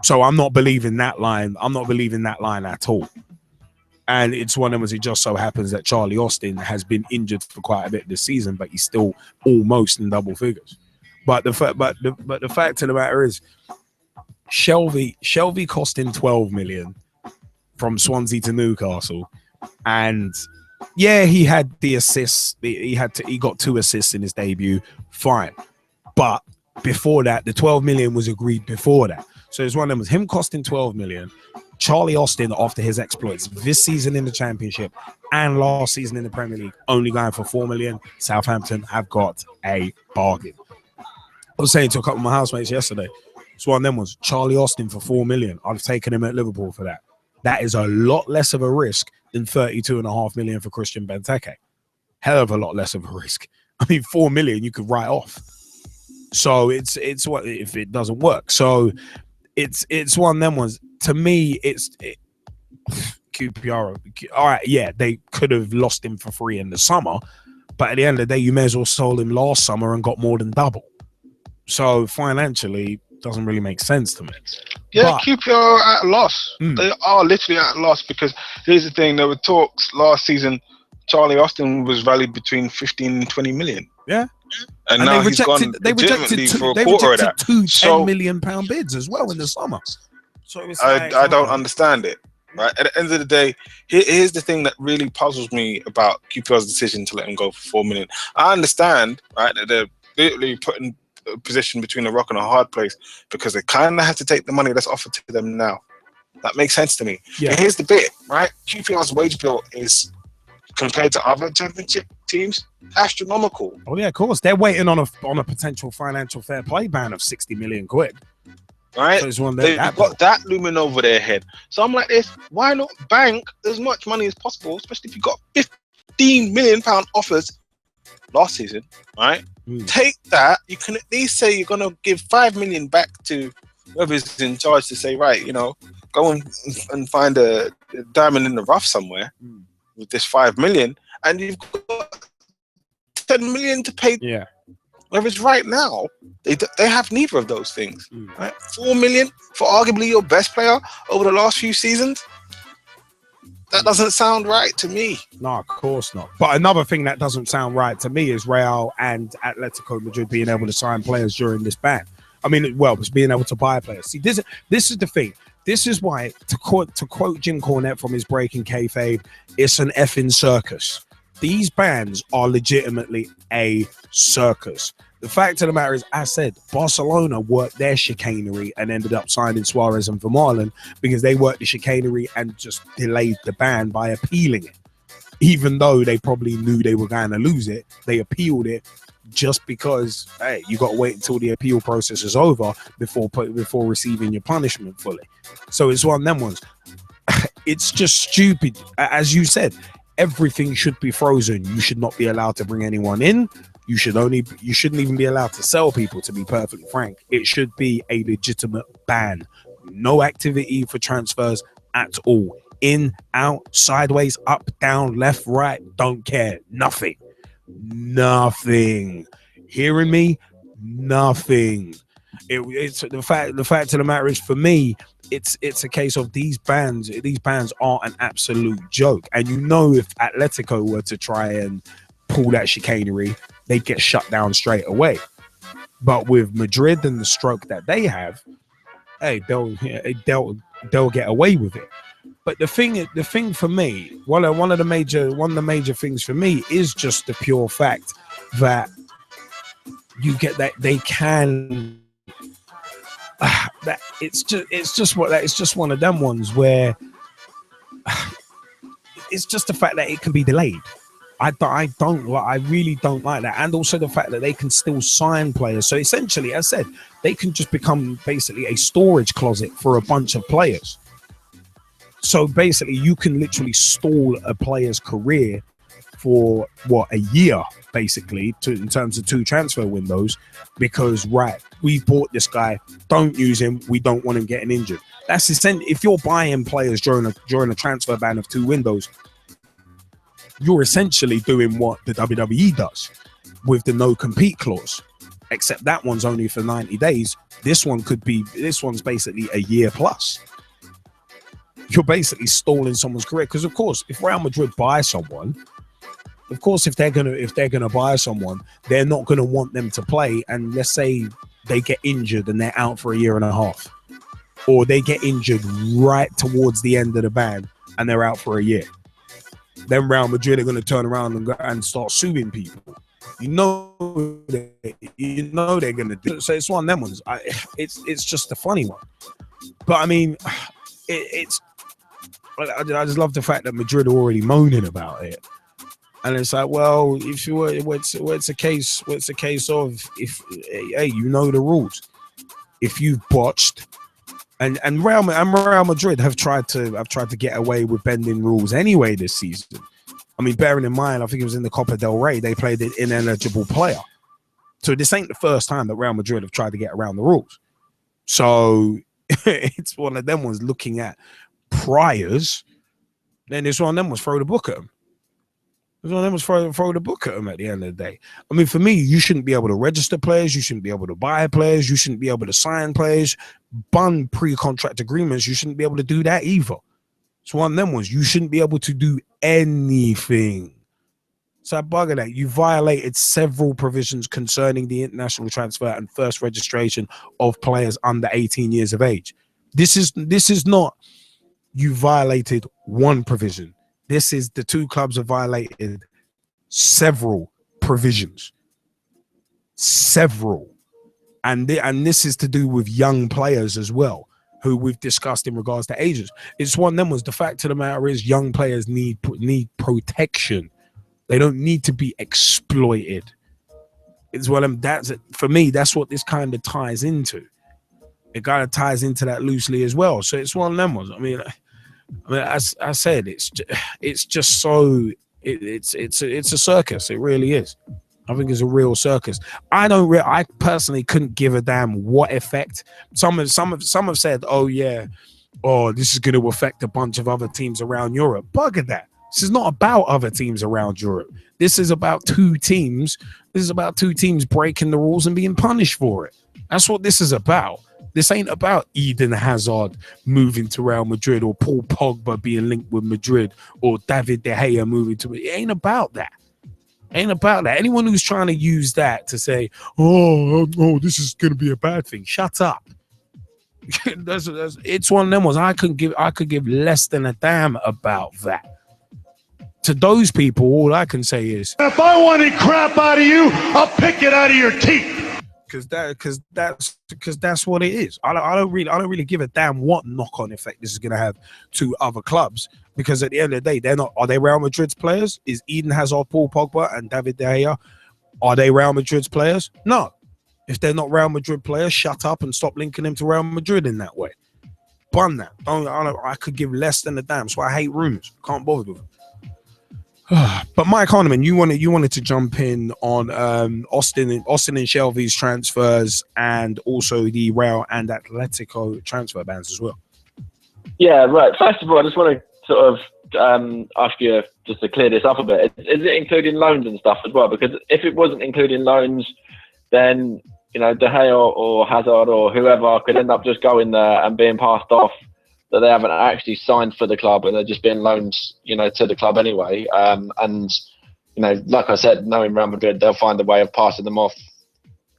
So I'm not believing that line. I'm not believing that line at all. And it's one of them. It just so happens that Charlie Austin has been injured for quite a bit this season, but he's still almost in double figures. But the fact of the matter is, Shelvey costing 12 million from Swansea to Newcastle, and yeah, he had the assists. He got 2 assists in his debut. Fine, but before that, the 12 million was agreed before that. So it's one of them. Was him costing 12 million. Charlie Austin, after his exploits this season in the Championship and last season in the Premier League, only going for 4 million. Southampton have got a bargain. I was saying to a couple of my housemates yesterday, it's one of them was Charlie Austin for 4 million. I'd have taken him at Liverpool for that. That is a lot less of a risk than 32.5 million for Christian Benteke. Hell of a lot less of a risk. I mean, 4 million you could write off. So it's what if it doesn't work. So it's one of them ones. To me, QPR. All right, yeah, they could have lost him for free in the summer, but at the end of the day, you may as well sold him last summer and got more than double. So financially, doesn't really make sense to me.
Yeah, QPR are at a loss. They are literally at a loss, because here's the thing: there were talks last season. Charlie Austin was valued between 15 and 20 million.
Yeah.
And now he's gone legitimately for a quarter of that.
2 £10 million bids as well in the summer. So it's
I don't understand it. Right. At the end of the day, here's the thing that really puzzles me about QPR's decision to let him go for 4 million. I understand, right, that they're literally putting a position between a rock and a hard place, because they kind of have to take the money that's offered to them now. That makes sense to me. Yeah. And here's the bit, right? QPR's wage bill is, compared to other championship teams, astronomical.
Oh yeah, of course. They're waiting on a potential financial fair play ban of 60 million quid.
right?
So it's one
They've got that looming over their head. So I'm like this, why not bank as much money as possible, especially if you got £15 million offers last season, right? Take that. You can at least say you're going to give 5 million back to whoever's in charge to say, right, you know, go and find a diamond in the rough somewhere with this 5 million, and you've got 10 million to pay.
Yeah.
Whereas right now, they have neither of those things. Right? 4 million for arguably your best player over the last few seasons. That doesn't sound right to me.
No, of course not. But another thing that doesn't sound right to me is Real and Atletico Madrid being able to sign players during this ban. I mean, well, it's being able to buy players. See, this is the thing. This is why, to quote Jim Cornette from his Breaking Kayfabe, it's an effing circus. These bans are legitimately a circus. The fact of the matter is, I said, Barcelona worked their chicanery and ended up signing Suarez and Vermaelen because they worked the chicanery and just delayed the ban by appealing it. Even though they probably knew they were going to lose it, they appealed it just because, hey, you got to wait until the appeal process is over before receiving your punishment fully. So it's one of them ones. It's just stupid. As you said, everything should be frozen. You should not be allowed to bring anyone in. You shouldn't even be allowed to sell people, to be perfectly frank. It should be a legitimate ban. No activity for transfers at all. In, out, sideways, up, down, left, right, don't care. Nothing. Hearing me? Nothing. It's the fact of the matter is, for me, it's a case of these bans are an absolute joke. And you know, if Atletico were to try and pull that chicanery, they get shut down straight away. But with Madrid and the stroke that they have, hey, they'll get away with it. But the thing for me, one of the major things for me is just the pure fact that you get that they can. That it's just one of them ones where it's just the fact that it can be delayed. I really don't like that. And also the fact that they can still sign players. So essentially, as I said, they can just become basically a storage closet for a bunch of players. So basically, you can literally stall a player's career for a year, basically, in terms of 2 transfer windows, because we bought this guy, don't use him, we don't want him getting injured. That's essentially, if you're buying players during a transfer ban of 2 windows, you're essentially doing what the WWE does with the no compete clause, except that one's only for 90 days. This one's basically a year plus. You're basically stalling someone's career, because of course, if Real Madrid buy someone, of course, if they're gonna buy someone, they're not gonna want them to play. And let's say they get injured and they're out for a year and a half, or they get injured right towards the end of the ban and they're out for a year. Then Real Madrid are going to turn around and start suing people. You know they're going to do it. So it's one of them ones. It's just a funny one. But I mean, I just love the fact that Madrid are already moaning about it. And it's like, well, if you were, what's a case of, if, hey, you know the rules. If you've botched, and Real Madrid have tried to get away with bending rules anyway this season. I mean, bearing in mind, I think it was in the Copa del Rey, they played an ineligible player. So this ain't the first time that Real Madrid have tried to get around the rules. So it's one of them ones looking at priors. Then this one of them was throw the book at them. This one of them was throw the book at them at the end of the day. I mean, for me, you shouldn't be able to register players. You shouldn't be able to buy players. You shouldn't be able to sign players. Bun pre-contract agreements. You shouldn't be able to do that either. It's one of them ones. You shouldn't be able to do anything. So I bugger that. You violated several provisions concerning the international transfer and first registration of players under 18 years of age. This is not you violated one provision. This is the 2 clubs have violated several provisions. Several. And this is to do with young players as well, who we've discussed in regards to ages. It's one of them was the fact of the matter is young players need protection. They don't need to be exploited. It's what that's for me. That's what this kind of ties into. it kind of ties into that loosely as well. So it's one of them ones. I mean, as I said, it's just so it's a circus. It really is. I think it's a real circus. I personally couldn't give a damn what effect. Some have said, oh yeah, this is going to affect a bunch of other teams around Europe. Bugger that. This is not about other teams around Europe. This is about two teams. This is about two teams breaking the rules and being punished for it. That's what this is about. This ain't about Eden Hazard moving to Real Madrid or Paul Pogba being linked with Madrid or David De Gea moving to it. It ain't about that. Ain't about that. Anyone who's trying to use that to say, oh, this is going to be a bad thing, shut up. It's one of them ones. I could give less than a damn about that. To those people, all I can say is,
if I want any crap out of you, I'll pick it out of your teeth.
Because that's what it is. I don't really give a damn what knock-on effect this is going to have to other clubs. Because at the end of the day, are they Real Madrid's players? Is Eden Hazard, Paul Pogba, and David De Gea, are they Real Madrid's players? No. If they're not Real Madrid players, shut up and stop linking them to Real Madrid in that way. Bun that. I could give less than a damn. So I hate rumors. Can't bother with them. But Mike Harneman, you wanted to jump in on Austin and Shelvey's transfers and also the Real and Atletico transfer bans as well.
Yeah, right. First of all, I just want to sort of ask you just to clear this up a bit. Is it including loans and stuff as well? Because if it wasn't including loans, then De Gea or Hazard or whoever could end up just going there and being passed off that they haven't actually signed for the club and they're just being loaned, to the club anyway. And like I said, knowing Real Madrid, they'll find a way of passing them off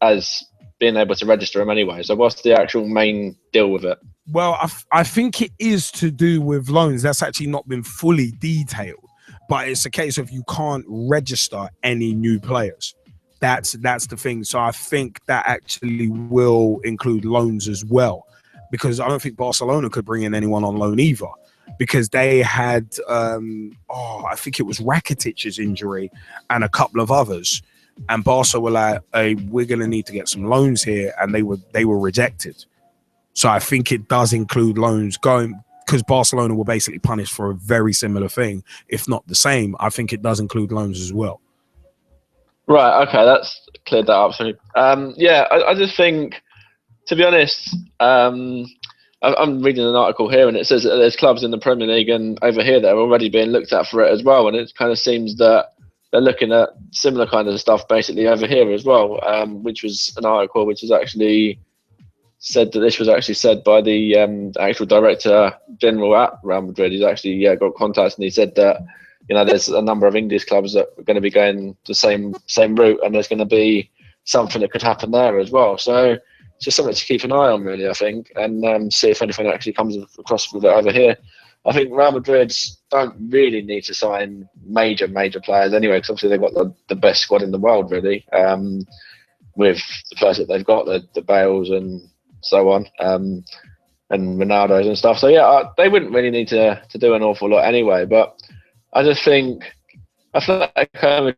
as being able to register them anyway. So what's the actual main deal with it?
Well, I think it is to do with loans. That's actually not been fully detailed, but it's a case of you can't register any new players. That's the thing. So I think that actually will include loans as well, because I don't think Barcelona could bring in anyone on loan either, because they had, I think it was Rakitic's injury and a couple of others. And Barca were like, hey, we're going to need to get some loans here. And they were rejected. So I think it does include loans going, because Barcelona were basically punished for a very similar thing, if not the same. I think it does include loans as well.
Right. Okay. That's cleared that up. So, I just think, to be honest, I'm reading an article here and it says that there's clubs in the Premier League and over here that are already being looked at for it as well. And it kind of seems that they're looking at similar kind of stuff basically over here as well, which was an article which was actually said that this was actually said by the actual director general at Real Madrid. He's actually got contacts and he said that there's a number of English clubs that are going to be going the same route and there's going to be something that could happen there as well. So it's just something to keep an eye on, really, I think, and see if anything actually comes across with it over here. I think Real Madrid don't really need to sign major players anyway, because obviously they've got the best squad in the world, really, with the players that they've got, the Bales and so on, and Ronaldo's and stuff. So, they wouldn't really need to do an awful lot anyway, but I just think Atletico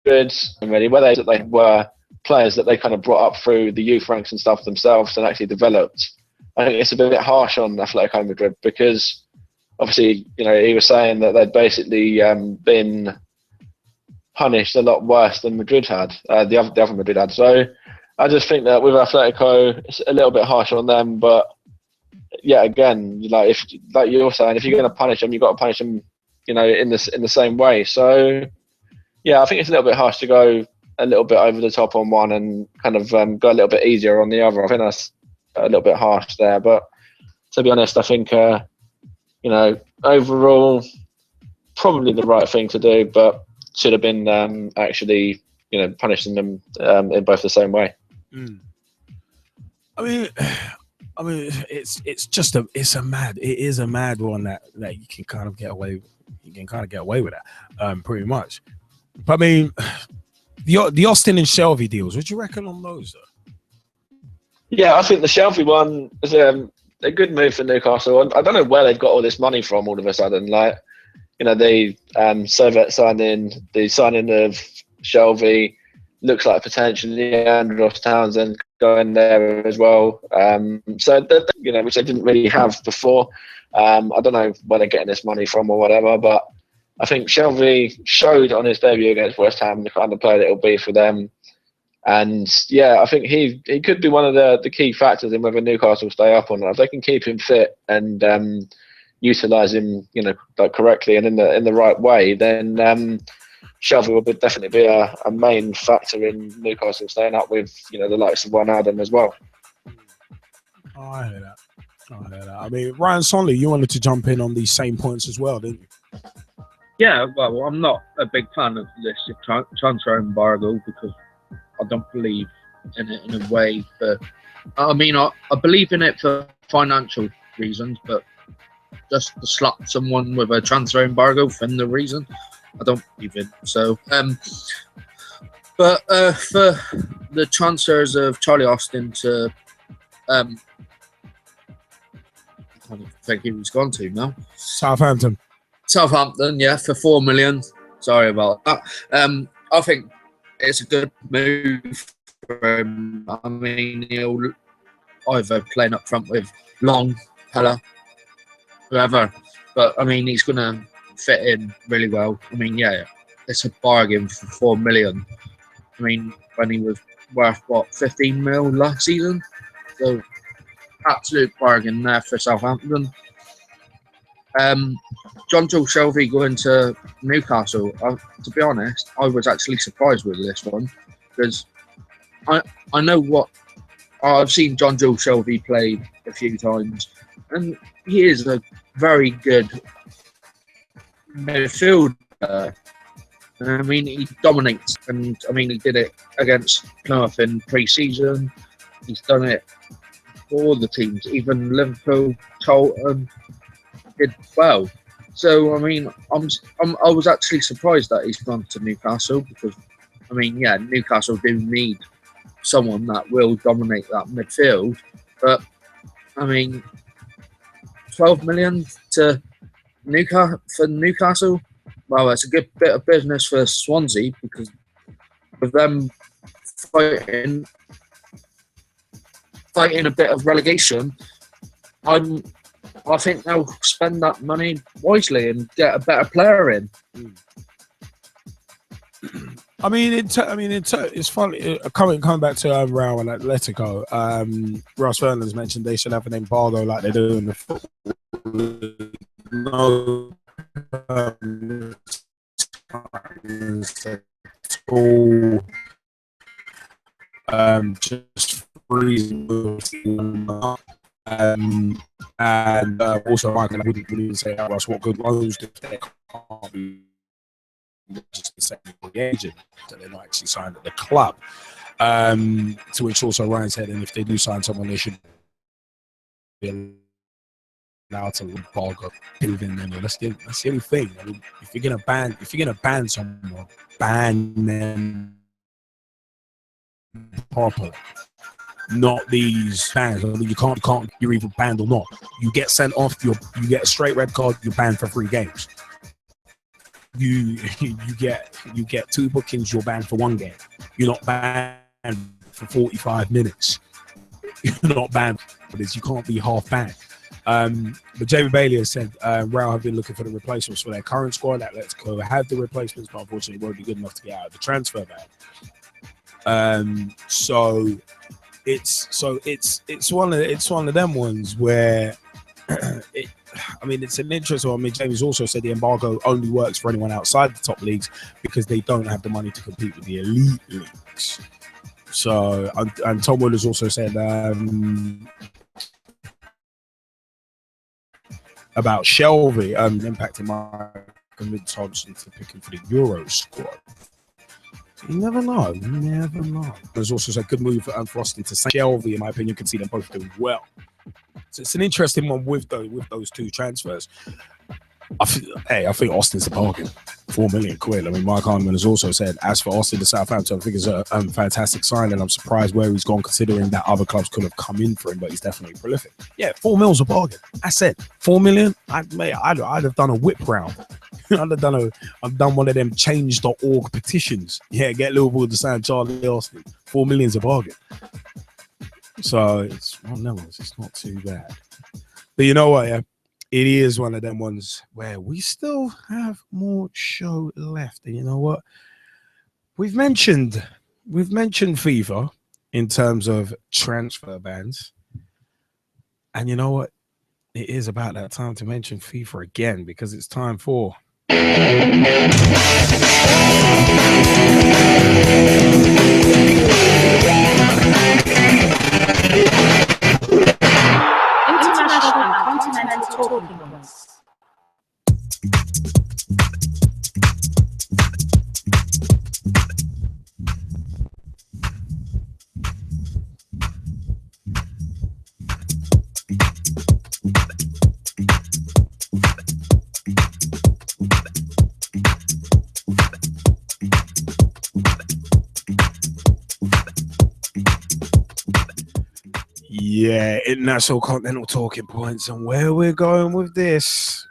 Madrid, really, whether they were players that they kind of brought up through the youth ranks and stuff themselves and actually developed, I think it's a bit harsh on Atletico Madrid because obviously, he was saying that they'd basically been punished a lot worse than Madrid had, the other Madrid had. So I just think that with Atletico, it's a little bit harsh on them. But again, like you're saying, if you're going to punish them, you've got to punish them, in the same way. So I think it's a little bit harsh to go a little bit over the top on one and kind of go a little bit easier on the other. I think that's a little bit harsh there, but to be honest, I think overall probably the right thing to do, but should have been actually punishing them in both the same way.
I mean it is a mad one that you can kind of get away with that pretty much. But I mean, the Austin and Shelvey deals, what do you reckon on those though?
Yeah, I think the Shelvey one is a good move for Newcastle. I don't know where they've got all this money from all of a sudden. Like, they Servette signed in, the signing of Shelvey looks like potentially Andros Townsend going there as well. So which they didn't really have before. I don't know where they're getting this money from or whatever, but I think Shelvey showed on his debut against West Ham the kind of player that it'll be for them. And yeah, I think he could be one of the key factors in whether Newcastle stay up or not. If they can keep him fit and utilise him, correctly and in the right way, then Shelvey will definitely be a main factor in Newcastle staying up with the likes of Adam as well.
Oh, I hear that. I mean, Ryan Sonley, you wanted to jump in on these same points as well, didn't you?
Yeah, well, I'm not a big fan of this transfer embargo because I don't believe in it in a way. I believe in it for financial reasons, but just to slap someone with a transfer embargo for no reason, I don't believe in. So, but for the transfers of Charlie Austin to, I don't think he was gone to now.
Southampton, yeah,
for 4 million. Sorry about that. I think it's a good move for him. I mean, he'll either playing up front with Long, Pella, whoever, but I mean, he's going to fit in really well. I mean, yeah, it's a bargain for 4 million. I mean, when he was worth, 15 mil last season? So, absolute bargain there for Southampton. John Joe Shelvey going to Newcastle. To be honest, I was actually surprised with this one because I know what I've seen John Joe Shelvey play a few times, and he is a very good midfielder. I mean, he dominates, and I mean, he did it against Plymouth in pre-season. He's done it for all the teams, even Liverpool, Charlton did well. So I mean, I was actually surprised that he's gone to Newcastle because, I mean, yeah, Newcastle do need someone that will dominate that midfield. But I mean, 12 million to Newcastle. Well, it's a good bit of business for Swansea because with them fighting a bit of relegation, I think they'll spend that money wisely and get a better player in.
I mean, it's funny. Coming back to Real and Atletico, Russ Vernon has mentioned they should have an embargo like they do in the football. No, just freezing. And also, Michael, I wouldn't say that Russ, what good loans do they can't be just the secondary agent that they might actually sign at the club. To which also Ryan said, and if they do sign someone, they should be allowed to embargo building them. That's the only thing. I mean, if you're gonna ban someone, ban them properly. Not these bans. I mean, you can't. You're either banned or not. You get sent off. You get a straight red card. You're banned for 3 games. You get 2 bookings. You're banned for 1 game. You're not banned for 45 minutes. You're not banned for this. You can't be half banned. But Jamie Bailey has said Real have been looking for the replacements for their current squad. Atletico have the replacements, but unfortunately won't be good enough to get out of the transfer ban. So it's one of them ones where it's an interesting one. I mean, James also said the embargo only works for anyone outside the top leagues because they don't have the money to compete with the elite leagues. So, and Tom Wood has also said about Shelvey impacting Michael Thompson to pick him for the Euro squad. You never know. There's also a good move for Austin to Shelvey, in my opinion. Can see them both doing well. So it's an interesting one with those 2 transfers. I think Austin's a bargain. 4 million quid. I mean, Mike Hardiman has also said, as for Austin to Southampton, I think it's a fantastic sign, and I'm surprised where he's gone, considering that other clubs could have come in for him, but he's definitely prolific. Yeah, 4 mil's a bargain. I said 4 million. I'd have done a whip round. I've done one of them change.org petitions. Yeah, get Liverpool to sign Charlie Austin. 4 million's a bargain. So it's one of them ones. It's not too bad. But you know what, yeah? It is one of them ones where we still have more show left. And you know what? We've mentioned FIFA in terms of transfer bans. And you know what? It is about that time to mention FIFA again, because it's time for
International and continental talking points.
Yeah, international continental talking points. And where we're going with this,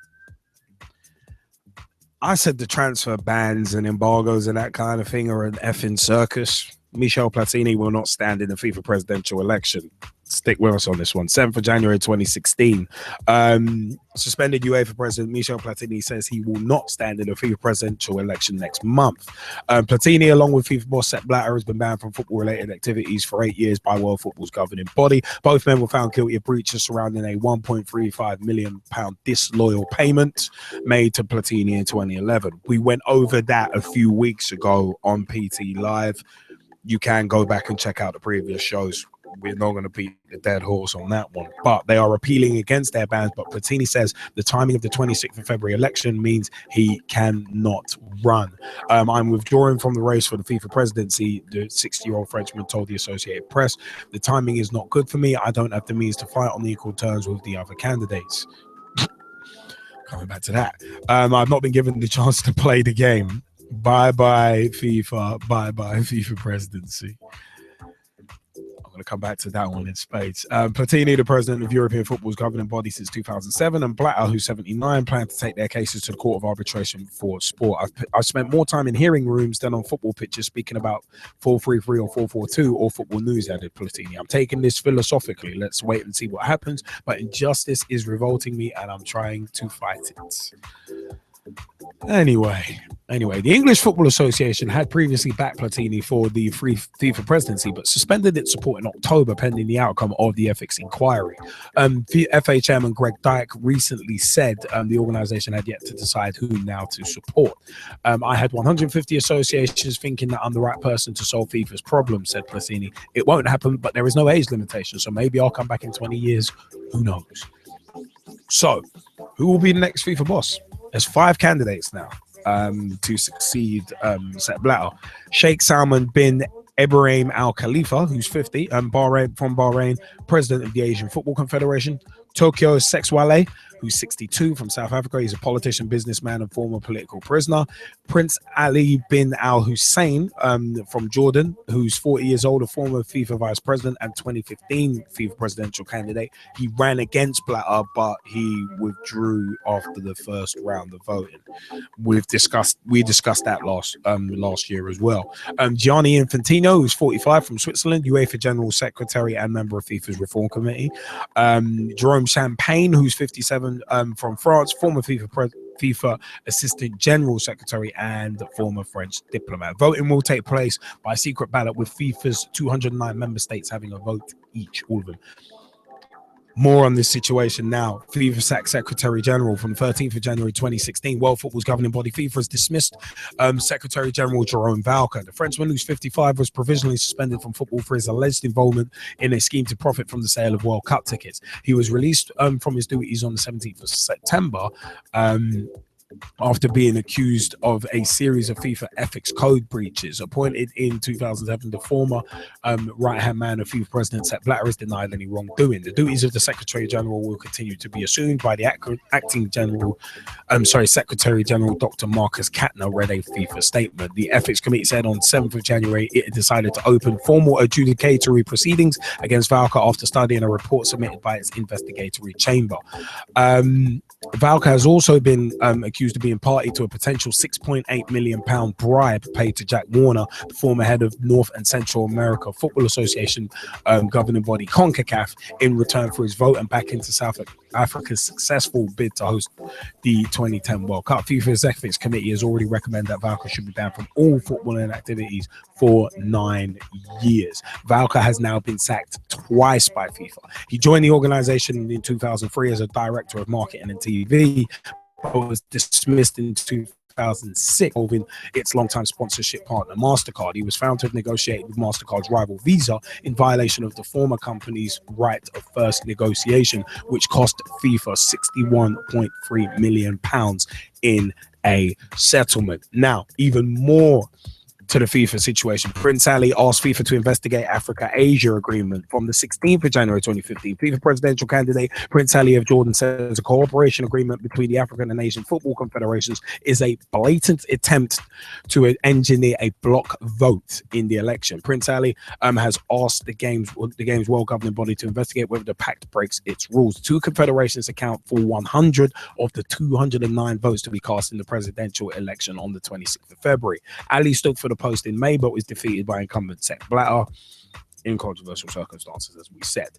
I said the transfer bans and embargoes and that kind of thing are an effing circus. Michel Platini will not stand in the FIFA presidential election. Stick with us on this one. 7th of January 2016. Suspended UEFA president Michel Platini says he will not stand in the FIFA presidential election next month. Platini, along with FIFA boss Sepp Blatter, has been banned from football-related activities for 8 years by World Football's governing body. Both men were found guilty of breaches surrounding a £1.35 million disloyal payment made to Platini in 2011. We went over that a few weeks ago on PT Live. You can go back and check out the previous shows. We're not going to beat the dead horse on that one. But they are appealing against their bans. But Platini says the timing of the 26th of February election means he cannot run. I'm withdrawing from the race for the FIFA presidency, the 60-year-old Frenchman told the Associated Press. The timing is not good for me. I don't have the means to fight on equal terms with the other candidates. Coming back to that. I've not been given the chance to play the game. Bye-bye FIFA. Bye-bye FIFA presidency. I'm going to come back to that one in spades. Platini, the president of European football's governing body since 2007, and Blatter, who's 79, plan to take their cases to the Court of Arbitration for Sport. I've spent more time in hearing rooms than on football pitches speaking about 4-3-3 or 4-4-2 or football news, added Platini. I'm taking this philosophically. Let's wait and see what happens. But injustice is revolting me, and I'm trying to fight it. Anyway, the English Football Association had previously backed Platini for the free FIFA presidency, but suspended its support in October pending the outcome of the FX inquiry. FA chairman Greg Dyke recently said the organisation had yet to decide who now to support. I had 150 associations thinking that I'm the right person to solve FIFA's problem, said Platini. It won't happen, but there is no age limitation, so maybe I'll come back in 20 years. Who knows? So, who will be the next FIFA boss? There's 5 candidates now to succeed Sepp Blatter. Sheikh Salman bin Ibrahim Al Khalifa, who's 50, from Bahrain, president of the Asian Football Confederation. Tokyo Sexwale, who's 62, from South Africa. He's a politician, businessman, and former political prisoner. Prince Ali bin Al Hussein from Jordan, who's 40 years old, a former FIFA vice president and 2015 FIFA presidential candidate. He ran against Blatter, but he withdrew after the first round of voting. We discussed that last year as well. Gianni Infantino, who's 45, from Switzerland, UEFA General Secretary and member of FIFA's Reform Committee. Jerome Champagne, who's 57, from France, former FIFA Assistant General Secretary and former French diplomat. Voting will take place by secret ballot, with FIFA's 209 member states having a vote each, all of them. More on this situation now. FIFA sacked Secretary General from the 13th of January 2016. World Football's governing body FIFA has dismissed Secretary General Jerome Valcke. The Frenchman, who's 55, was provisionally suspended from football for his alleged involvement in a scheme to profit from the sale of World Cup tickets. He was released from his duties on the 17th of September after being accused of a series of FIFA ethics code breaches. Appointed in 2007, the former right-hand man of FIFA President Sepp Blatter has denied any wrongdoing. The duties of the Secretary General will continue to be assumed by the Secretary General Dr. Marcus Katner, read a FIFA statement. The Ethics Committee said on 7th of January it had decided to open formal adjudicatory proceedings against Valcke after studying a report submitted by its investigatory chamber. Valka has also been accused of being party to a potential £6.8 million bribe paid to Jack Warner, the former head of North and Central America Football Association governing body CONCACAF, in return for his vote and back into South Africa's successful bid to host the 2010 World Cup. FIFA's Ethics Committee has already recommended that Valka should be banned from all footballing activities for 9 years. Valka has now been sacked twice by FIFA. He joined the organization in 2003 as a director of marketing and TV, but was dismissed in 2006 involving its longtime sponsorship partner MasterCard. He was found to have negotiated with MasterCard's rival Visa in violation of the former company's right of first negotiation, which cost FIFA £61.3 million in a settlement. Now, even more to the FIFA situation, Prince Ali asked FIFA to investigate Africa-Asia agreement from the 16th of January 2015. FIFA presidential candidate Prince Ali of Jordan says a cooperation agreement between the African and Asian football confederations is a blatant attempt to engineer a block vote in the election. Prince Ali has asked the game's world governing body to investigate whether the pact breaks its rules. Two confederations account for 100 of the 209 votes to be cast in the presidential election on the 26th of February. Ali stood for the post in May, but was defeated by incumbent Sepp Blatter in controversial circumstances, as we said.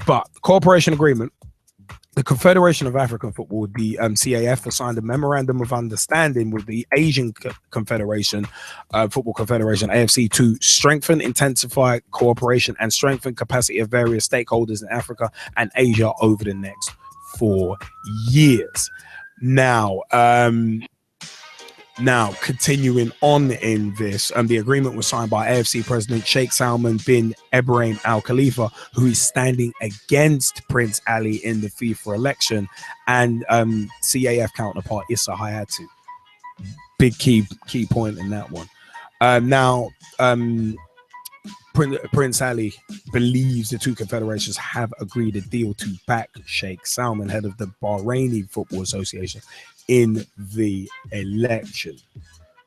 But the cooperation agreement, the Confederation of African Football, the CAF, has signed a memorandum of understanding with the Asian Confederation, Football Confederation, AFC, to strengthen, intensify cooperation and strengthen capacity of various stakeholders in Africa and Asia over the next 4 years. Now, continuing on in this, the agreement was signed by AFC President Sheikh Salman bin Ebrahim Al Khalifa, who is standing against Prince Ali in the FIFA election, and CAF counterpart Issa Hayatu. Big key point in that one. Prince Ali believes the two confederations have agreed a deal to back Sheikh Salman, head of the Bahraini Football Association, in the election.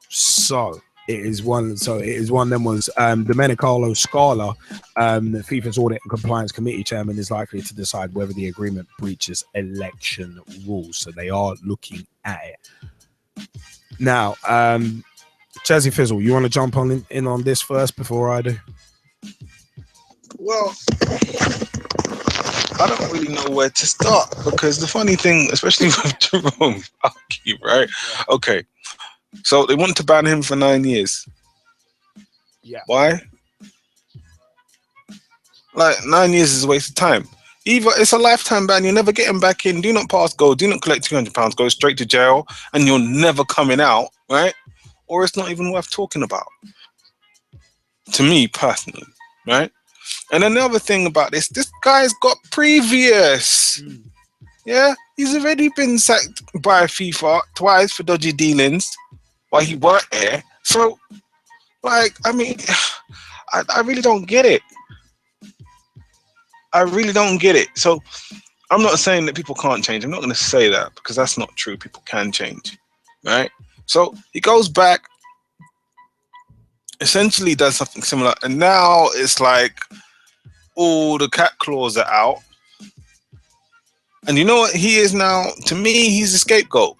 So it is one of them was Domenico Scala, the FIFA's Audit and Compliance Committee chairman, is likely to decide whether the agreement breaches election rules. So they are looking at it. Now, Chazzy Fizzle, you want to jump in on this first before I do?
Well, I don't really know where to start, because the funny thing, especially with Jerome, right? Okay, so they want to ban him for 9 years.
Yeah.
Why? Like, 9 years is a waste of time. Either it's a lifetime ban, you're never getting back in. Do not pass go. Do not collect £200. Go straight to jail, and you're never coming out, right? Or it's not even worth talking about. To me personally, right? And another thing about this guy's got previous. Yeah, he's already been sacked by FIFA twice for dodgy dealings while he worked there. So, like, I mean, I really don't get it. I really don't get it. So, I'm not saying that people can't change. I'm not going to say that, because that's not true. People can change, right? So, he goes back, essentially does something similar, and now it's like all the cat claws are out. And you know what he is now? To me, he's a scapegoat.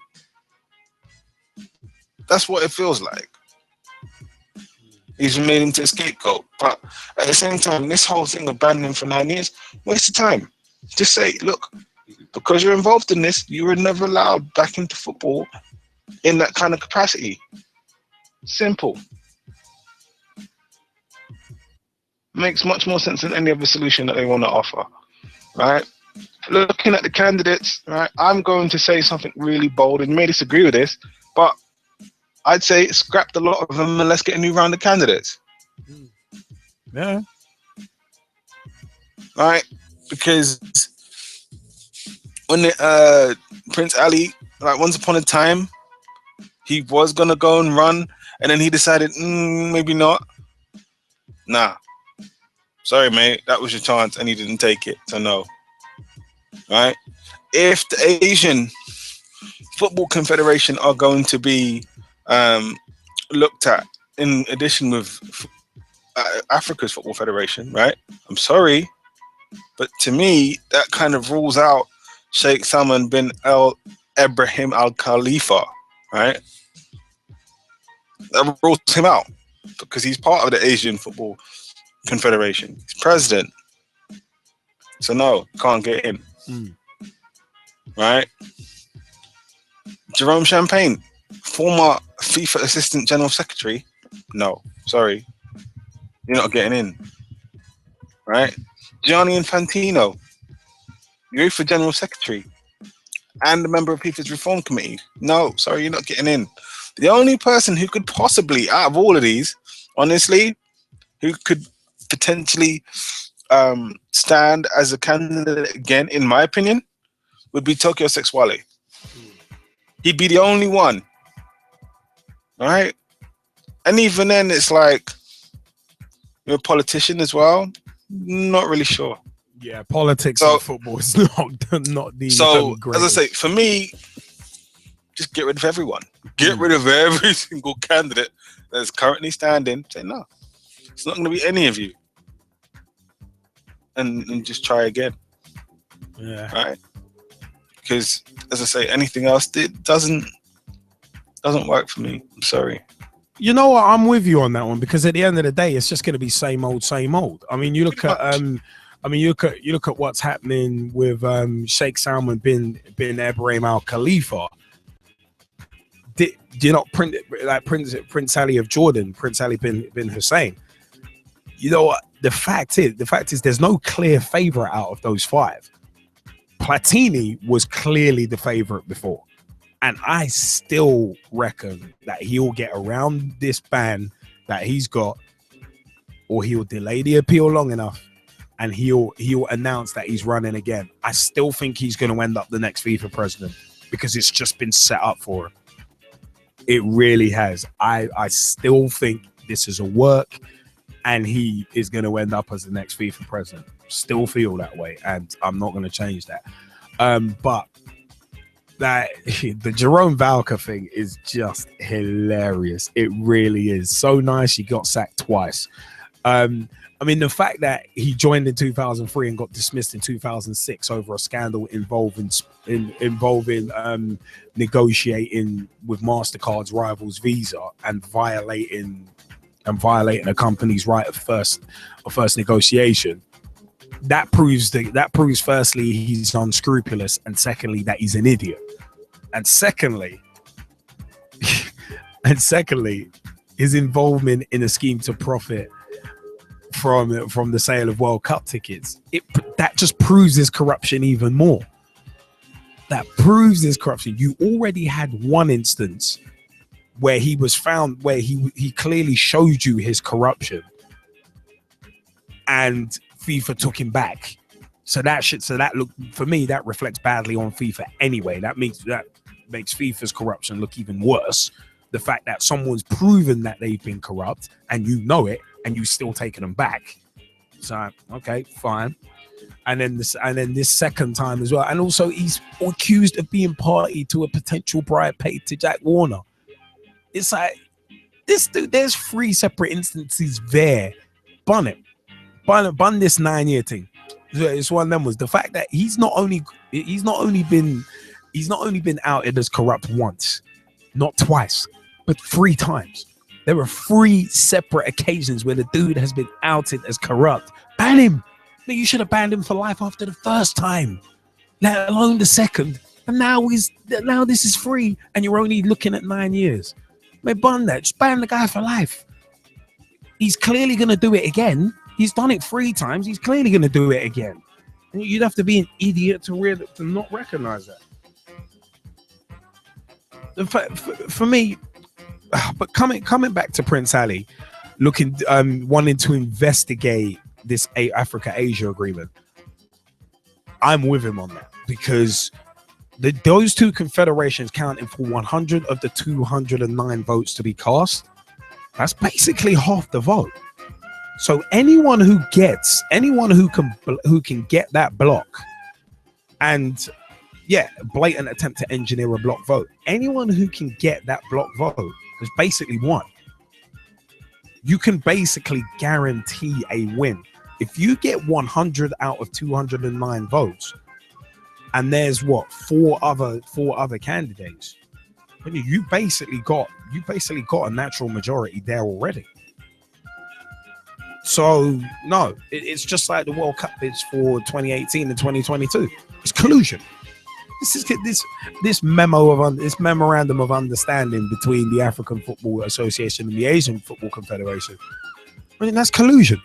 That's what it feels like. He's made into a scapegoat. But at the same time, this whole thing of banning him for 9 years, waste of time. Just say, look, because you're involved in this, you were never allowed back into football in that kind of capacity. Simple. Makes much more sense than any other solution that they want to offer, right? Looking at the candidates, right, I'm going to say something really bold, and you may disagree with this, but I'd say scrap the lot of them and let's get a new round of candidates.
Yeah.
Right? Because when Prince Ali, like, once upon a time, he was going to go and run, and then he decided, maybe not. Nah. Sorry, mate, that was your chance, and he didn't take it, so no. Right? If the Asian Football Confederation are going to be looked at in addition with Africa's Football Federation, right? I'm sorry, but to me, that kind of rules out Sheikh Salman bin Al Ibrahim Al Khalifa, right? That rules him out because he's part of the Asian Football Confederation. He's president. So no, can't get in. Right? Jerome Champagne, former FIFA Assistant General Secretary. No, sorry. You're not getting in. Right? Gianni Infantino, UEFA General Secretary and a member of FIFA's Reform Committee. No, sorry, you're not getting in. The only person who could possibly, out of all of these, honestly, who could potentially stand as a candidate again, in my opinion, would be Tokyo Sexwale. He'd be the only one. All right? And even then, it's like, you're a politician as well. Not really sure.
Yeah, politics and football is not the.
So, as I say, for me, just get rid of everyone. Get rid of every single candidate that's currently standing. Say, no, it's not going to be any of you. And just try again.
Yeah.
Right? Because, as I say, anything else, it doesn't work for me. I'm sorry.
You know what? I'm with you on that one because at the end of the day, it's just going to be same old, same old. I mean, you look at you look at what's happening with Sheikh Salman bin Ibrahim Al Khalifa. Do you not print like Prince Ali of Jordan, Prince Ali bin Hussein? You know what? The fact is, there's no clear favorite out of those five. Platini was clearly the favorite before. And I still reckon that he'll get around this ban that he's got, or he'll delay the appeal long enough, and he'll announce that he's running again. I still think he's going to end up the next FIFA president because it's just been set up for him. It really has. I still think this is a work, and he is going to end up as the next FIFA president. Still feel that way, and I'm not going to change that. But that the Jerome Valcke thing is just hilarious. It really is. So nice he got sacked twice. I mean, the fact that he joined in 2003 and got dismissed in 2006 over a scandal involving negotiating with MasterCard's rivals Visa and violating a company's right of first negotiation. That proves firstly he's unscrupulous, and secondly that he's an idiot. And secondly, his involvement in a scheme to profit from the sale of World Cup tickets, that just proves his corruption even more. That proves his corruption. You already had one instance where he was found, where he clearly showed you his corruption, and FIFA took him back. So that look, for me, that reflects badly on FIFA anyway. That makes FIFA's corruption look even worse. The fact that someone's proven that they've been corrupt and you know it, and you still taking them back. So okay, fine. And then this second time as well. And also he's accused of being party to a potential bribe paid to Jack Warner. It's like, this dude, there's 3 separate instances there. Bun this 9-year thing. It's one of them. Was the fact that he's not only been outed as corrupt once, not twice, but 3 times. There were 3 separate occasions where the dude has been outed as corrupt. Ban him. No, you should have banned him for life after the first time, let alone the second. And now this is free, and you're only looking at 9 years. Man, ban that. Just ban the guy for life. He's clearly going to do it again. He's done it 3 times. He's clearly going to do it again. And you'd have to be an idiot to not recognize that. For me, but coming back to Prince Ali, wanting to investigate this Africa-Asia agreement, I'm with him on that, because those 2 confederations counting for 100 of the 209 votes to be cast. That's basically half the vote. So anyone who can get that block, and blatant attempt to engineer a block vote. Anyone who can get that block vote has basically won. You can basically guarantee a win. If you get 100 out of 209 votes, and there's what four other candidates. You basically got a natural majority there already. So no, it's just like the World Cup is for 2018 and 2022. It's collusion. This memorandum of understanding between the African Football Association and the Asian Football Confederation. I mean, that's collusion.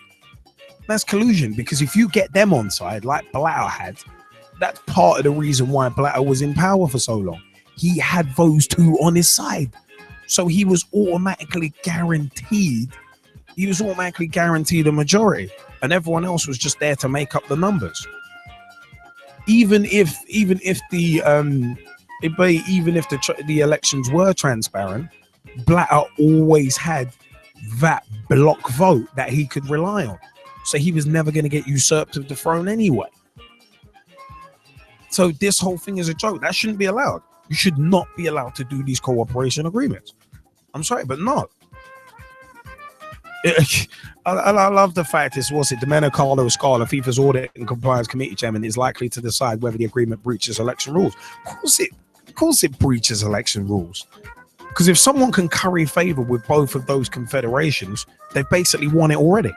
That's collusion, because if you get them on side like Blatter had, that's part of the reason why Blatter was in power for so long. He had those two on his side, so he was automatically guaranteed a majority, and everyone else was just there to make up the numbers. Even if the elections were transparent, Blatter always had that block vote that he could rely on, so he was never going to get usurped of the throne anyway. So this whole thing is a joke. That shouldn't be allowed. You should not be allowed to do these cooperation agreements. I'm sorry, but no. I love the fact Domenico Scala, FIFA's Audit and Compliance Committee Chairman, is likely to decide whether the agreement breaches election rules. Of course it breaches election rules. Because if someone can curry favor with both of those confederations, they've basically won it already.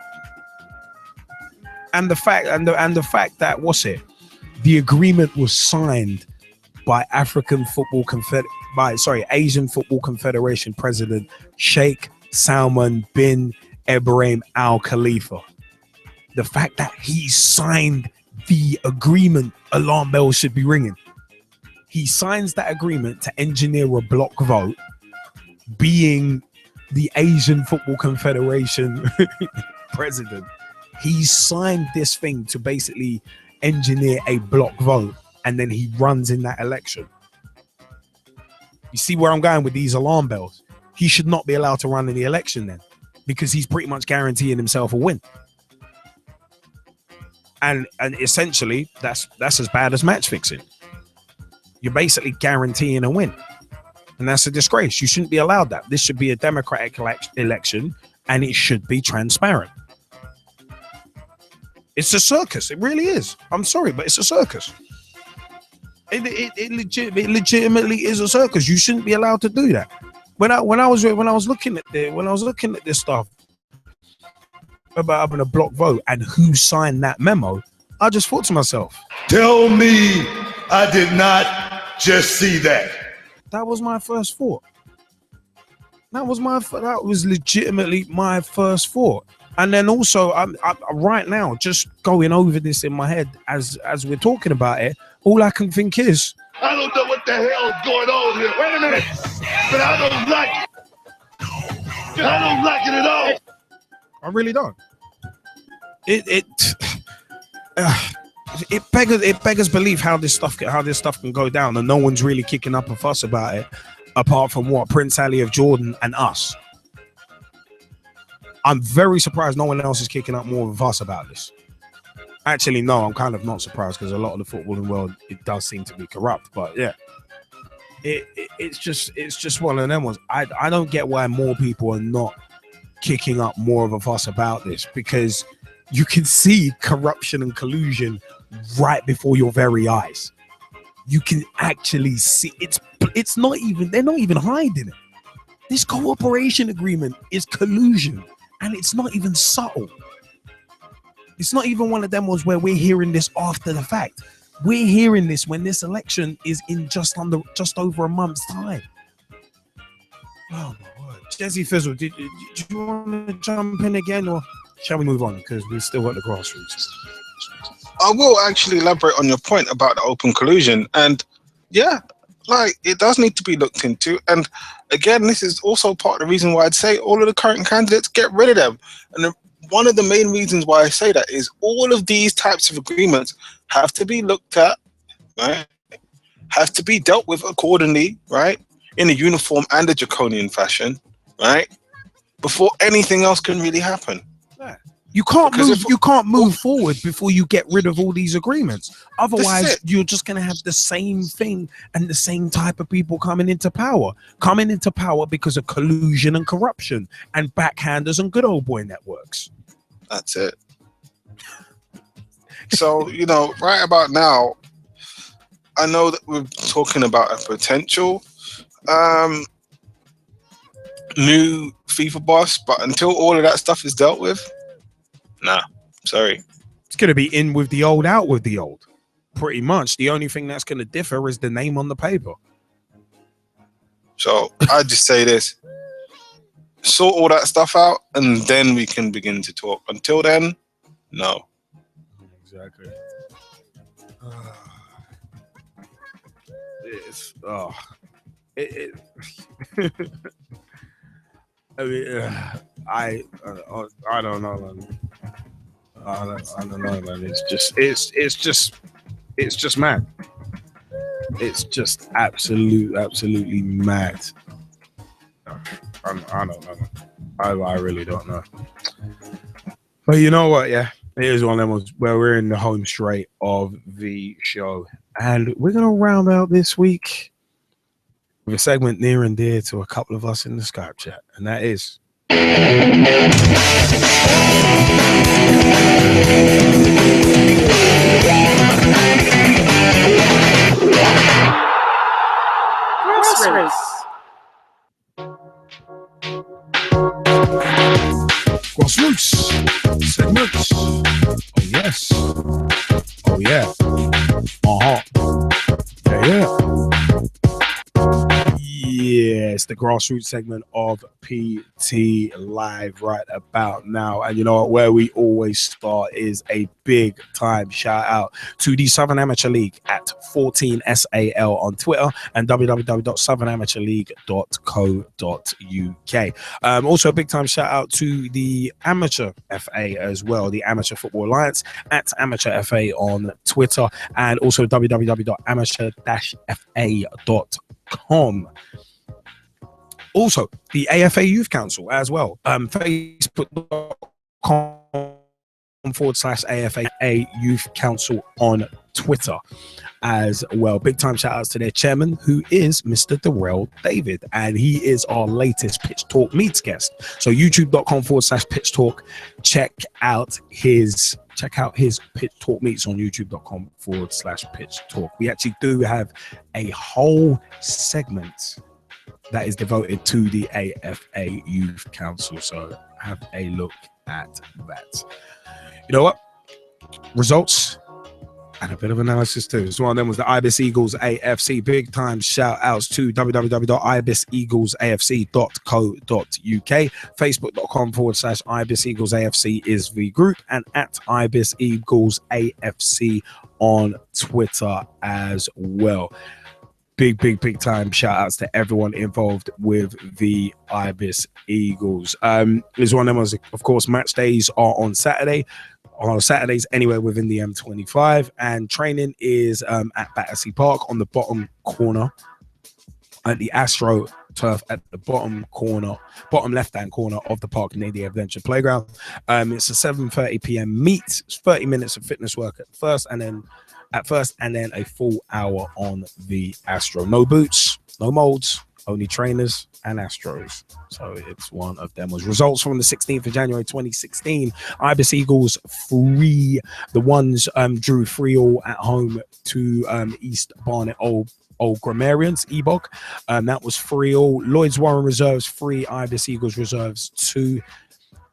And the fact that the agreement was signed by Asian Football Confederation President Sheikh Salman bin Ibrahim Al Khalifa. The fact that he signed the agreement, alarm bells should be ringing. He signs that agreement to engineer a block vote, being the Asian Football Confederation president. He signed this thing to basically engineer a block vote, and then he runs in that election. You see where I'm going with these alarm bells? He should not be allowed to run in the election then, because he's pretty much guaranteeing himself a win. And essentially, that's as bad as match fixing. You're basically guaranteeing a win, and that's a disgrace. You shouldn't be allowed that. This should be a democratic election, and it should be transparent. It's a circus. It really is. I'm sorry, but it's a circus. It legitimately is a circus. You shouldn't be allowed to do that. When I was looking at this stuff about having a block vote and who signed that memo, I just thought to myself,
tell me I did not just see that.
That was my first thought. That was legitimately my first thought. And then also, I'm right now just going over this in my head as we're talking about it. All I can think is,
I don't know what the hell is going on here. Wait a minute, but I don't like it. I don't like it at all.
I really don't. It beggars belief how this stuff can go down, and no one's really kicking up a fuss about it, apart from Prince Ali of Jordan and us. I'm very surprised no one else is kicking up more of a fuss about this. Actually, no, I'm kind of not surprised, because a lot of the footballing world, it does seem to be corrupt. But yeah, it's just one of them ones. I don't get why more people are not kicking up more of a fuss about this, because you can see corruption and collusion right before your very eyes. You can actually see it's not even, they're not even hiding it. This cooperation agreement is collusion, and it's not even subtle. It's not even one of them ones where we're hearing this after the fact. We're hearing this when this election is in just over a month's time. Oh my word. Jesse Fizzle, do you want to jump in again, or shall we move on? Because we've still got the grassroots.
I will actually elaborate on your point about the open collusion. And yeah, like, it does need to be looked into. And again, this is also part of the reason why I'd say all of the current candidates, get rid of them. And one of the main reasons why I say that is all of these types of agreements have to be looked at, right? Have to be dealt with accordingly, right? In a uniform and a draconian fashion, right? Before anything else can really happen.
You can't move forward before you get rid of all these agreements. Otherwise, you're just going to have the same thing and the same type of people coming into power because of collusion and corruption and backhanders and good old boy networks.
That's it. So, right about now, I know that we're talking about a potential new FIFA boss, but until all of that stuff is dealt with, nah, sorry.
It's going to be in with the old, out with the old. Pretty much. The only thing that's going to differ is the name on the paper.
So I just say this: sort all that stuff out, and then we can begin to talk. Until then, no.
Exactly. I mean, I don't know, man. I don't know, man. It's just mad. It's just absolutely mad. I don't know. I really don't know. But you know what? Yeah, it is one of them ones where we're in the home straight of the show, and we're gonna round out this week with a segment near and dear to a couple of us in the Skype chat, and that is
Groceries.
Grassroots segments. Oh yes. Oh yeah. Yeah. Yes, the grassroots segment of PT Live right about now. And you know what, where we always start is a big time shout out to the Southern Amateur League at 14SAL on Twitter and www.southernamateurleague.co.uk. Also a big time shout out to the Amateur FA as well, the Amateur Football Alliance at Amateur FA on Twitter, and also www.amateur-fa.com. Also, the AFA Youth Council as well. Facebook.com/AFA Youth Council on Twitter as well. Big time shout outs to their chairman, who is Mr. Gerald David, and he is our latest Pitch Talk Meets guest. So youtube.com/Pitch Talk. Check out his Pitch Talk Meets on youtube.com/Pitch Talk. We actually do have a whole segment that is devoted to the AFA Youth Council. So have a look at that. You know what? Results and a bit of analysis too. So one of them was the Ibis Eagles AFC. Big time shout outs to www.ibiseaglesafc.co.uk. Facebook.com/Ibis Eagles AFC is the group, and at Ibis Eagles AFC on Twitter as well. Big time shout outs to everyone involved with the Ibis Eagles. There's one of them was, of course, match days are on Saturdays anywhere within the M25, and training is at Battersea Park on the bottom corner at the Astro Turf at the bottom left hand corner of the park near the Adventure Playground. It's a 7:30 p.m. meet. It's 30 minutes of fitness work at first, and then a full hour on the Astro. No boots, no molds, only trainers and Astros. So it's one of them. Was results from the 16th of January 2016. Ibis Eagles 3. The ones drew 3-3 at home to East Barnet Old Grammarians, Ebog. That was 3-3. Lloyd's Warren Reserves 3, Ibis Eagles Reserves 2.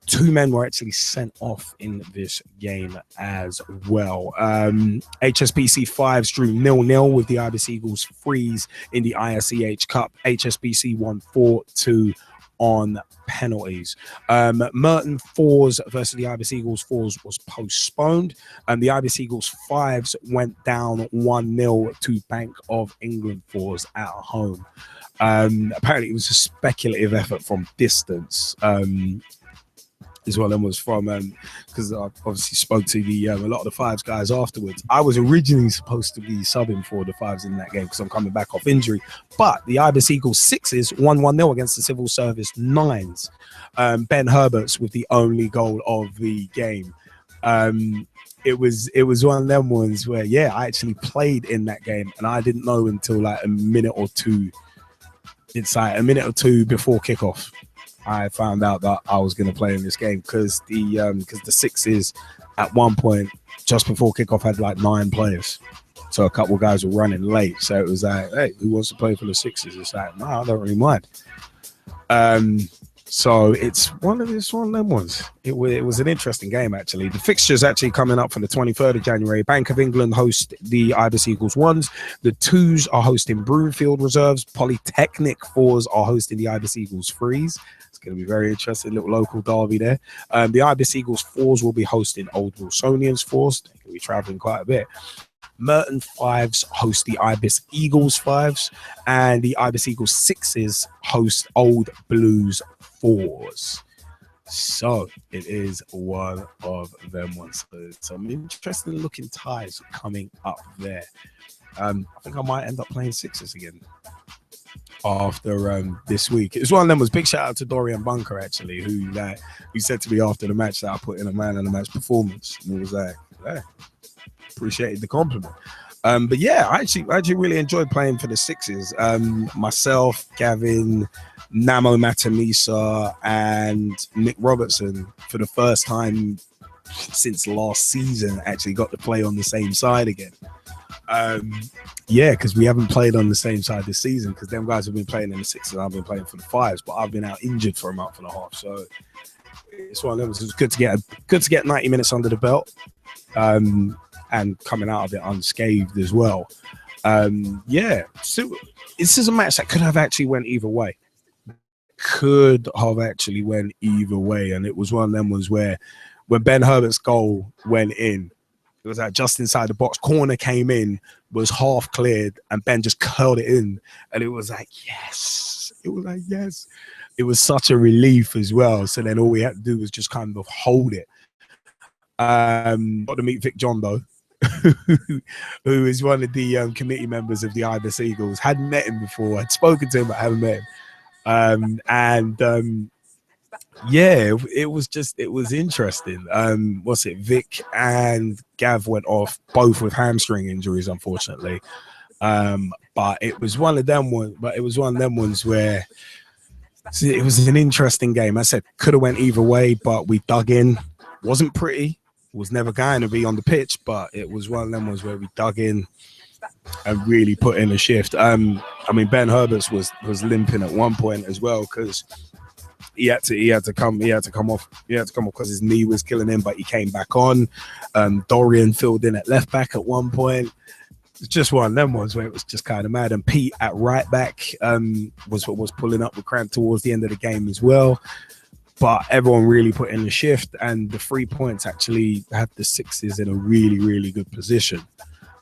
2 men were actually sent off in this game as well. HSBC 5s drew 0-0 with the Ibis Eagles 3s in the ISEH Cup. HSBC won 4-2 on penalties. Merton 4s versus the Ibis Eagles 4s was postponed. The Ibis Eagles 5s went down 1-0 to Bank of England 4s at home. Apparently it was a speculative effort from distance. As well, and was from because I obviously spoke to the a lot of the 5s guys afterwards. I was originally supposed to be subbing for the 5s in that game because I'm coming back off injury, but the Ibis Eagles 6s won 1-0 against the Civil Service 9s. Ben Herbert's with the only goal of the game. It was one of them ones where I actually played in that game, and I didn't know until like a minute or two. It's like a minute or two before kickoff I found out that I was going to play in this game because the Sixes at one point just before kickoff had like 9 players. So a couple of guys were running late. So it was like, hey, who wants to play for the Sixers? It's like, no, I don't really mind. So it's one of them ones. It was an interesting game, actually. The fixtures actually coming up for the 23rd of January. Bank of England host the Ibis Eagles 1s. The 2s are hosting Broomfield Reserves. Polytechnic 4s are hosting the Ibis Eagles 3s. It's going to be very interesting, little local derby there. The Ibis Eagles 4s will be hosting Old Wilsonians 4s. They're going to be traveling quite a bit. Merton 5s host the Ibis Eagles 5s, and the Ibis Eagles 6s host Old Blues 4s. So it is one of them ones. So some interesting looking ties coming up there. I think I might end up playing 6s again after this week. It was one of them. Was big shout out to Dorian Bunker, actually, who said to me after the match that I put in a man of the match performance, and he was like, hey, appreciated the compliment. But yeah, I actually really enjoyed playing for the Sixes. Myself, Gavin, Namo Matamisa, and Nick Robertson, for the first time since last season, actually got to play on the same side again. Yeah, because we haven't played on the same side this season, because them guys have been playing in the Sixes and I've been playing for the 5s, but I've been out injured for a month and a half. So it's one of them. It's good to get 90 minutes under the belt. And coming out of it unscathed as well. Yeah, so this is a match that could have actually went either way. And it was one of them ones where when Ben Herbert's goal went in, it was like just inside the box, corner came in, was half cleared, and Ben just curled it in, and it was like, yes. It was like, yes. It was such a relief as well. So then all we had to do was just kind of hold it. Got to meet Vic John though, who is one of the committee members of the Ibis Eagles. Hadn't met him before. I'd spoken to him, but hadn't met him. Yeah, it was interesting. Vic and Gav went off both with hamstring injuries, unfortunately. But it was one of them ones where it was an interesting game. I said could have went either way, but we dug in. Wasn't pretty. Was never going to be on the pitch, but it was one of them ones where we dug in and really put in a shift. I mean, Ben Herberts was limping at one point as well because he had to come off because his knee was killing him, but he came back on. Dorian filled in at left back at one point. It's just one of them ones where it was just kind of mad. And Pete at right back was pulling up with cramp towards the end of the game as well. But everyone really put in the shift, and the 3 points actually had the Sixes in a really, really good position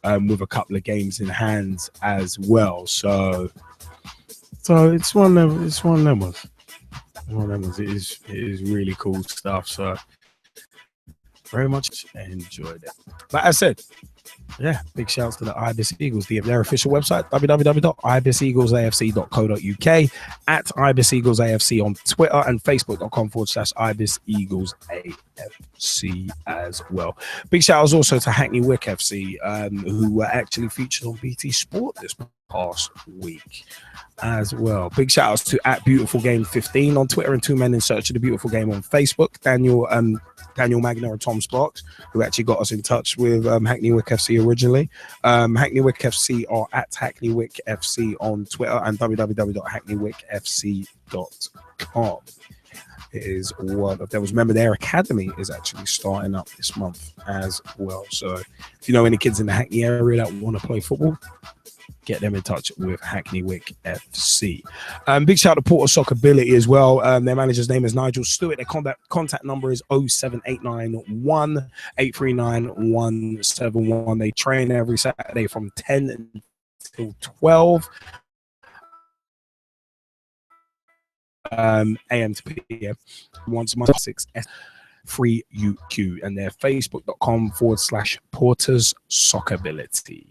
with a couple of games in hand as well. So it's one of them ones. It is really cool stuff. So very much enjoyed it. Like I said, yeah, big shouts to the Ibis Eagles. Their official website, www.ibisEaglesAFC.co.uk, at Ibis Eagles AFC on Twitter, and Facebook.com/Ibis Eagles AFC as well. Big shout outs also to Hackney Wick FC, who were actually featured on BT Sport this past week as well. Big shout outs to at Beautiful Game 15 on Twitter and Two Men in Search of the Beautiful Game on Facebook. Daniel Magner and Tom Sparks, who actually got us in touch with Hackney Wick FC originally. Hackney Wick FC are at Hackney Wick FC on Twitter and www.hackneywickfc.com. It is one of those. Remember, their academy is actually starting up this month as well. So if you know any kids in the Hackney area that want to play football, get them in touch with Hackney Wick FC. Big shout out to Porter Sockability as well. Their manager's name is Nigel Stewart. Their contact number is 07891 839 171. They train every Saturday from 10 until 12 a.m. to p.m. once a month, 6S free UQ, and they're facebook.com/Porters Sockability.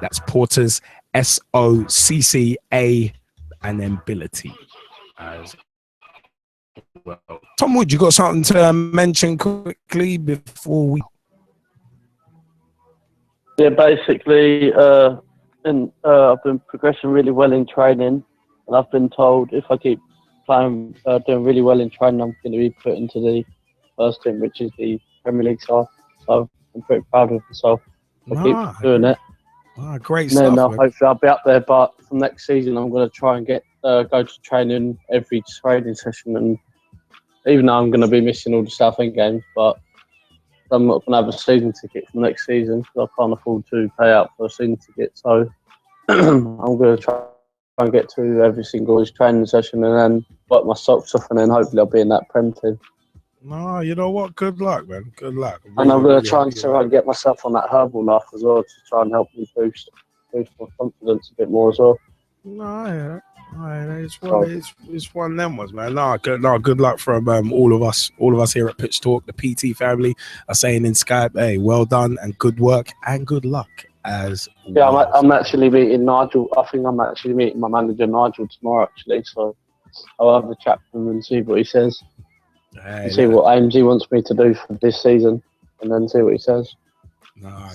That's Porters, SOCCA, and then Bility as well. Tom Wood, you got something to mention quickly before we?
Yeah, basically, I've been progressing really well in training, and I've been told if I keep playing, doing really well in training. I'm going to be put into the first team, which is the Premier League side. So I'm pretty proud of myself. I'll keep doing it.
Great
and then
stuff.
Hopefully I'll be up there. But from next season, I'm going to try and get go to training every training session. And even though I'm going to be missing all the Southend games, but I'm not going to have a season ticket for next season because I can't afford to pay out for a season ticket. So I'm going to try and get to every single training session and then work my socks off, and then hopefully I'll be in that Prem team.
No, you know what? Good luck, man. Good luck.
And I'm going to try and get myself on that herbal life as well to try and help me boost my confidence a bit more as well.
No, it's one of them ones, man. Good luck from all of us here at Pitch Talk. The PT family are saying in Skype, hey, well done and good work and good luck as well.
Yeah, I'm actually meeting Nigel. I think I'm actually meeting my manager Nigel tomorrow, actually. So I'll have a chat with him and see what he says. See what aims he wants me to do for this season, and then see what he says.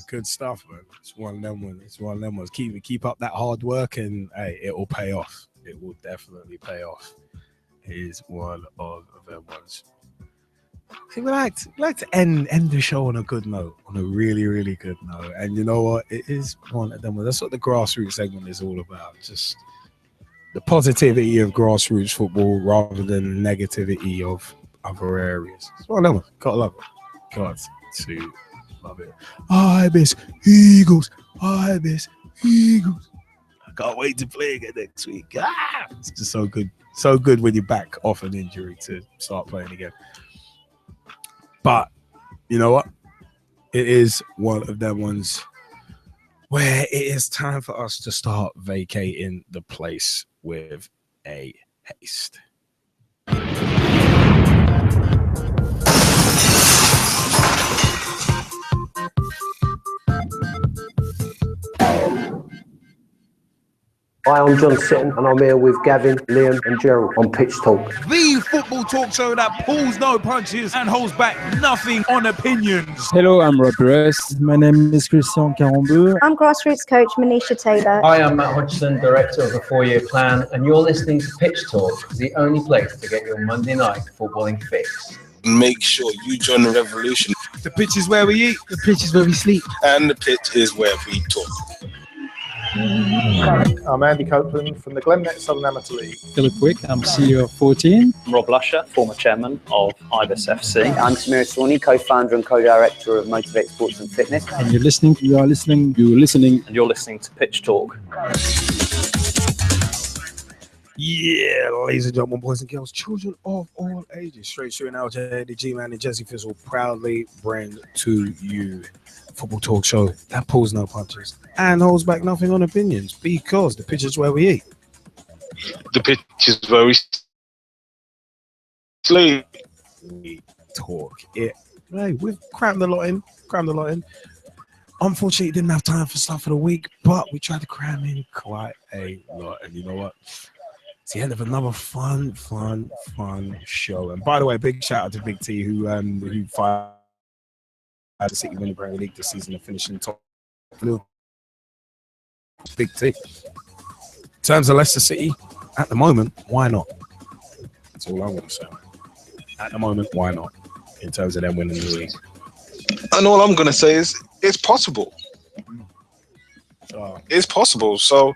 Good stuff, man. It's one of them ones. Keep up that hard work, and hey, it will pay off. It will definitely pay off. It is one of them ones. See, we like to end the show on a good note, on a really, really good note. And you know what? It is one of them ones. That's what the grassroots segment is all about. Just the positivity of grassroots football rather than the negativity of other areas. It's one of them. Gotta love it. Got to love it. Ibis Eagles. Ibis Eagles. I can't wait to play again next week. It's just so good. So good when you're back off an injury to start playing again. But you know what? It is one of them ones where it is time for us to start vacating the place with a haste.
Hi, I'm John Sitton, and I'm here with Gavin, Liam, and Gerald on Pitch Talk.
The football talk show that pulls no punches and holds back nothing on opinions.
Hello, I'm Rob Russ. My name is Christian Carambeu.
I'm grassroots coach Manisha Taylor.
Hi, I'm Matt Hodgson, director of the 4-year plan, and you're listening to Pitch Talk, the only place to get your Monday night footballing fix.
Make sure you join the revolution.
The pitch is where we eat.
The pitch is where we sleep.
And the pitch is where we talk.
I'm Andy Copeland from the Glennet Southern Amateur League.
Philip Wick, I'm CEO of 14.
I'm Rob Lusher, former chairman of Ibis FC.
I'm Samira Sonley, co-founder and co-director of Motivate Sports and Fitness.
And you're listening
And you're listening to Pitch Talk.
Yeah, ladies and gentlemen, boys and girls, children of all ages, straight through an LJ, the G-Man and Jesse Fizzle proudly bring to you football talk show that pulls no punches and holds back nothing on opinions, because the pitch is where we eat.
The pitch is where we sleep.
We talk it. Hey, we've crammed a lot in. Unfortunately, didn't have time for stuff for the week, but we tried to cram in quite a lot. And you know what? It's the end of another fun show. And by the way, big shout out to Big T who fired the City winning Premier League this season and finishing top blue. Big T. In terms of Leicester City, at the moment, why not? That's all I'm going to say. At the moment, why not? In terms of them winning the league.
And all I'm going to say is it's possible. It's possible. So,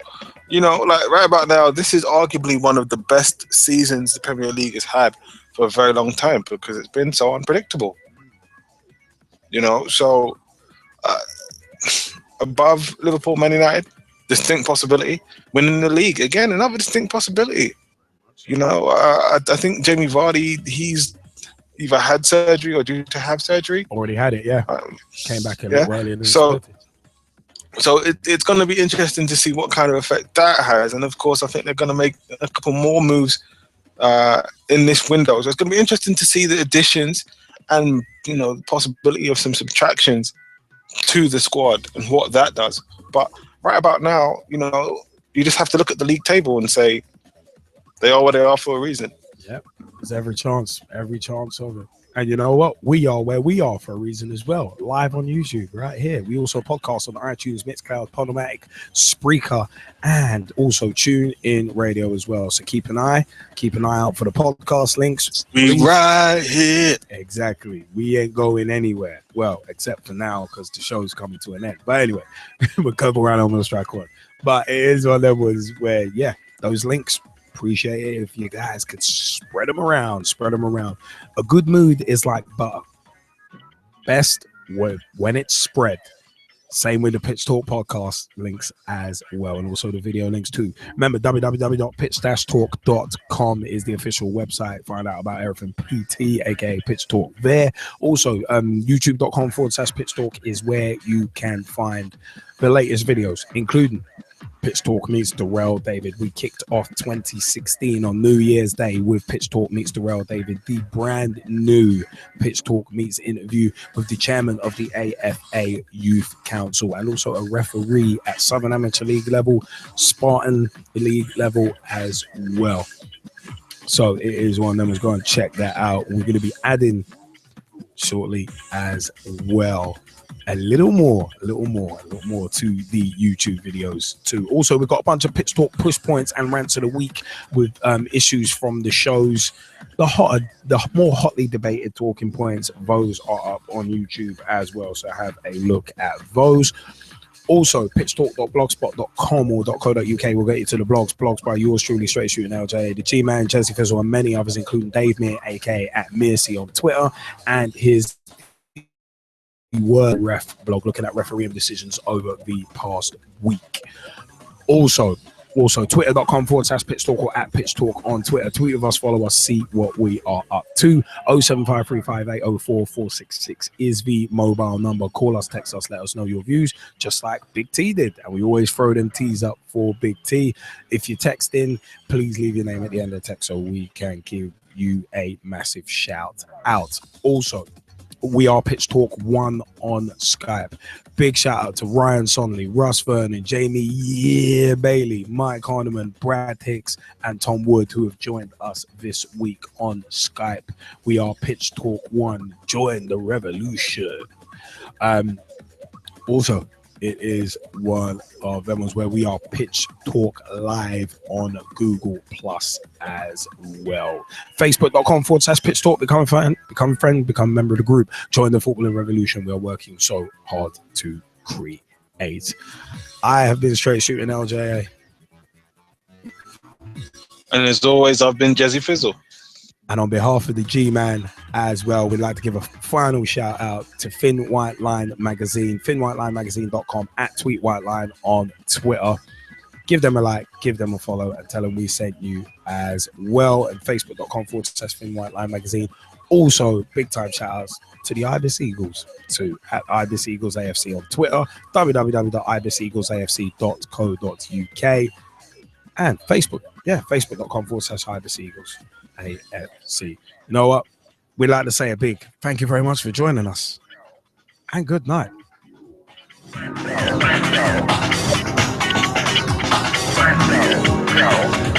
you know, like right about now, this is arguably one of the best seasons the Premier League has had for a very long time because it's been so unpredictable. You know, so above Liverpool, Man United, distinct possibility. Winning the league, again, another distinct possibility. You know, I think Jamie Vardy, he's either had surgery or due to have surgery.
Already had it, yeah. Came back a
yeah.
little earlier than
expected. So it's going to be interesting to see what kind of effect that has. And of course, I think they're going to make a couple more moves in this window. So it's going to be interesting to see the additions and, you know, the possibility of some subtractions to the squad and what that does. But right about now, you know, you just have to look at the league table and say they are what they are for a reason.
Yep. There's every chance of it. And you know what? We are where we are for a reason as well. Live on YouTube right here. We also podcast on iTunes, Mixcloud, Podomatic, Spreaker, and also Tune In Radio as well. So keep an eye out for the podcast links.
We right here.
Exactly. We ain't going anywhere. Well, except for now because the show's coming to an end. But anyway, we'll come around on the strike one. But it is one of them ones where, yeah, those links. Appreciate it if you guys could spread them around. A good mood is like butter. Best when it's spread. Same with the Pitch Talk podcast links as well, and also the video links too. Remember, www.pitch-talk.com is the official website. Find out about everything PT, aka Pitch Talk there. Also, youtube.com/Pitch Talk is where you can find the latest videos, including Pitch Talk meets Darrell David. We kicked off 2016 on New Year's Day with Pitch Talk meets Darrell David, the brand new Pitch Talk meets interview with the chairman of the AFA Youth Council and also a referee at Southern Amateur League level, Spartan League level as well. So it is one of them. Go and check that out. We're going to be adding shortly as well. A little more to the YouTube videos too. Also, we've got a bunch of Pitch Talk push points and rants of the week with issues from the shows. The more hotly debated talking points, those are up on YouTube as well. So have a look at those. Also, pitchtalk.blogspot.com or .co.uk will get you to the blogs by yours truly, Straight Shooting LJ, the G-Man, Jesse Fizzle, and many others, including Dave Mear, aka at Mearsey on Twitter, and his Word Ref blog looking at refereeing decisions over the past week. Also twitter.com/Pitch Talk or at Pitch Talk on Twitter. Tweet with us, follow us, see what we are up to. 07535804466 is the mobile number. Call us, text us, let us know your views, just like Big T did. And we always throw them T's up for Big T. If you text in, please leave your name at the end of the text so we can give you a massive shout out. Also, we are Pitch Talk 1 on Skype. Big shout out to Ryan Sonley, Russ Vernon, Jamie Bailey, Mike Hardiman, Brad Hicks, and Tom Wood, who have joined us this week on Skype. We are Pitch Talk 1. Join the revolution. Also, it is one of them ones where we are Pitch Talk Live on Google Plus as well. Facebook.com/Pitch Talk. Become a friend, become a member of the group. Join the footballing revolution we are working so hard to create. I have been Straight Shooting LJ.
And as always, I've been Jesse Fizzle.
And on behalf of the G-Man as well, we'd like to give a final shout out to Finn White Line Magazine, finnwhitelinemagazine.com, at Tweet White Line on Twitter. Give them a like, give them a follow, and tell them we sent you as well. And facebook.com/Finn White Line Magazine. Also, big time shout outs to the Ibis Eagles too, at Ibis Eagles AFC on Twitter, www.ibiseaglesafc.co.uk, and Facebook. Yeah, facebook.com/Ibis Eagles AFC. You know what? We'd like to say a big thank you very much for joining us, and good night.
Go.